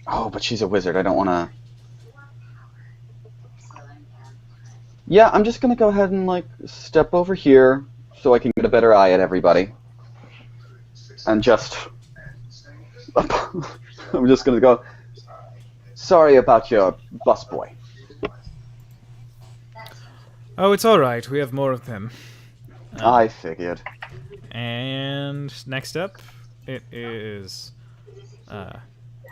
Oh, but she's a wizard. I don't want to... Yeah, I'm just going to go ahead and, like, step over here so I can get a better eye at everybody. And just... I'm just going to go... Sorry about your busboy. Oh, it's alright. We have more of them. I figured. And next up, it is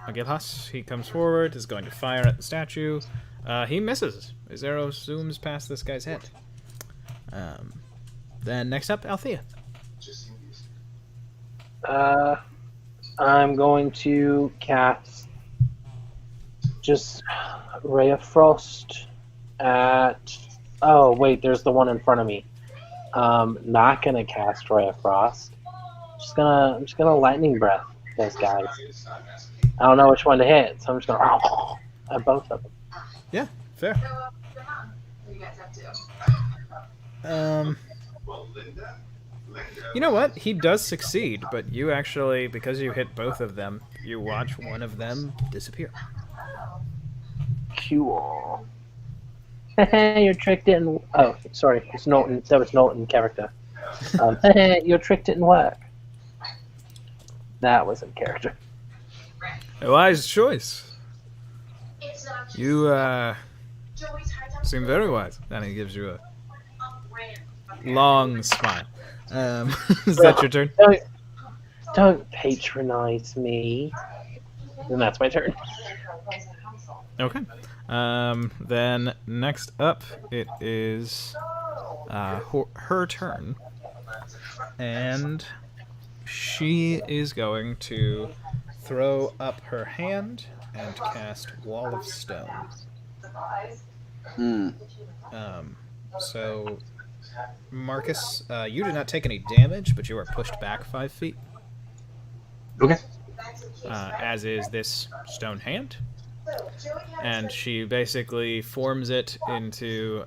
Agilhas. He comes forward, is going to fire at the statue. He misses. His arrow zooms past this guy's head. Then next up, Althea. I'm going to cast just Ray of Frost at... Oh, wait, there's the one in front of me. Not gonna cast Ray of Frost. I'm just gonna lightning breath those guys. I don't know which one to hit, so I'm just gonna at both of them. Yeah, fair. You know what? He does succeed, but you actually, because you hit both of them, you watch one of them disappear. Cool. You're tricked in. Oh, sorry, it's Norton. That was Norton character. You're tricked it in work. That was in character. A wise choice. You seem very wise. And he gives you a long smile. Is that your turn? Don't patronize me. And that's my turn. Okay. Then next up, it is her turn, and she is going to throw up her hand and cast Wall of Stone. So, Marcus, you did not take any damage, but you are pushed back 5 feet. Okay. As is this stone hand. And she basically forms it into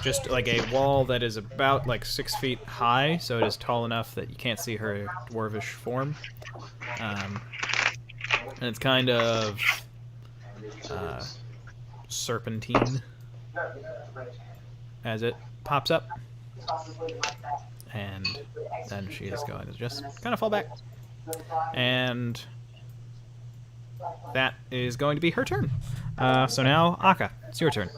just like a wall that is about like 6 feet high, so it is tall enough that you can't see her dwarvish form. And it's kind of serpentine as it pops up. And then she is going to just kind of fall back. And that is going to be her turn. So now, Akka, it's your turn.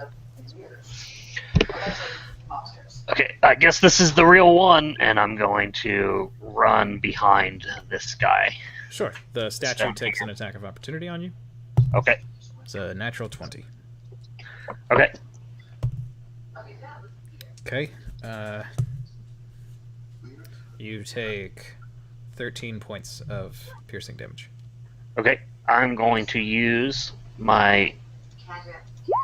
Okay, I guess this is the real one, and I'm going to run behind this guy. Sure. The statue takes an attack of opportunity on you. Okay. It's a natural 20. Okay. Okay. You take 13 points of piercing damage. Okay. I'm going to use my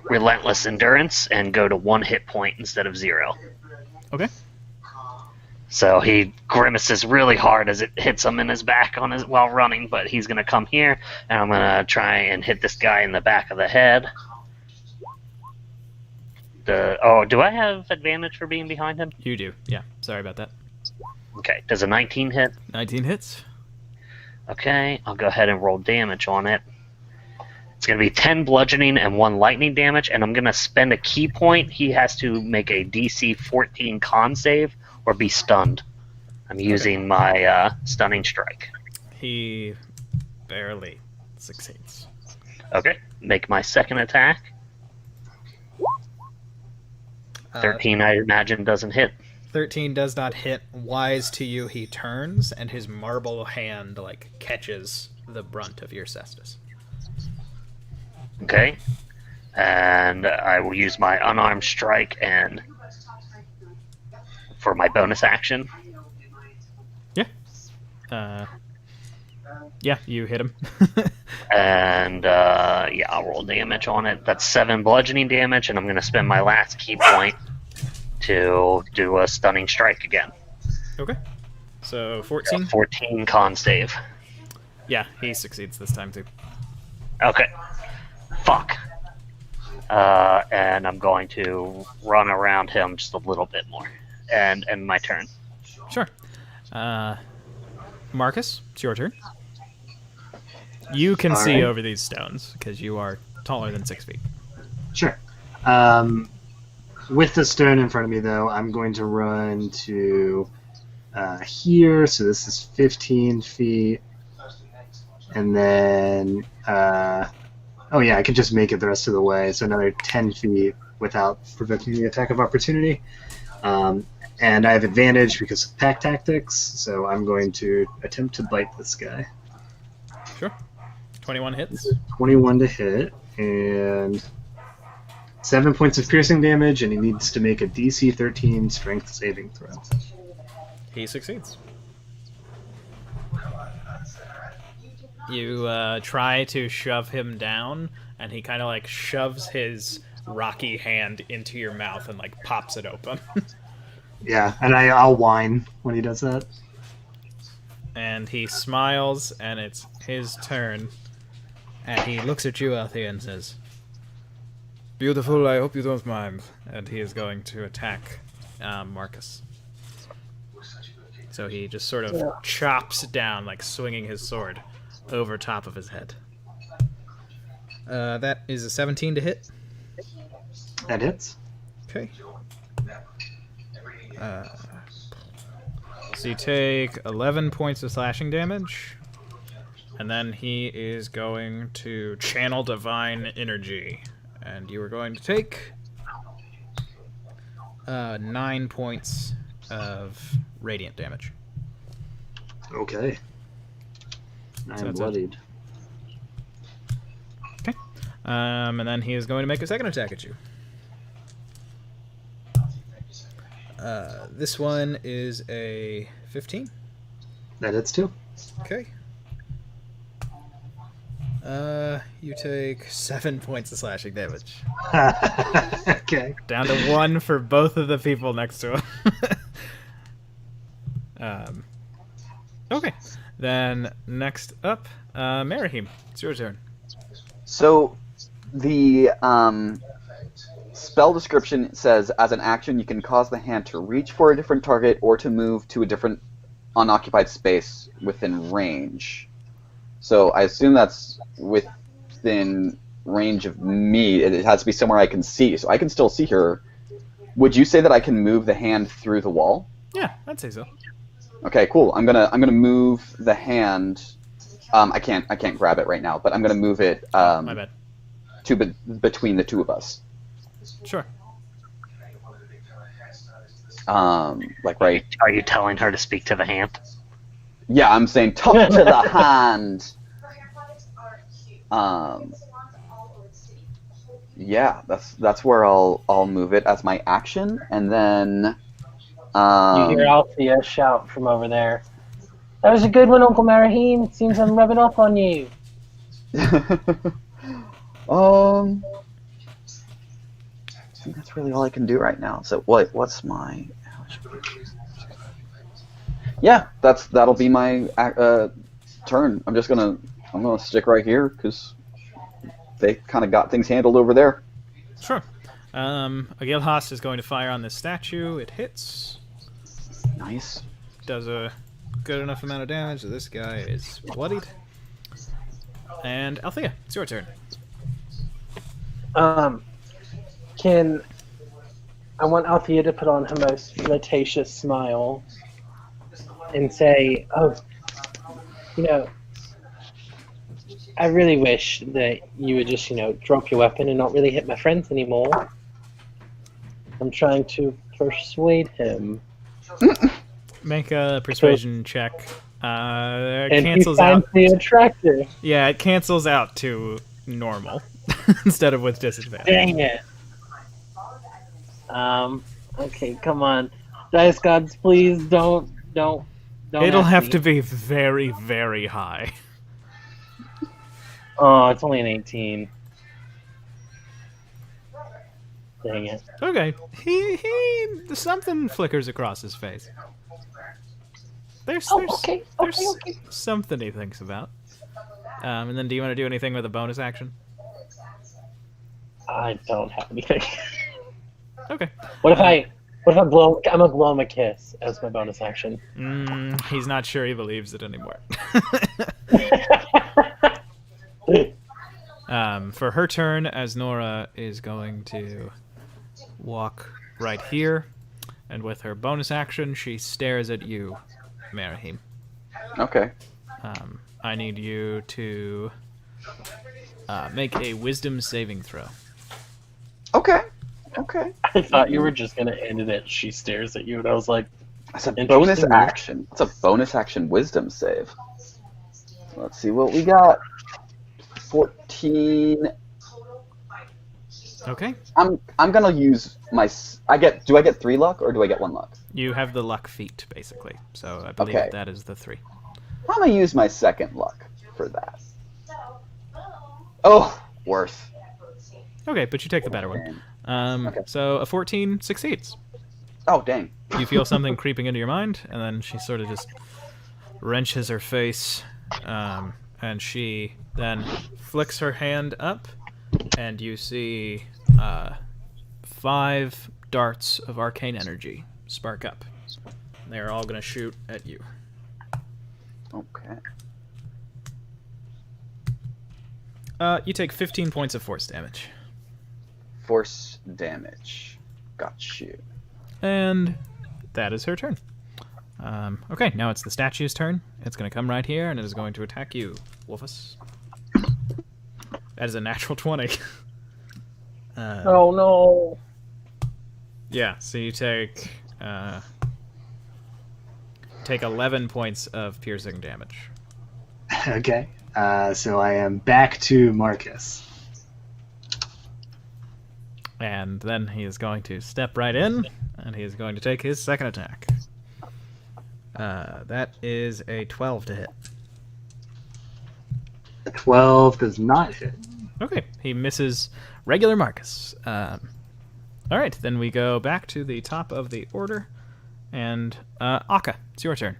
Relentless Endurance and go to 1 hit point instead of 0. Okay. So he grimaces really hard as it hits him in his back while running, but he's going to come here, and I'm going to try and hit this guy in the back of the head. Do I have advantage for being behind him? You do, yeah. Sorry about that. Okay, does a 19 hit? 19 hits. Okay, I'll go ahead and roll damage on it. It's going to be 10 bludgeoning and 1 lightning damage, and I'm going to spend a key point. He has to make a DC 14 con save or be stunned. I'm using my stunning strike. He barely succeeds. Okay. Make my second attack. 13, I imagine, doesn't hit. 13 does not hit. Wise to you, he turns, and his marble hand catches the brunt of your cestus. Okay. And I will use my unarmed strike and for my bonus action. Yeah, you hit him. And I'll roll damage on it. That's 7 bludgeoning damage, and I'm going to spend my last key point to do a stunning strike again. Okay. So 14? 14 con save. Yeah, he succeeds this time too. Okay. Fuck. And I'm going to run around him just a little bit more. And end my turn. Sure. Marcus, it's your turn. You can see over these stones because you are taller than 6 feet. Sure. With the stone in front of me, though, I'm going to run to here. So this is 15 feet. And then, I could just make it the rest of the way. So another 10 feet without provoking the attack of opportunity. And I have advantage because of pack tactics. So I'm going to attempt to bite this guy. Sure. 21 hits. 21 to hit. And 7 points of piercing damage, and he needs to make a DC 13 strength saving throw. He succeeds. You try to shove him down, and he kind of shoves his rocky hand into your mouth and pops it open. Yeah, and I'll whine when he does that. And he smiles, and it's his turn. And he looks at you, Althea, and says, "Beautiful, I hope you don't mind." And he is going to attack Marcus. So he just sort of chops down, swinging his sword over top of his head. That is a 17 to hit. That hits. Okay. So you take 11 points of slashing damage. And then he is going to channel divine energy. And you are going to take 9 points of radiant damage. Okay. I'm bloodied. Okay. And then he is going to make a second attack at you. This one is a 15. That hits too. Okay. You take 7 points of slashing damage. Okay. Down to 1 for both of the people next to him. Okay. Then next up, Marahim, it's your turn. So the spell description says, as an action, you can cause the hand to reach for a different target or to move to a different unoccupied space within range. So I assume that's within range of me. It has to be somewhere I can see. So I can still see her. Would you say that I can move the hand through the wall? Yeah, I'd say so. Okay, cool. I'm gonna move the hand. I can't grab it right now, but I'm gonna move it. My bad. Between the two of us. Sure. Right. Are you telling her to speak to the hand? Yeah, I'm saying talk to the hand. Yeah, that's where I'll move it as my action, and then. You hear Althea shout from over there. That was a good one, Uncle Marahim. Seems I'm rubbing off on you. I think that's really all I can do right now. So what's my? Yeah, that'll be my turn. I'm gonna stick right here because they kind of got things handled over there. Sure. Agilhas is going to fire on this statue. It hits. Nice. Does a good enough amount of damage that this guy is bloodied. And Althea, it's your turn. I want Althea to put on her most flirtatious smile and say, "Oh, You know, I really wish that you would just, drop your weapon and not really hit my friends anymore. I'm trying to persuade him. Make a persuasion check. It And he cancels finds out. me attractive. Yeah, it cancels out to normal instead of with disadvantage. Dang it. Okay, come on. Dice gods, please don't It'll ask have me. to be very, very high. Oh, it's only an 18. Dang it. Okay, he something flickers across his face. There's Okay. something he thinks about. And then, do you want to do anything with a bonus action? I don't have anything. Okay. What if I blow? I'm gonna blow him a kiss as my bonus action. He's not sure he believes it anymore. For her turn, as Nora is going to walk right here, and with her bonus action, she stares at you, Marahim. Okay. I need you to make a wisdom saving throw. Okay. I thought you were just gonna end it at she stares at you, and I was like, That's a Interesting, bonus man. action. That's a bonus action wisdom save. Let's see what we got. 14. Okay. I'm gonna use my. Do I get 3 luck or do I get 1 luck? You have the luck feat, basically. So I believe Okay. that is the 3. I'm gonna use my 2nd luck for that. Oh, worse. Okay, but you take the better one. Okay. So a 14 succeeds. Oh, dang. You feel something creeping into your mind, and then she sort of just wrenches her face, and she then flicks her hand up, and you see 5 darts of arcane energy spark up. They are all going to shoot at you. Okay. You take 15 points of force damage. Force damage. Got you. And that is her turn. Okay, now it's the statue's turn. It's going to come right here, and it is going to attack you, Wolfus. That is a natural 20. oh no. Yeah, so you take 11 points of piercing damage. Okay. So I am back to Marcus. And then he is going to step right in, and he is going to take his second attack. That is a 12 to hit. 12 does not hit. Okay, he misses regular Marcus. Alright, then we go back to the top of the order. And, Akka, it's your turn.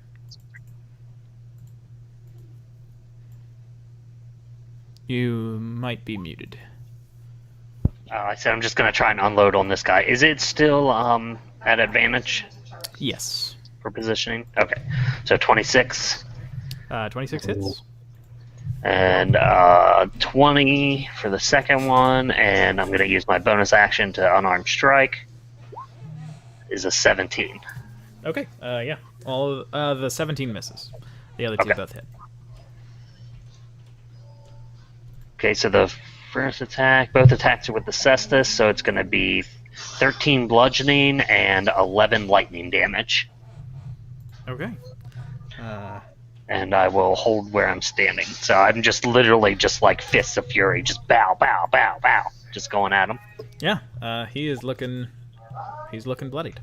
You might be muted. I said I'm just going to try and unload on this guy. Is it still at advantage Yes. for positioning? Okay. So 26 26 hits. and 20 for the second one, and I'm going to use my bonus action to unarmed strike. Is a 17. Okay, yeah. All of, the 17 misses. The other two Okay. both hit. Okay, so the first attack, both attacks are with the cestus, so it's going to be 13 bludgeoning and 11 lightning damage. Okay. And I will hold where I'm standing. So I'm just literally just like fists of fury, just bow, bow, bow, bow, just going at him. Yeah, he's looking bloodied.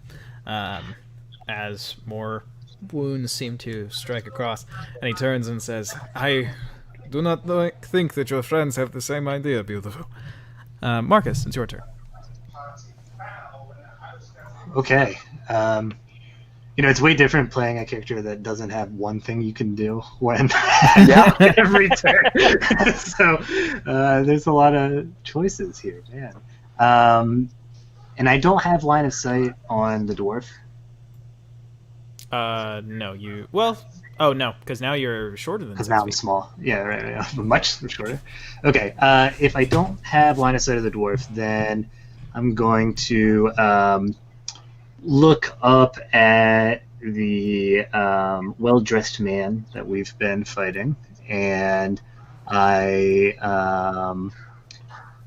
As more wounds seem to strike across, and he turns and says, I do not think that your friends have the same idea, beautiful. Marcus, it's your turn. Okay. It's way different playing a character that doesn't have one thing you can do when Yeah. every turn. So there's a lot of choices here, man. And I don't have line of sight on the dwarf. No, you... Well, oh, no, because now you're shorter than 6 Because now I'm feet. small. Yeah, right. I'm much shorter. Okay, if I don't have line of sight of the dwarf, then I'm going to look up at the well-dressed man that we've been fighting, and I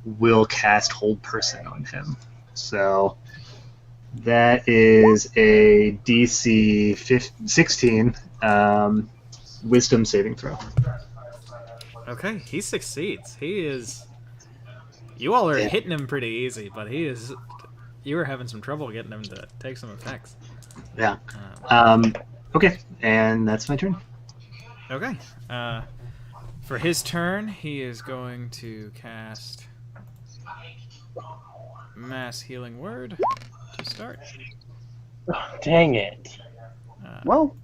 will cast Hold Person on him. So that is a DC 16 Wisdom saving throw. Okay, he succeeds. He is. You all are Yeah. hitting him pretty easy, but he is. You were having some trouble getting him to take some effects. Yeah. Okay, and that's my turn. Okay. For his turn, he is going to cast Mass Healing Word to start. Dang it. Well,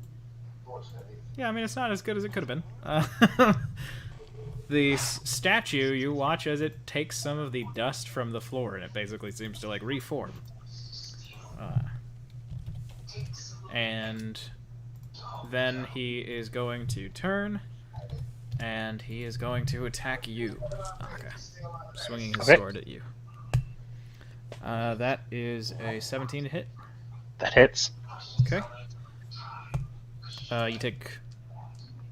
Yeah, I mean, it's not as good as it could have been. The statue, you watch as it takes some of the dust from the floor, and it basically seems to, like, reform. And then he is going to turn, and he is going to attack you, Saga, swinging his sword at you. That is a 17 to hit. That hits. Okay. You take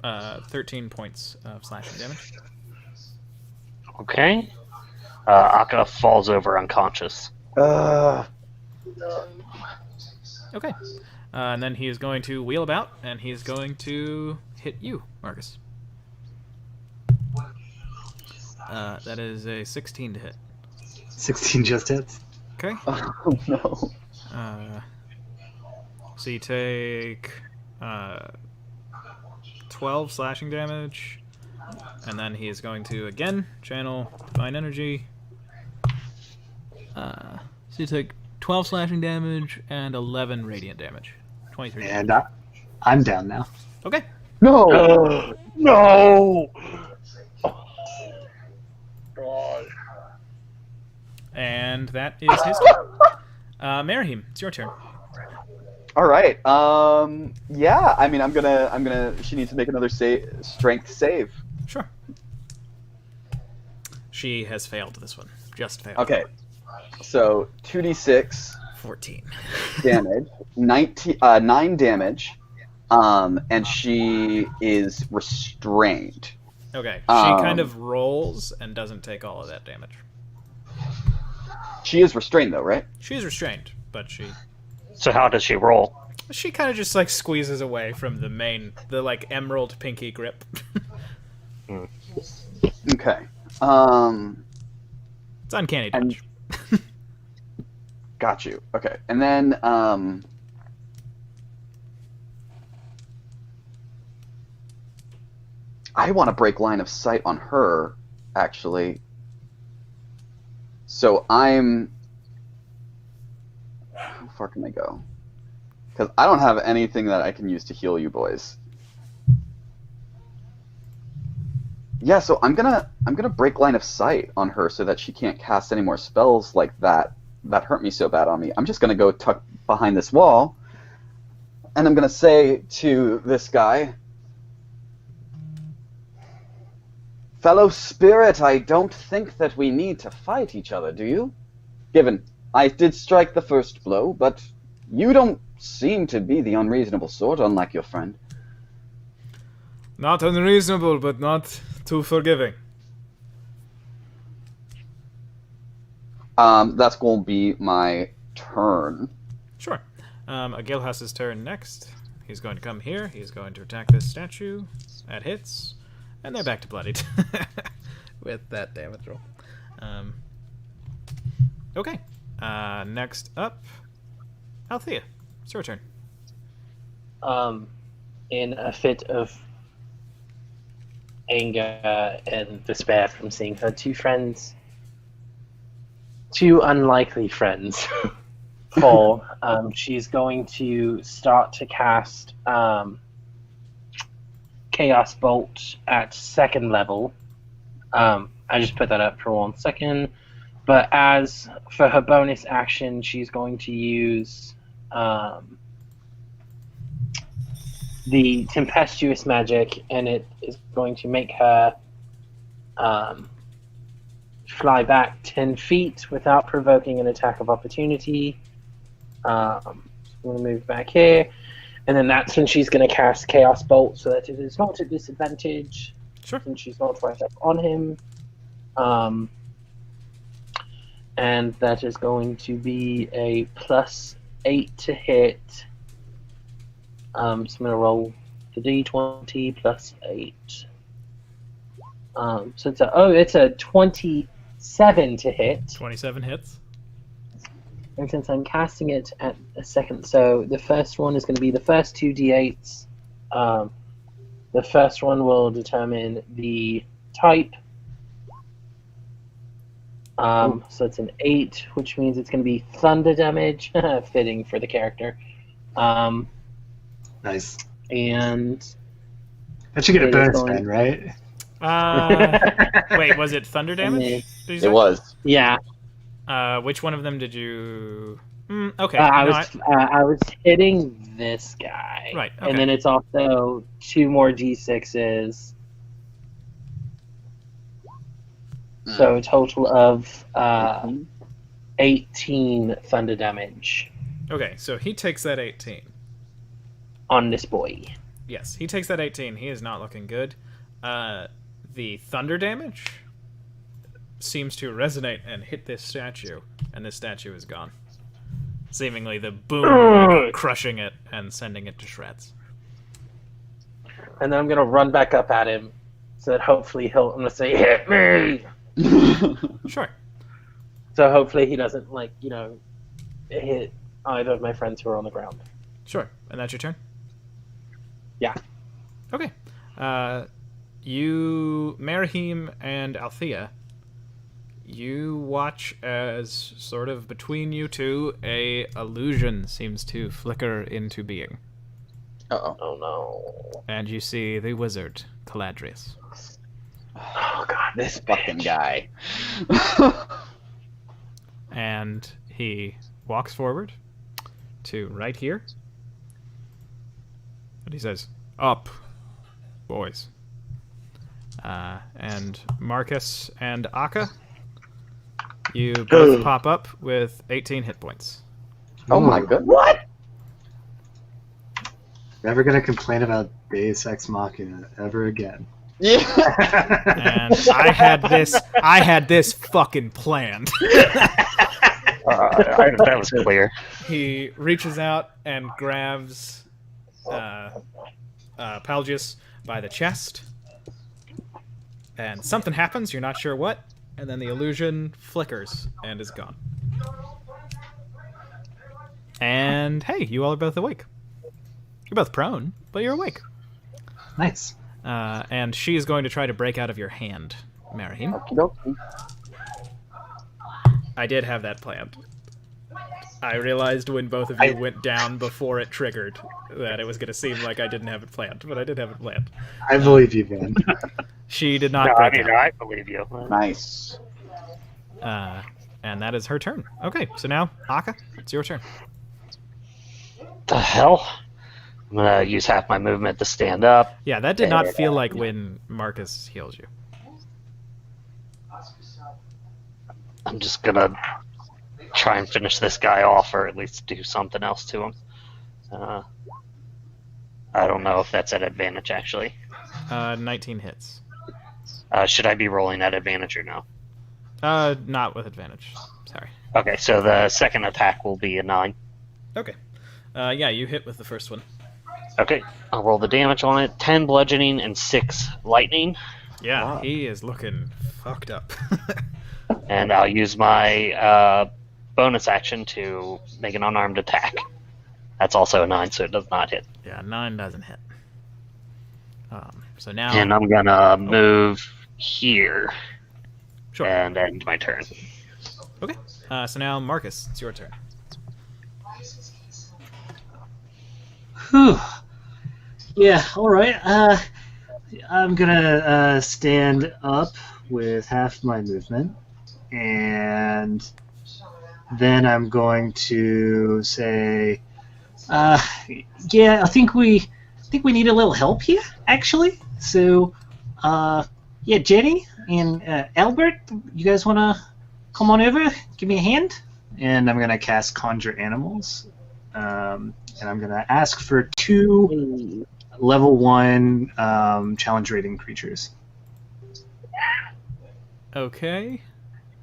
13 points of slashing damage. Okay. Akka falls over unconscious. Okay. And then he is going to wheel about, and he is going to hit you, Marcus. That is a 16 to hit. 16 just hits. Okay. oh no. So you take 12 slashing damage, and then he is going to again channel Divine Energy. So you take 12 slashing damage and 11 radiant damage. 23 And damage. I'm down now. Okay. No. No! And that is his turn. Merihim, it's your turn. All right. Yeah. I mean, I'm gonna. She needs to make another strength save. Sure. She has failed this one. Just failed. Okay. So 2d6 14. damage, 9 damage, and she is restrained. Okay. She kind of rolls and doesn't take all of that damage. She is restrained though, right? She's restrained, but So how does she roll? she kind of just like squeezes away from the like emerald pinky grip. Okay. It's uncanny dodge. Got you. Okay. And then I want to break line of sight on her, actually. So I'm... How far can I go? Because I don't have anything that I can use to heal you boys. Yeah, so I'm gonna break line of sight on her so that she can't cast any more spells like that hurt me so bad on me. I'm just gonna go tuck behind this wall, and I'm gonna say to this guy, "Fellow spirit, I don't think that we need to fight each other, do you? Given I did strike the first blow, but you don't seem to be the unreasonable sort, unlike your friend." Not unreasonable, but not too forgiving. That's going to be my turn. Sure. Agilhas's turn next. He's going to come here. He's going to attack this statue. That hits. And they're back to bloodied. With that damage roll. Okay. Next up, Althea. It's your turn. In a fit of anger and despair from seeing her two unlikely friends, fall, she's going to start to cast Chaos Bolt at 2nd level. I just put that up for 1 second. But as for her bonus action, she's going to use the tempestuous magic, and it is going to make her fly back 10 feet without provoking an attack of opportunity. I'm going to move back here, And then that's when she's going to cast Chaos Bolt, so that it is not at disadvantage. Sure. Since she's not right up on him. And that is going to be a +8 to hit. So I'm going to roll the d20 +8. So it's a 27 to hit. 27 hits. And since I'm casting it at a second, so the first one is going to be the first 2 d8s. The first one will determine the type. So it's an 8, which means it's going to be thunder damage, fitting for the character. Nice. And That should get a It is bonus going- then, right? Wait, was it thunder damage? then- Did you say? It was. yeah, Which one of them did you? Okay. I no, was hitting this guy, Right, okay. and then it's also 2 more d6s. So a total of 18 thunder damage Okay, so he takes that 18. on this boy. Yes, he takes that 18. He is not looking good. The thunder damage seems to resonate and hit this statue, and this statue is gone. Seemingly the boom crushing it and sending it to shreds. And then I'm gonna run back up at him, so that hopefully I'm gonna say, "Hit me!" Sure. So hopefully he doesn't hit either of my friends who are on the ground. Sure. And that's your turn? Yeah. Okay. You, Merahim and Althea, you watch as, sort of between you two, a illusion seems to flicker into being. Uh-oh. Oh no! And you see the wizard, Caladrius. Oh god, this Fucking bitch. guy. And he walks forward to right here. And he says, "Up, boys." And Marcus and Akka, you both pop up with 18 hit points. Oh my goodness. What? Never gonna complain about Deus Ex Machina ever again. Yeah. And I had this fucking planned. That was clear. He reaches out and grabs Palgius by the chest. And something happens, you're not sure what, and then the illusion flickers and is gone. And hey, you all are both awake. You're both prone, but you're awake. Nice. And she is going to try to break out of your hand, Merahim. Okie-dokie. I did have that planned. I realized when both of you went down before it triggered that it was going to seem like I didn't have it planned, but I did have it planned. I believe you, man. She did not No, I break mean, out. I believe you. Nice. And that is her turn. Okay, so now, Akka, it's your turn. The hell? I'm gonna use half my movement to stand up. Yeah, that did not feel like when Marcus heals you. I'm just gonna try and finish this guy off, or at least do something else to him. I don't know if that's at advantage, actually. 19 hits. Should I be rolling at advantage or no? Not with advantage. Sorry. Okay, so the second attack will be a 9. Okay. Yeah, you hit with the first one. Okay, I'll roll the damage on it. 10 bludgeoning and 6 lightning. Yeah, Wow. he is looking fucked up. And I'll use my bonus action to make an unarmed attack. That's also a 9, so it does not hit. Yeah, 9 doesn't hit. So now... And I'm gonna move here Sure. and end my turn. Okay. So now, Marcus, it's your turn. Whew. Yeah, alright. I'm gonna stand up with half my movement, and then I'm going to say, yeah, I think we need a little help here, actually. So, yeah, Jenny and Albert, you guys wanna come on over, give me a hand? And I'm gonna cast Conjure Animals. and I'm gonna ask for 2 level 1 challenge rating creatures. Okay.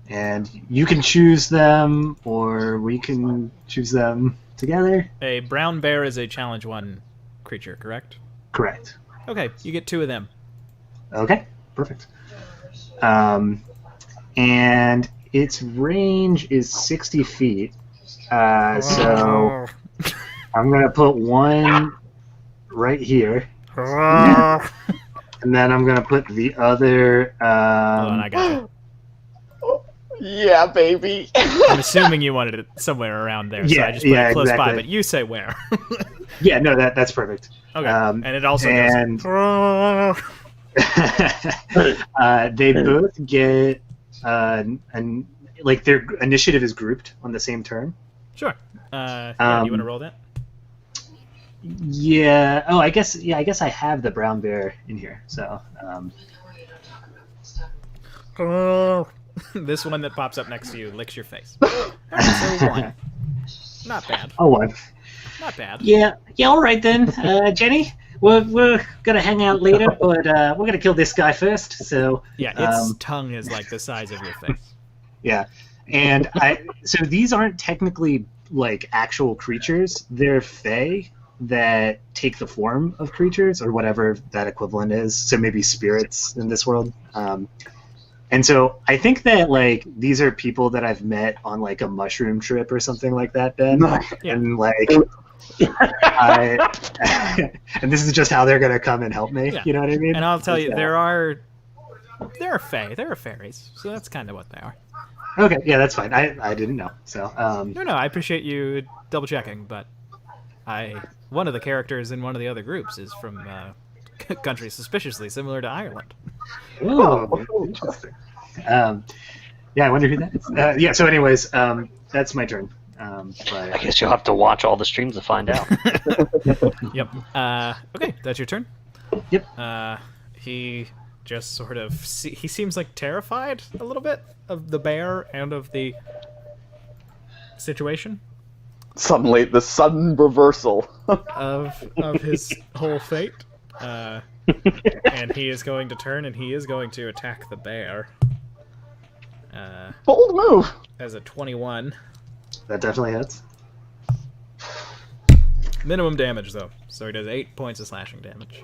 And you can choose them, or we can choose them together. A brown bear is a challenge 1 creature, correct? Correct. Okay, you get 2 of them. Okay, perfect. And its range is 60 feet. So I'm going to put 1 right here. And then I'm going to put the other... Hold on, I got you. Yeah, baby. I'm assuming you wanted it somewhere around there, so I just put it close by, exactly. but you say where. Yeah, no, that's perfect. Okay, and it also and goes... they both get like their initiative is grouped on the same turn. Sure. Yeah, you want to roll that? Yeah. Oh, I guess I have the brown bear in here. So. This one that pops up next to you licks your face. Alright, so 1. Not bad. Oh, 1. Not bad. Yeah. All right then, Jenny. We're gonna hang out later, but we're gonna kill this guy first. So. Yeah, its tongue is like the size of your face. Yeah, and so these aren't technically like actual creatures. They're fae that take the form of creatures or whatever that equivalent is. So maybe spirits in this world. And so I think that like these are people that I've met on like a mushroom trip or something like that, Ben. Yeah. And like, and this is just how they're gonna come and help me. Yeah. You know what I mean? And I'll tell you, there are fae. There are fairies. So that's kind of what they are. Okay, yeah, that's fine. I didn't know. So No, I appreciate you double checking, but one of the characters in one of the other groups is from countries suspiciously similar to Ireland. Ooh, interesting. Yeah, I wonder who that is. Yeah. So, anyways, that's my turn. But... I guess you'll have to watch all the streams to find out. Yep. Okay, that's your turn. Yep. He just sort of he seems like terrified a little bit of the bear and of the situation Suddenly, the sudden reversal. of his whole fate. And he is going to turn and he is going to attack the bear. Bold move. As a 21. That definitely hits. Minimum damage, though. So he does 8 points of slashing damage.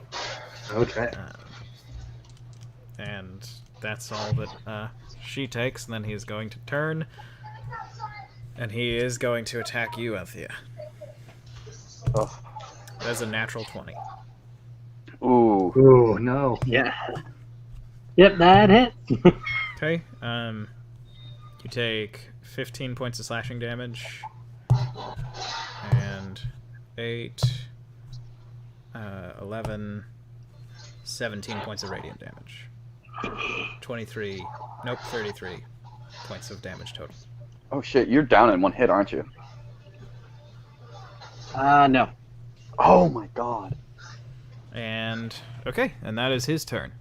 Okay. And that's all that she takes. And then he is going to turn. And he is going to attack you, Althea. Oh. That's a natural 20. Ooh. Ooh, no. Yeah. Yep, that hit. Okay. You take 15 points of slashing damage. And 8, 11, 17 points of radiant damage. 23, nope, 33 points of damage total. Oh shit, you're down in 1 hit, aren't you? No. Oh my god. And, okay, and that is his turn.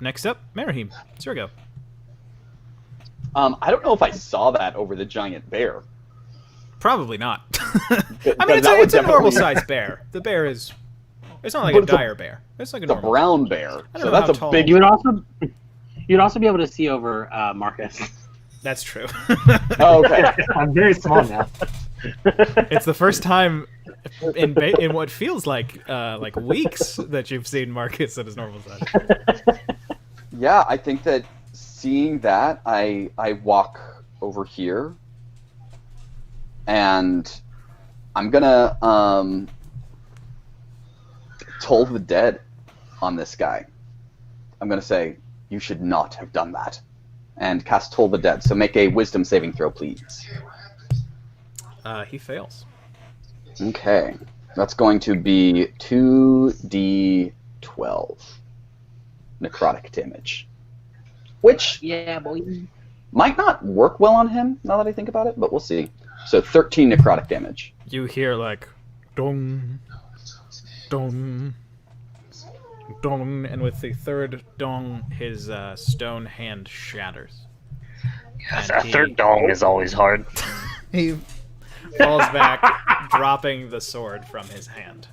Next up, Merahim. It's your go. I don't know if I saw that over the giant bear. Probably not. But I mean, that would it's a definitely- normal-sized bear. The bear is... It's not like But a it's a- dire bear. It's like a The normal brown bear. I don't So know that's how a tall- big. You'd also be able to see over Marcus. That's true. Oh, okay. I'm very small now. It's the first time in what feels like weeks that you've seen Marcus at his normal size. Yeah, I think that seeing that, I walk over here, and I'm gonna toll the dead on this guy. I'm gonna say, you should not have done that, and cast Toll the Dead. So make a Wisdom saving throw, please. He fails. Okay, that's going to be 2d12 necrotic damage, which Yeah, boy. might not work well on him now that I think about it, but we'll see. So 13 necrotic damage. You hear like dong, dong, dong, and with the third dong, his stone hand shatters. Yes, And a third dong is always hard. He falls back, dropping the sword from his hand.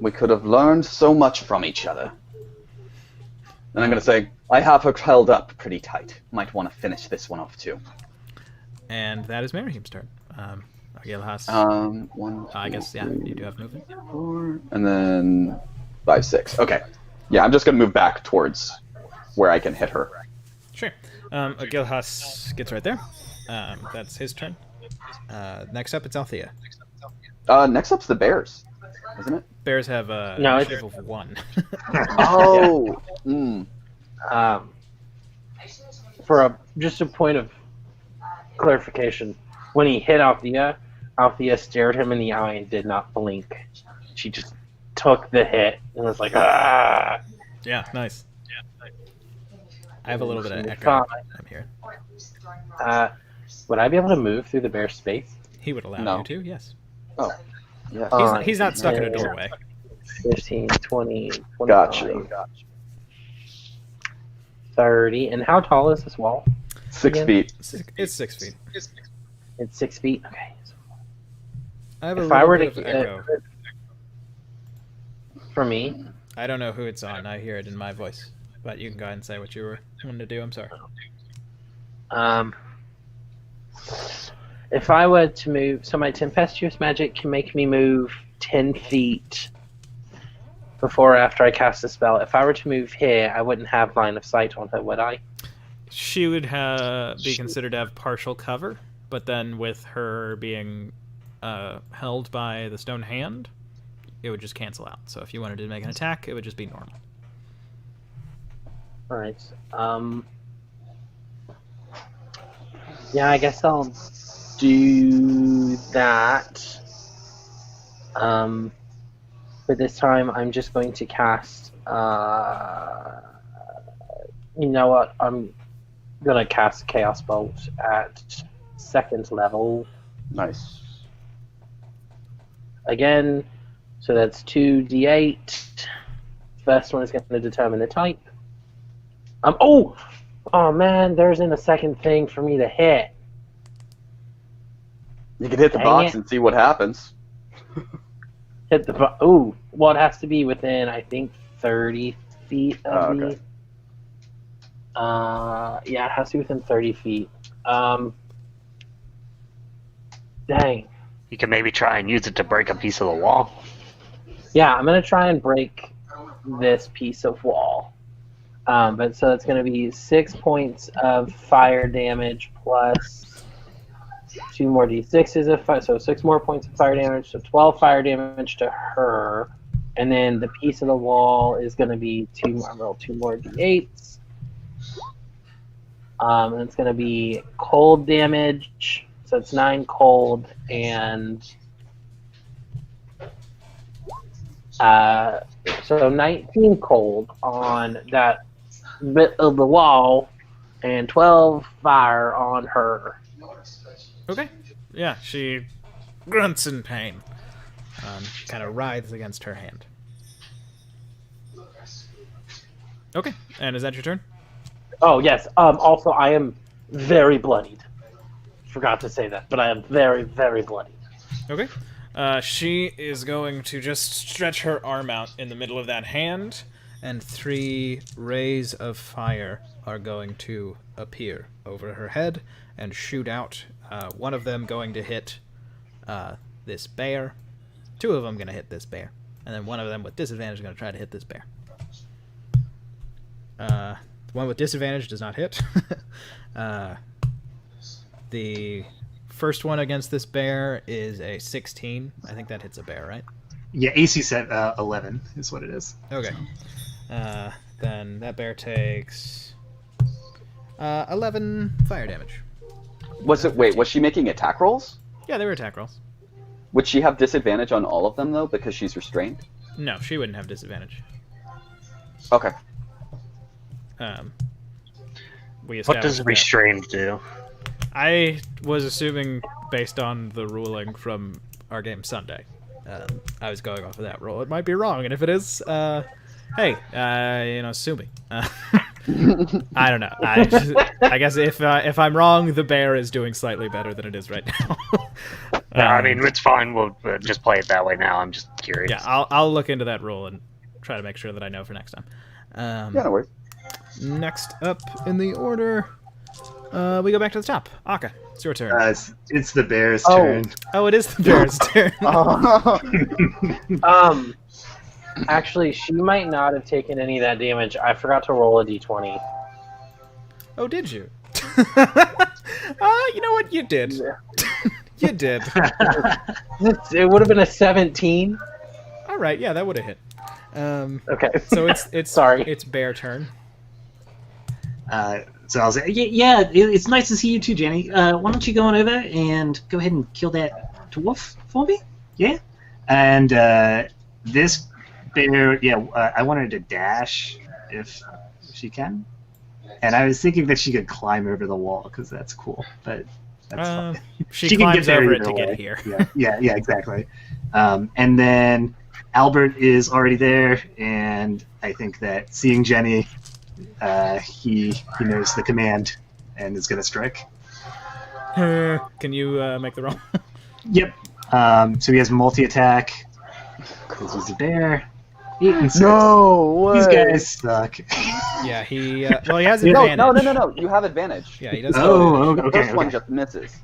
We could have learned so much from each other. And I'm going to say, I have her held up pretty tight. Might want to finish this one off too. And that is Merihim's turn. Agilhas. I guess, yeah, you do have movement. 4, and then 5, 6. Okay. Yeah, I'm just going to move back towards where I can hit her. Sure. Agilhas gets right there. That's his turn. Next up, it's Althea. Next up's the bears, isn't it? Bears have No, initiative of 1. Oh. Just a point of clarification, when he hit Althea stared him in the eye and did not blink. She just took the hit and was like, ah. Yeah, nice. I have a little bit of echo. I'm here. Would I be able to move through the bear space? He would allow No. you to, yes. Oh. Yeah. He's not stuck in a doorway. 15, 20, 25, Gotcha. 30. And how tall is this wall? 6 Again? feet. It's 6 feet. It's 6 feet? Okay. I have a If I little were bit to of echo. For me, I don't know who it's on. I hear it in my voice. But you can go ahead and say what you were wanting to do. I'm sorry. if I were to move, so my tempestuous magic can make me move 10 feet before or after I cast a spell. If I were to move here, I wouldn't have line of sight on her, would I? She would be considered to have partial cover, but then with her being held by the stone hand, it would just cancel out. So if you wanted to make an attack, it would just be normal. Alright. Yeah, I guess I'll do that. But this time I'm just going to cast, you know what, I'm gonna cast Chaos Bolt at 2nd level. Nice. Again, so that's 2d8. First one is going to determine the type. Oh man, there isn't a second thing for me to hit. You can hit the Dang box it. and see what happens. Hit the well, it has to be within, I think, 30 feet of me. Okay. Yeah, it has to be within 30 feet. Dang. You can maybe try and use it to break a piece of the wall. Yeah, I'm gonna try and break this piece of wall. But so it's gonna be 6 points of fire damage plus 2 more d6s of fire, so 6 more points of fire damage, so 12 fire damage to her, and then the piece of the wall is gonna be 2 more d8s. And it's gonna be cold damage, so it's 9 cold and so 19 cold on that bit of the wall, and 12 fire on her. Okay. Yeah, she grunts in pain. Kind of writhes against her hand. Okay, and is that your turn? Oh yes. Also, I am very bloodied. Forgot to say that, but I am very, very bloodied. Okay. She is going to just stretch her arm out in the middle of that hand, and 3 rays of fire are going to appear over her head and shoot out. One of them going to hit this bear. 2 of them going to hit this bear. And then one of them with disadvantage is going to try to hit this bear. The one with disadvantage does not hit. The first one against this bear is a 16. I think that hits a bear, right? Yeah, AC set 11 is what it is. Okay. Then that bear takes 11 fire damage. Was she making attack rolls? Yeah, they were attack rolls. Would she have disadvantage on all of them, though, because she's restrained? No, she wouldn't have disadvantage. Okay. We What does established that. restrained do? I was assuming, based on the ruling from our game Sunday, I was going off of that rule. It might be wrong, and if it is, hey, sue me. I don't know. I guess if I'm wrong, the bear is doing slightly better than it is right now. No, I mean, it's fine. We'll just play it that way now. I'm just curious. Yeah, I'll look into that rule and try to make sure that I know for next time. Yeah, no worries. Next up in the order, we go back to the top. Aka, it's your turn. It's the bear's turn. Oh, it is the bear's turn. Actually, she might not have taken any of that damage. I forgot to roll a d20. Oh, did you? You know what? You did. You did. It would have been a 17. All right, yeah, that would have hit. Okay. So it's Sorry. It's bear turn. So I'll say, yeah, it's nice to see you too, Jenny. Why don't you go on over and go ahead and kill that dwarf for me? Yeah. And this bear, I want her to dash if she can. And I was thinking that she could climb over the wall because that's cool, but that's fine. She can climbs get there over it either to way. get here. Yeah, exactly. And then Albert is already there, and I think that seeing Jenny, he knows the command and is going to strike. Can you make the roll? Yep. So he has multi-attack because he's a bear. 8 and 6. No way. These guys suck. Yeah, he has No, advantage. no. You have advantage. Yeah, he does. Oh, The okay. first one just misses.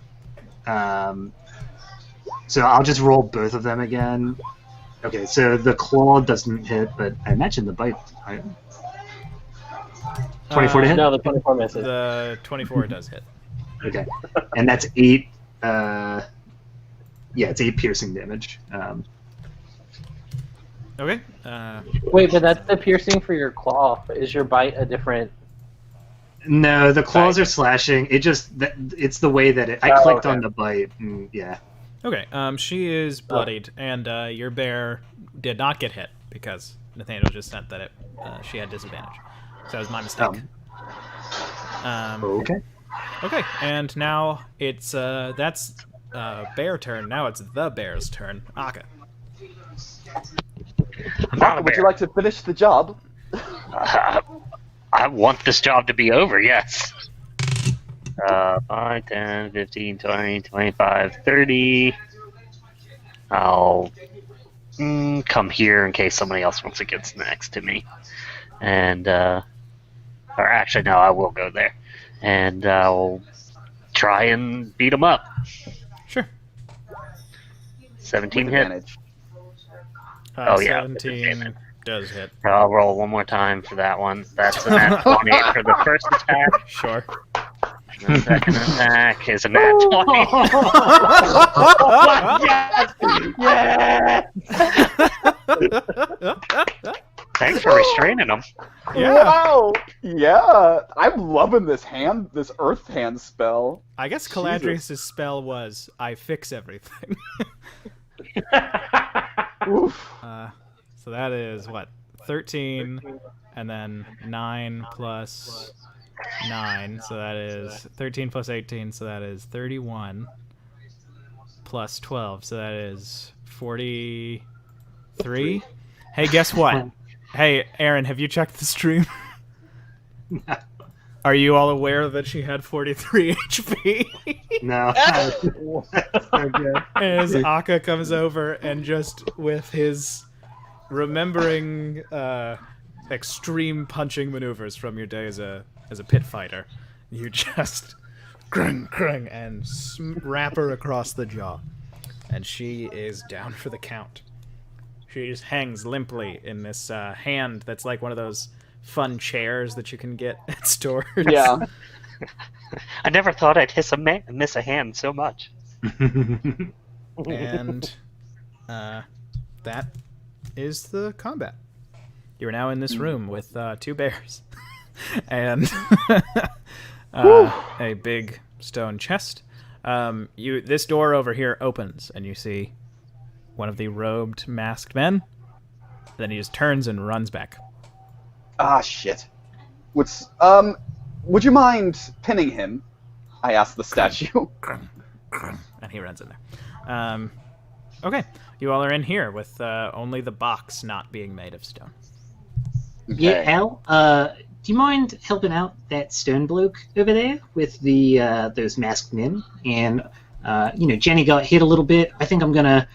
So I'll just roll both of them again. Okay, so the claw doesn't hit, but I imagine the bite. 24 to hit? No, the 24 misses. The 24 does hit. Okay. And that's 8. It's 8 piercing damage. Okay. Wait, but that's the piercing for your claw. Is your bite a different... No, the claws are slashing. It's the way that I clicked okay. on the bite. And, yeah. Okay. She is bloodied, and your bear did not get hit because Nathaniel just said that she had disadvantage. So that was my mistake. Okay. Okay, and now it's that's bear turn. Now it's the bear's turn. Aka. I'm not a Would bear. you like to finish the job? I want this job to be over, yes. 5, 10, 15, 20, 25, 30. I'll come here in case somebody else wants to get next to me. And, or actually, no, I will go there. And I'll try and beat them up. Sure. 17 With hit. advantage. Oh, yeah. 17 does hit. I'll roll one more time for that one. That's a nat 20 for the first attack. Sure. The second attack is a nat 20. Thanks for restraining them. Yeah. Wow! Yeah! I'm loving this earth hand spell. I guess Caladrius' spell was, I fix everything. Oof. So that is, what, 13, and then 9 plus 9, so that is 13 plus 18, so that is 31, plus 12, so that is 43. Hey, guess what? Hey, Aaron, have you checked the stream? Are you all aware that she had 43 HP? No. That's so good. As Aka comes over and just with his remembering extreme punching maneuvers from your day as a pit fighter, you just grung grung and wrap her across the jaw, and she is down for the count. She just hangs limply in this hand that's like one of those fun chairs that you can get at stores. Yeah. I never thought I'd miss a hand so much. And that is the combat. You are now in this room with 2 bears and a big stone chest. This door over here opens, and you see one of the robed, masked men. Then he just turns and runs back. Ah, shit. Would you mind pinning him? I asked the statue. And he runs in there. Okay, you all are in here with only the box not being made of stone. Yeah, Al, do you mind helping out that stone bloke over there with the those masked men? And Jenny got hit a little bit. I think I'm gonna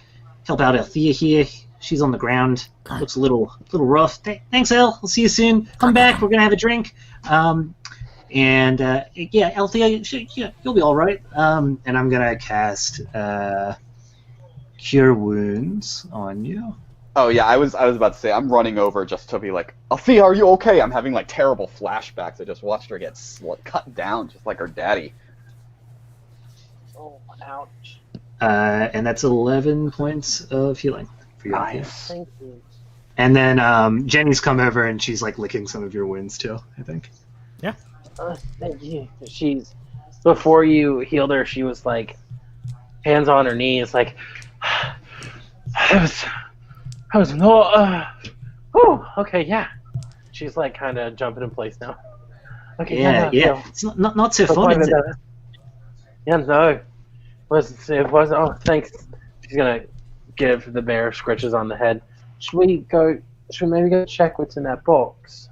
help out Althea here. She's on the ground. Looks a little rough. Thanks, El. I'll see you soon. Come back. We're gonna have a drink. Althea, you'll be all right. And I'm gonna cast Cure Wounds on you. Oh yeah, I was about to say I'm running over just to be like, Althea, are you okay? I'm having like terrible flashbacks. I just watched her get cut down just like her daddy. Oh, ouch. And that's 11 points of healing for you. Nice. Thank you. And then Jenny's come over and she's like licking some of your wounds too, I think. Yeah. Thank you. Before you healed her, she was like, hands on her knees, like, I was not, okay, yeah. She's like kind of jumping in place now. Okay, Yeah. no. It's not so fun, is it? Yeah, no. It was, oh, thanks. She's gonna give the bear scratches on the head. Should we maybe go check what's in that box?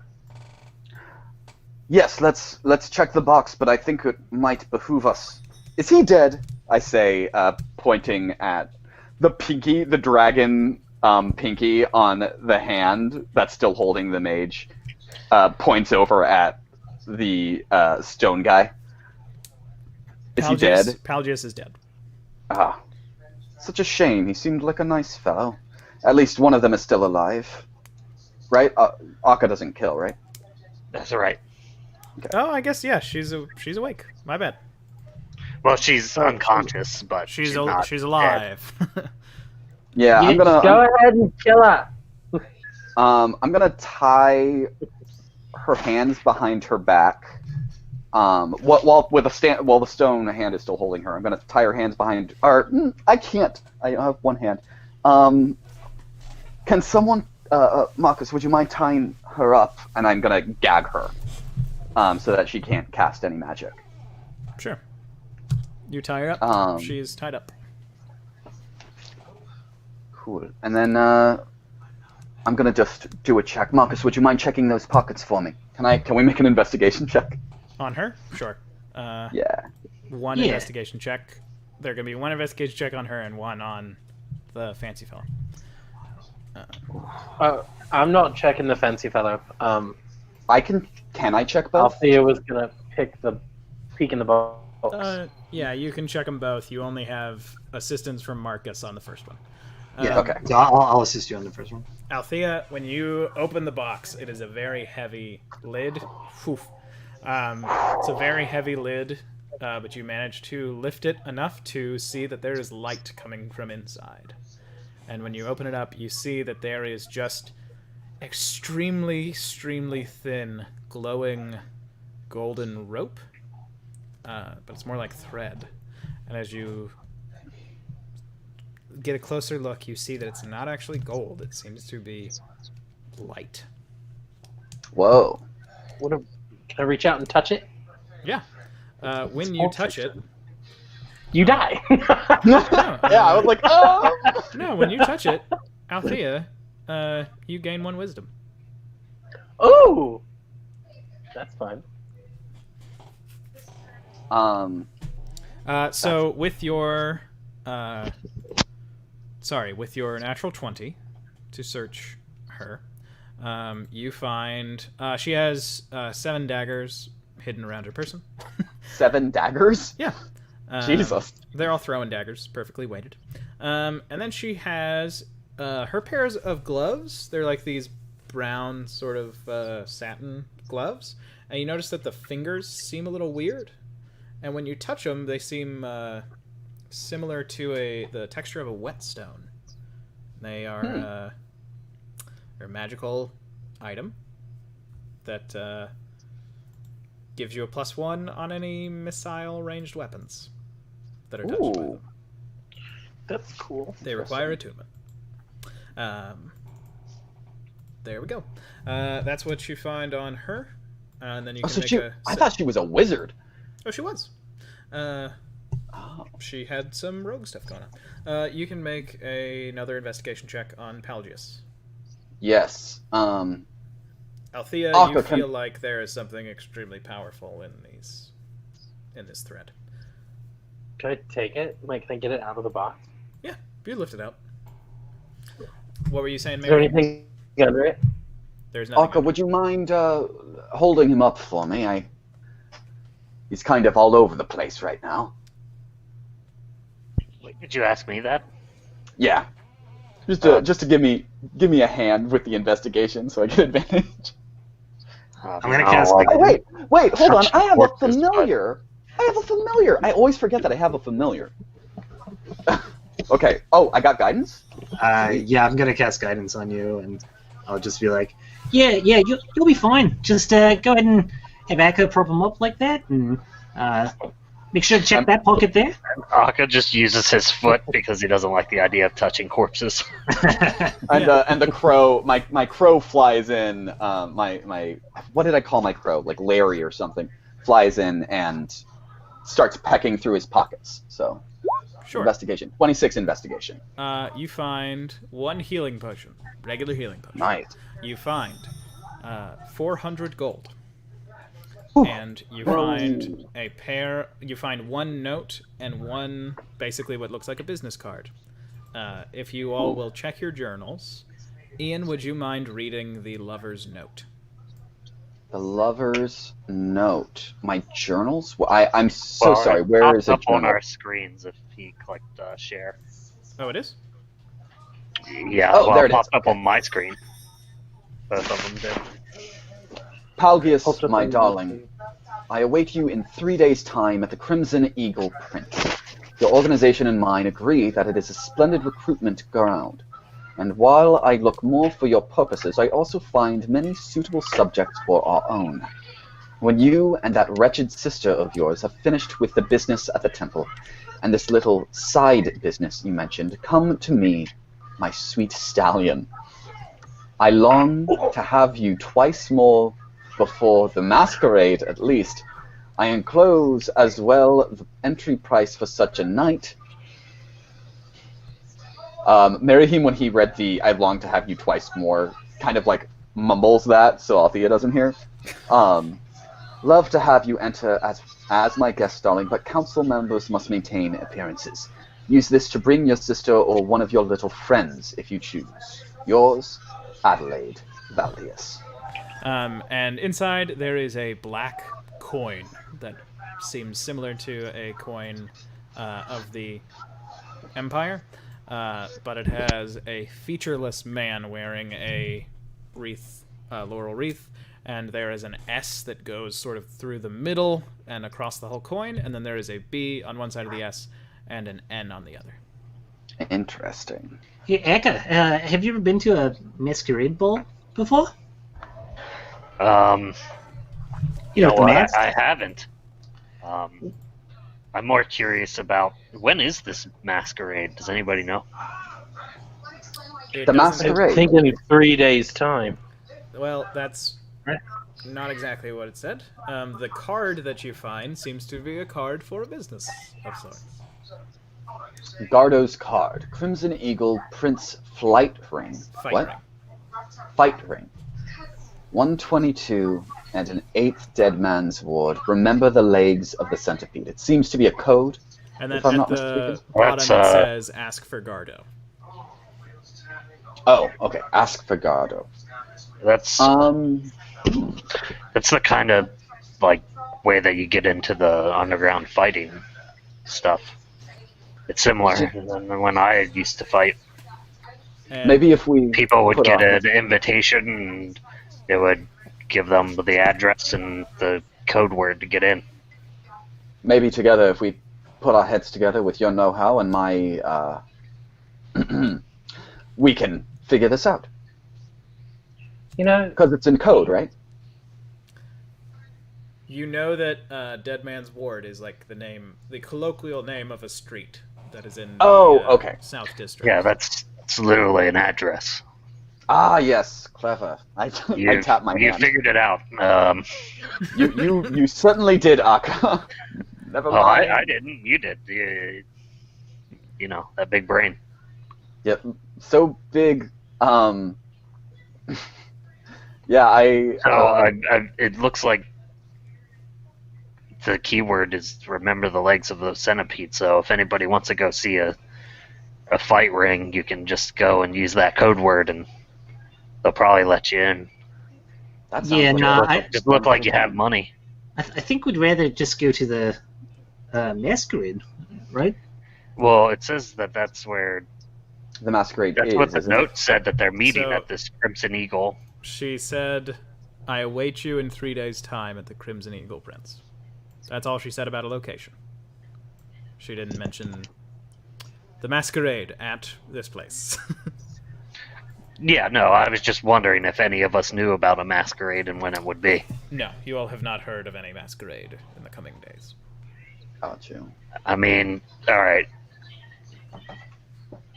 Yes, let's check the box, but I think it might behoove us. Is he dead? I say, pointing at the pinky, the dragon pinky on the hand that's still holding the mage. Points over at the stone guy. Is he dead? Pelagius is dead. Ah, such a shame. He seemed like a nice fellow. At least one of them is still alive, right? Akka doesn't kill, right? That's right. Okay. Oh, I guess yeah. She's awake. My bad. Well, she's unconscious, but She's not alive. Yeah, Go ahead and kill her. I'm gonna tie her hands behind her back. While the stone hand is still holding her, I'm gonna tie her hands behind. I can't. I have one hand. Can someone, Marcus? Would you mind tying her up? And I'm gonna gag her, so that she can't cast any magic. Sure. You tie her up. She's tied up. Cool. And then I'm gonna just do a check. Marcus, would you mind checking those pockets for me? Can we make an investigation check? On her? Sure. Yeah. One investigation check. There gonna be one investigation check on her and one on the fancy fellow. I'm not checking the fancy fellow. Can I check both? Althea was gonna peek in the box. Yeah, you can check them both. You only have assistance from Marcus on the first one. Yeah, okay. So I'll assist you on the first one. Althea, when you open the box, it is a very heavy lid. Oof. It's a very heavy lid, but you manage to lift it enough to see that there is light coming from inside. And when you open it up, you see that there is just extremely, extremely thin, glowing golden rope. But it's more like thread. And as you get a closer look, you see that it's not actually gold. It seems to be light. Whoa. Can I reach out and touch it? Yeah. When you touch it... You die! Yeah, I was like, oh! No, when you touch it, Althea, you gain 1 wisdom. Ooh! That's fun. So with your... with your natural 20 to search her, you find she has 7 daggers hidden around her person. 7 daggers? Yeah. Jesus. They're all throwing daggers, perfectly weighted. And then she has her pairs of gloves. They're like these brown sort of satin gloves. And you notice that the fingers seem a little weird. And when you touch them, they seem similar to the texture of a whetstone. They are they're a magical item that gives you a +1 on any missile ranged weapons that are touched by them. That's cool. They require attunement. There we go. That's what you find on her. And then you can I thought she was a wizard. Oh, she was. She had some rogue stuff going on. You can make another investigation check on Pelagius. Yes. Althea, Althea, Akka, you feel like there is something extremely powerful in this thread. Can I take it? Like, can I get it out of the box? Yeah, you lift it out. What were you saying, Is there Mary? anything under it? There's nothing. Akka, would you mind holding him up for me? He's kind of all over the place right now. Wait, did you ask me that? Yeah. Just to give me a hand with the investigation so I get advantage. I'm gonna cast. like, Oh, wait, hold on. I have a Corpses, familiar. I always forget that I have a familiar. Okay. Oh, I got guidance? Yeah, I'm gonna cast guidance on you, and I'll just be like, Yeah, you'll be fine. Just go ahead and have Akka prop him up like that, and make sure to check that pocket there. Akka just uses his foot because he doesn't like the idea of touching corpses. And the crow, my crow flies in. My what did I call my crow? Like Larry or something. Flies in and starts pecking through his pockets. So, Sure. investigation. 26 investigation. You find 1 healing potion, regular healing potion. Nice. You find 400 gold. Ooh. And you find a pair. You find 1 note and 1, basically what looks like a business card. If you all will check your journals, Ian, would you mind reading the lover's note? The lover's note. My journals? Well, I'm so sorry. It Where pops is it? up on our screens if you click share? Oh, it is? Yeah, Oh, there it it popped is. up on my screen. Both of them did. Palgius, my darling, I await you in 3 days' time at the Crimson Eagle Prince. Your organization and mine agree that it is a splendid recruitment ground. And while I look more for your purposes, I also find many suitable subjects for our own. When you and that wretched sister of yours have finished with the business at the temple, and this little side business you mentioned, come to me, my sweet stallion. I long to have you twice more before the masquerade, at least. I enclose as well the entry price for such a night. Merihim, when he read the "I long to have you twice more," kind of like mumbles that so Althea doesn't hear. Love to have you enter as my guest, darling, but council members must maintain appearances. Use this to bring your sister or one of your little friends if you choose. Yours, Adelaide Valdius. And inside there is a black coin that seems similar to a coin of the Empire, but it has a featureless man wearing a wreath, laurel wreath, and there is an S that goes sort of through the middle and across the whole coin, and then there is a B on one side of the S and an N on the other. Interesting. Hey, Akka, have you ever been to a masquerade ball before? You know, No, with the mask? I haven't. I'm more curious about when is this masquerade? Does anybody know? It The doesn't- masquerade. I think in 3 days' time. Well, that's not exactly what it said. The card that you find seems to be a card for a business of sorts. Gardo's card. Crimson Eagle Prince Flight Ring. Fight What? ring. Fight Ring. 122 and an 8th Dead Man's Ward. Remember the legs of the centipede. It seems to be a code. And then If I'm at not the mistaken. bottom That's, it says, ask for Gardo. Oh, okay. Ask for Gardo. That's that's the kind of like way that you get into the underground fighting stuff. It's similar than when I used to fight. And Maybe if we People would put get our- an invitation and it would give them the address and the code word to get in. maybe together, if we put our heads together with your know-how and my, we can figure this out. You know, Because it's in code, right? you know that Dead Man's Ward is like the colloquial name of a street that is in the Okay. South District. Yeah, it's literally an address. Ah, yes, clever. I tapped my You hand. figured it out. You certainly did, Akka. Never Well, mind. I didn't. You did. You know, that big brain. Yep, so big. Yeah, I. So it looks like the keyword is remember the legs of the centipede. So if anybody wants to go see a fight ring, you can just go and use that code word, and they'll probably let you in. That sounds Yeah, like no, a perfect Just look like you plan. have money. I think we'd rather just go to the masquerade, right? Well, it says that's where The masquerade that's is. what the isn't it? note said, that they're meeting So- at this Crimson Eagle. She said, "I await you in 3 days' time at the Crimson Eagle, Prince." That's all she said about a location. She didn't mention the masquerade at this place. Yeah, no, I was just wondering if any of us knew about a masquerade and when it would be. No, you all have not heard of any masquerade in the coming days. Got you. I mean, all right.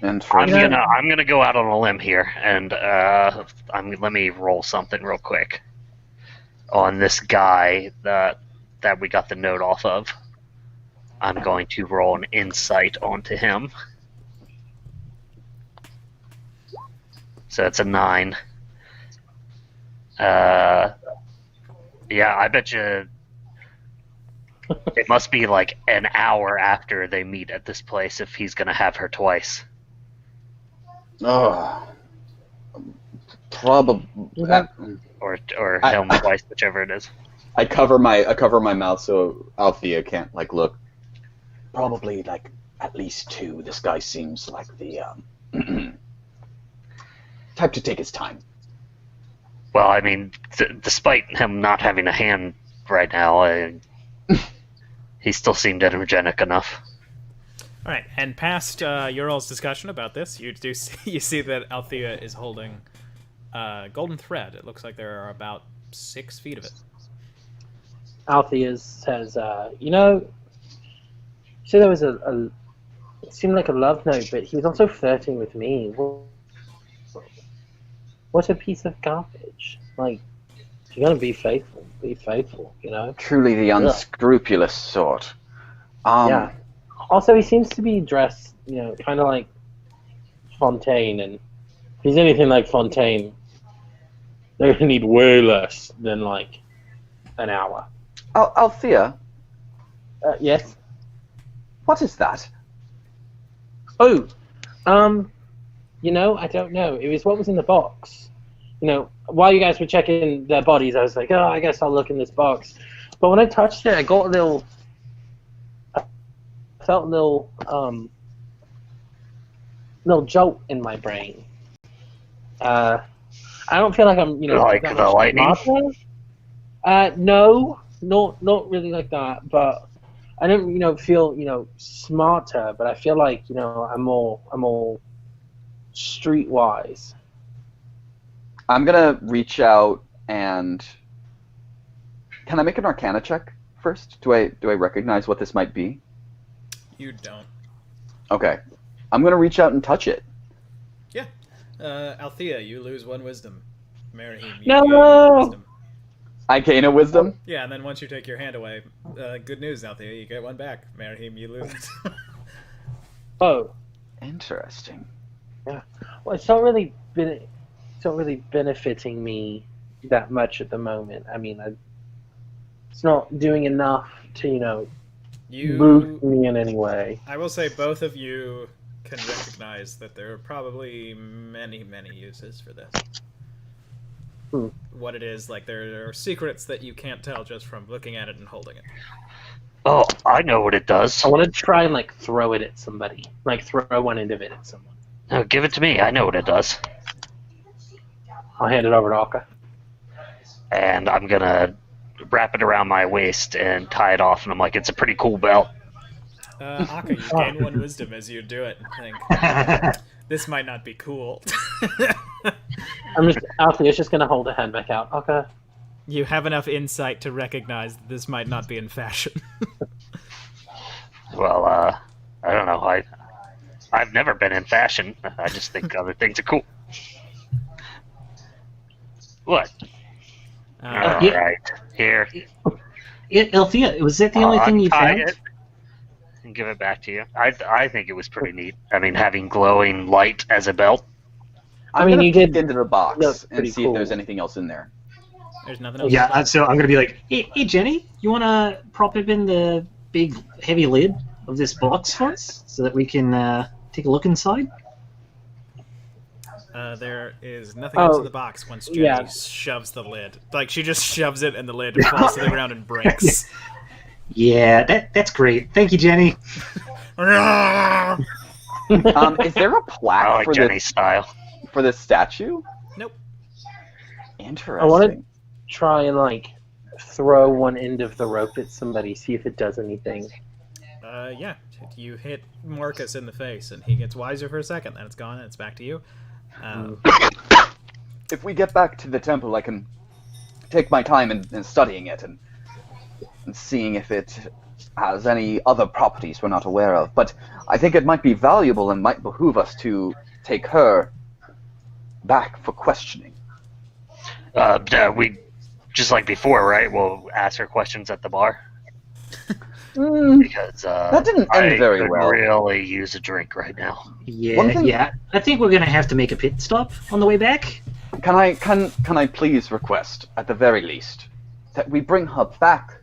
And I'm for gonna go out on a limb here, and let me roll something real quick on this guy that we got the note off of. I'm going to roll an insight onto him. So it's a 9. Yeah, I bet you it must be like an hour after they meet at this place if he's gonna have her twice. probably. Or I- him twice, whichever it is. I cover my mouth so Althea can't like look. Probably like at least 2. This guy seems like the type to take his time. Well, I mean, despite him not having a hand right now, he still seemed energetic enough. All right, and past your all's discussion about this, you see that Althea is holding golden thread. It looks like there are about 6 feet of it. Althea says, you know, so there was it seemed like a love note, but he was also flirting with me. What a piece of garbage. Like, if you're going to be faithful, you know? Truly the unscrupulous sort. Yeah. Also, he seems to be dressed, you know, kind of like Fontaine, and if he's anything like Fontaine, they're going to need way less than, like, an hour. Althea, Yes? what is that? Oh, you know, I don't know. It was what was in the box. You know, while you guys were checking their bodies, I was like, oh, I guess I'll look in this box. But when I touched it, I got I felt a little jolt in my brain. I don't feel like I'm, you know, Like that the much lightning? smarter. No, not really like that. But I don't, you know, feel, you know, smarter. But I feel like, you know, I'm more streetwise. I'm gonna reach out and can I make an Arcana check first? Do I recognize what this might be? You don't. Okay, I'm gonna reach out and touch it. Yeah. Althea, you lose 1 wisdom. Marahim, you No! gain 1 wisdom. I gain a wisdom. Yeah, and then once you take your hand away, good news, Althea, you get 1 back. Marahim, you lose. Oh, Interesting. well, it's not really benefiting me that much at the moment. I mean, it's not doing enough to, you know, boost me in any way. I will say both of you can recognize that there are probably many, many uses for this. What it is, like, there are secrets that you can't tell just from looking at it and holding it. Oh, I know what it does. I want to try and, like, throw it at somebody. Like, throw one end of it at someone. No, give it to me. I know what it does. I'll hand it over to Alka. And I'm gonna wrap it around my waist and tie it off, and I'm like, it's a pretty cool belt. Akka, you gain 1 wisdom as you do it and think, this might not be cool. Althea's just gonna hold her hand back out. Alka. You have enough insight to recognize that this might not be in fashion. Well, I don't know. I've never been in fashion. I just think other things are cool. What? All Yeah. right, here. Althea, was that the only thing you untie found? it and give it back to you. I think it was pretty neat. I mean, having glowing light as a belt. I mean, you did Look into the box look and pretty see cool. if there's anything else in there. There's nothing else. Yeah, so I'm gonna be like, Hey, Jenny, you want to prop open the big, heavy lid of this box for us so that we can take a look inside? There is nothing else in the box once Jenny shoves the lid. Like, she just shoves it and the lid falls to the ground and breaks. Yeah, that's great. Thank you, Jenny. Is there a plaque I like for Jenny's this style. for this statue? Nope. Interesting. I want to try and like throw one end of the rope at somebody, see if it does anything. Yeah. You hit Marcus in the face, and he gets wiser for a second. Then it's gone, and it's back to you. If we get back to the temple, I can take my time in studying it and seeing if it has any other properties we're not aware of. But I think it might be valuable and might behoove us to take her back for questioning. We, just like before, right? We'll ask her questions at the bar. Because that didn't end very well. I really use a drink right now. Yeah. I think we're gonna have to make a pit stop on the way back. Can I please request, at the very least, that we bring her back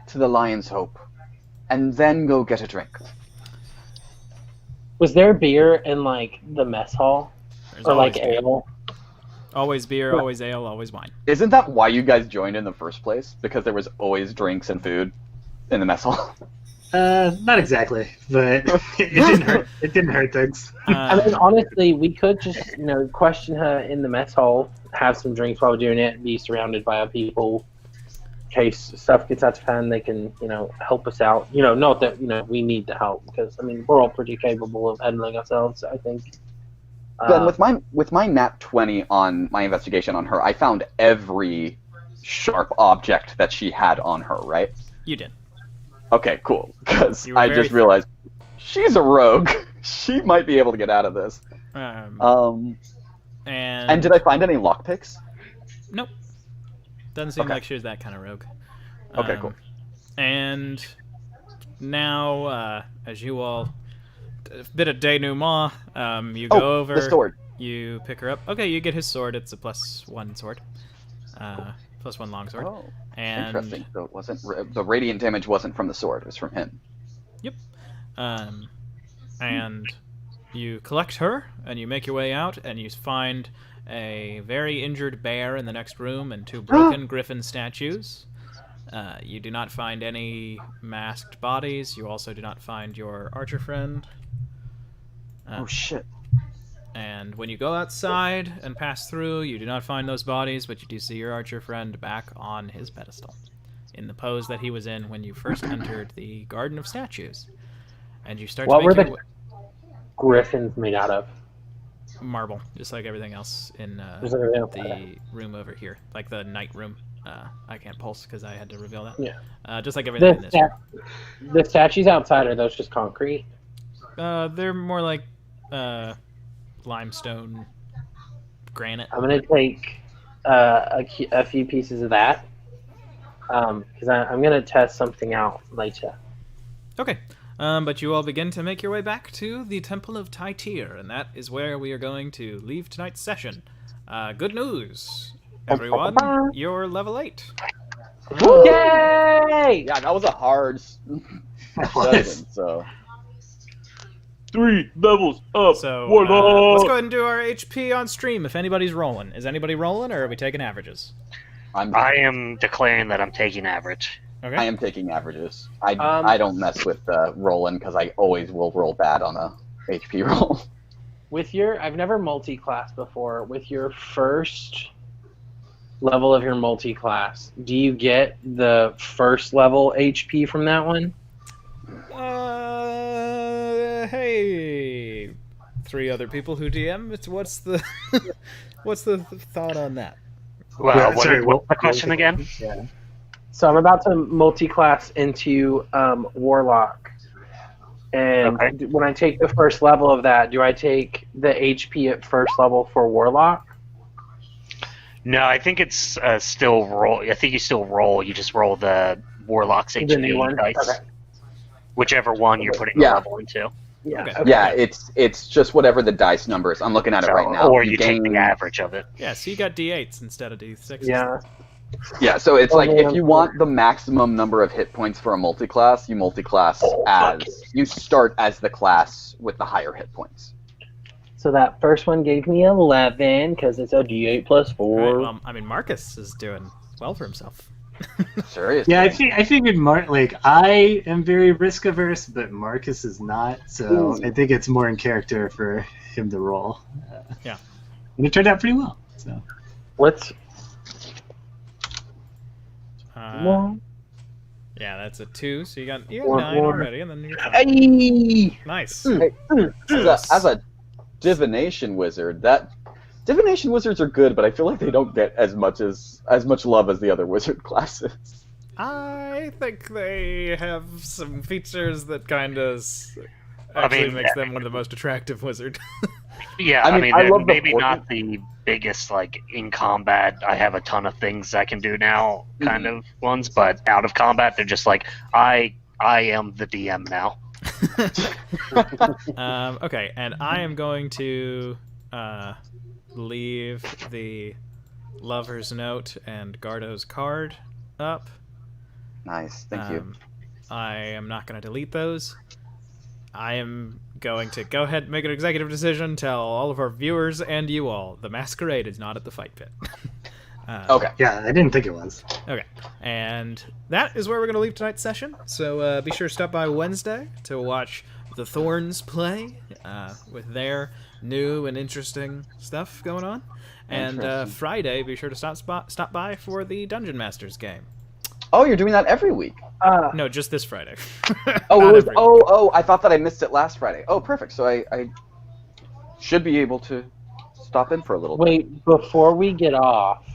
to the Lion's Hope, and then go get a drink? Was there beer in like the mess hall, There's or always like beer. ale? Always beer, always ale, always wine. Isn't that why you guys joined in the first place? Because there was always drinks and food in the mess hall? not exactly, but it didn't hurt. It didn't hurt things. I mean, honestly, we could just question her in the mess hall, have some drinks while we're doing it, be surrounded by our people. In case stuff gets out of hand, they can help us out. Not that we need the help, because I mean we're all pretty capable of handling ourselves. I think. Then with my nat 20 on my investigation on her, I found every sharp object that she had on her, right? You did. Okay, cool. Because You were I very just realized she's a rogue. She might be able to get out of this. And did I find any lockpicks? Nope. Doesn't seem Okay. like she was that kind of rogue. Okay, cool. And now, as you all, a bit of denouement, you go over. The sword. You pick her up. Okay, you get his sword. It's a +1 sword. +1 longsword. Oh, and interesting. So it wasn't the radiant damage wasn't from the sword; it was from him. Yep. And you collect her, and you make your way out, and you find a very injured bear in the next room and 2 broken griffin statues. You do not find any masked bodies. You also do not find your archer friend. Oh shit. And when you go outside and pass through, you do not find those bodies, but you do see your archer friend back on his pedestal, in the pose that he was in when you first entered the Garden of Statues. And you start What to were make the your griffins made out of? marble, just like everything else in Just like everything else, the okay. room over here, like the night room. I can't pulse because I had to reveal that. Yeah. Just like everything in this room. The statues outside, are those just concrete? They're more like limestone, granite. I'm gonna take a few pieces of that because I'm gonna test something out later. Okay. But you all begin to make your way back to the Temple of Tytir, and that is where we are going to leave tonight's session. Good news, everyone. You're level 8. Yay! Yeah, that was a hard was. session, so 3 levels up. So Warlock. let's go ahead and do our HP on stream. If anybody's rolling, is anybody rolling, or are we taking averages? I am declaring that I'm taking average. Okay. I am taking averages. I don't mess with rolling because I always will roll bad on a HP roll. I've never multi-class before. With your first level of your multi-class, do you get the first level HP from that one? Hey, 3 other people who DM. What's the what's the thought on that? Well, Yeah, sorry, what's the question again? Yeah. So I'm about to multi-class into Warlock. And Okay. when I take the first level of that, do I take the HP at first level for Warlock? No, I think it's still roll. I think you still roll. You just roll the Warlock's The new HP one? dice. Okay. Whichever one you're putting Yeah. the level into. Yeah. Okay. Okay. Yeah, it's just whatever the dice numbers. I'm looking at it right now. Or you take the gain- average of it. Yeah, so you got D8s instead of D6s. Yeah. Yeah, so it's Oh, like man. if you want the maximum number of hit points for a multi-class, you multi-class you start as the class with the higher hit points. So that first one gave me 11 because it's a D8 plus 4. Right, well, I mean, Marcus is doing well for himself. Seriously. Yeah, I figured I am very risk averse, but Marcus is not. So I think it's more in character for him to roll. Yeah. And it turned out pretty well. So What's Yeah, that's a 2, so you got 9 One. already, and then you're fine. Hey! Nice. As a divination wizard, divination wizards are good, but I feel like they don't get as much love as the other wizard classes. I think they have some features that kind of actually makes them one of the most attractive wizards. Yeah, I mean, I they're love the maybe portrait. not the biggest, like, in combat, I have a ton of things I can do now kind of ones, but out of combat, they're just like, I am the DM now. Okay, and I am going to leave the Lover's Note and Gardo's card up. Nice, thank you. I am not going to delete those. I am going to go ahead and make an executive decision, tell all of our viewers and you all, the masquerade is not at the fight pit. Okay. Yeah, I didn't think it was. Okay, and that is where we're going to leave tonight's session. So be sure to stop by Wednesday to watch the Thorns play with their new and interesting stuff going on. And Interesting. Friday, be sure to stop by for the Dungeon Masters game. Oh, you're doing that every week. No, just this Friday. Oh, Not it was, every week. oh, I thought that I missed it last Friday. Oh, perfect. So I should be able to stop in for a little bit. Wait, before we get off,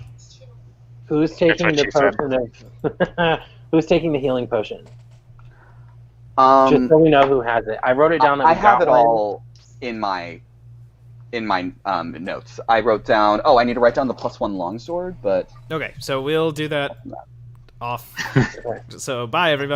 who's taking what the she said. potion of who's taking the healing potion? Just Um, so we know who has it. I wrote it down that I we have got it one. all in my notes. I wrote down. Oh, I need to write down the +1 longsword, but Okay, so we'll do that off. So bye, everybody.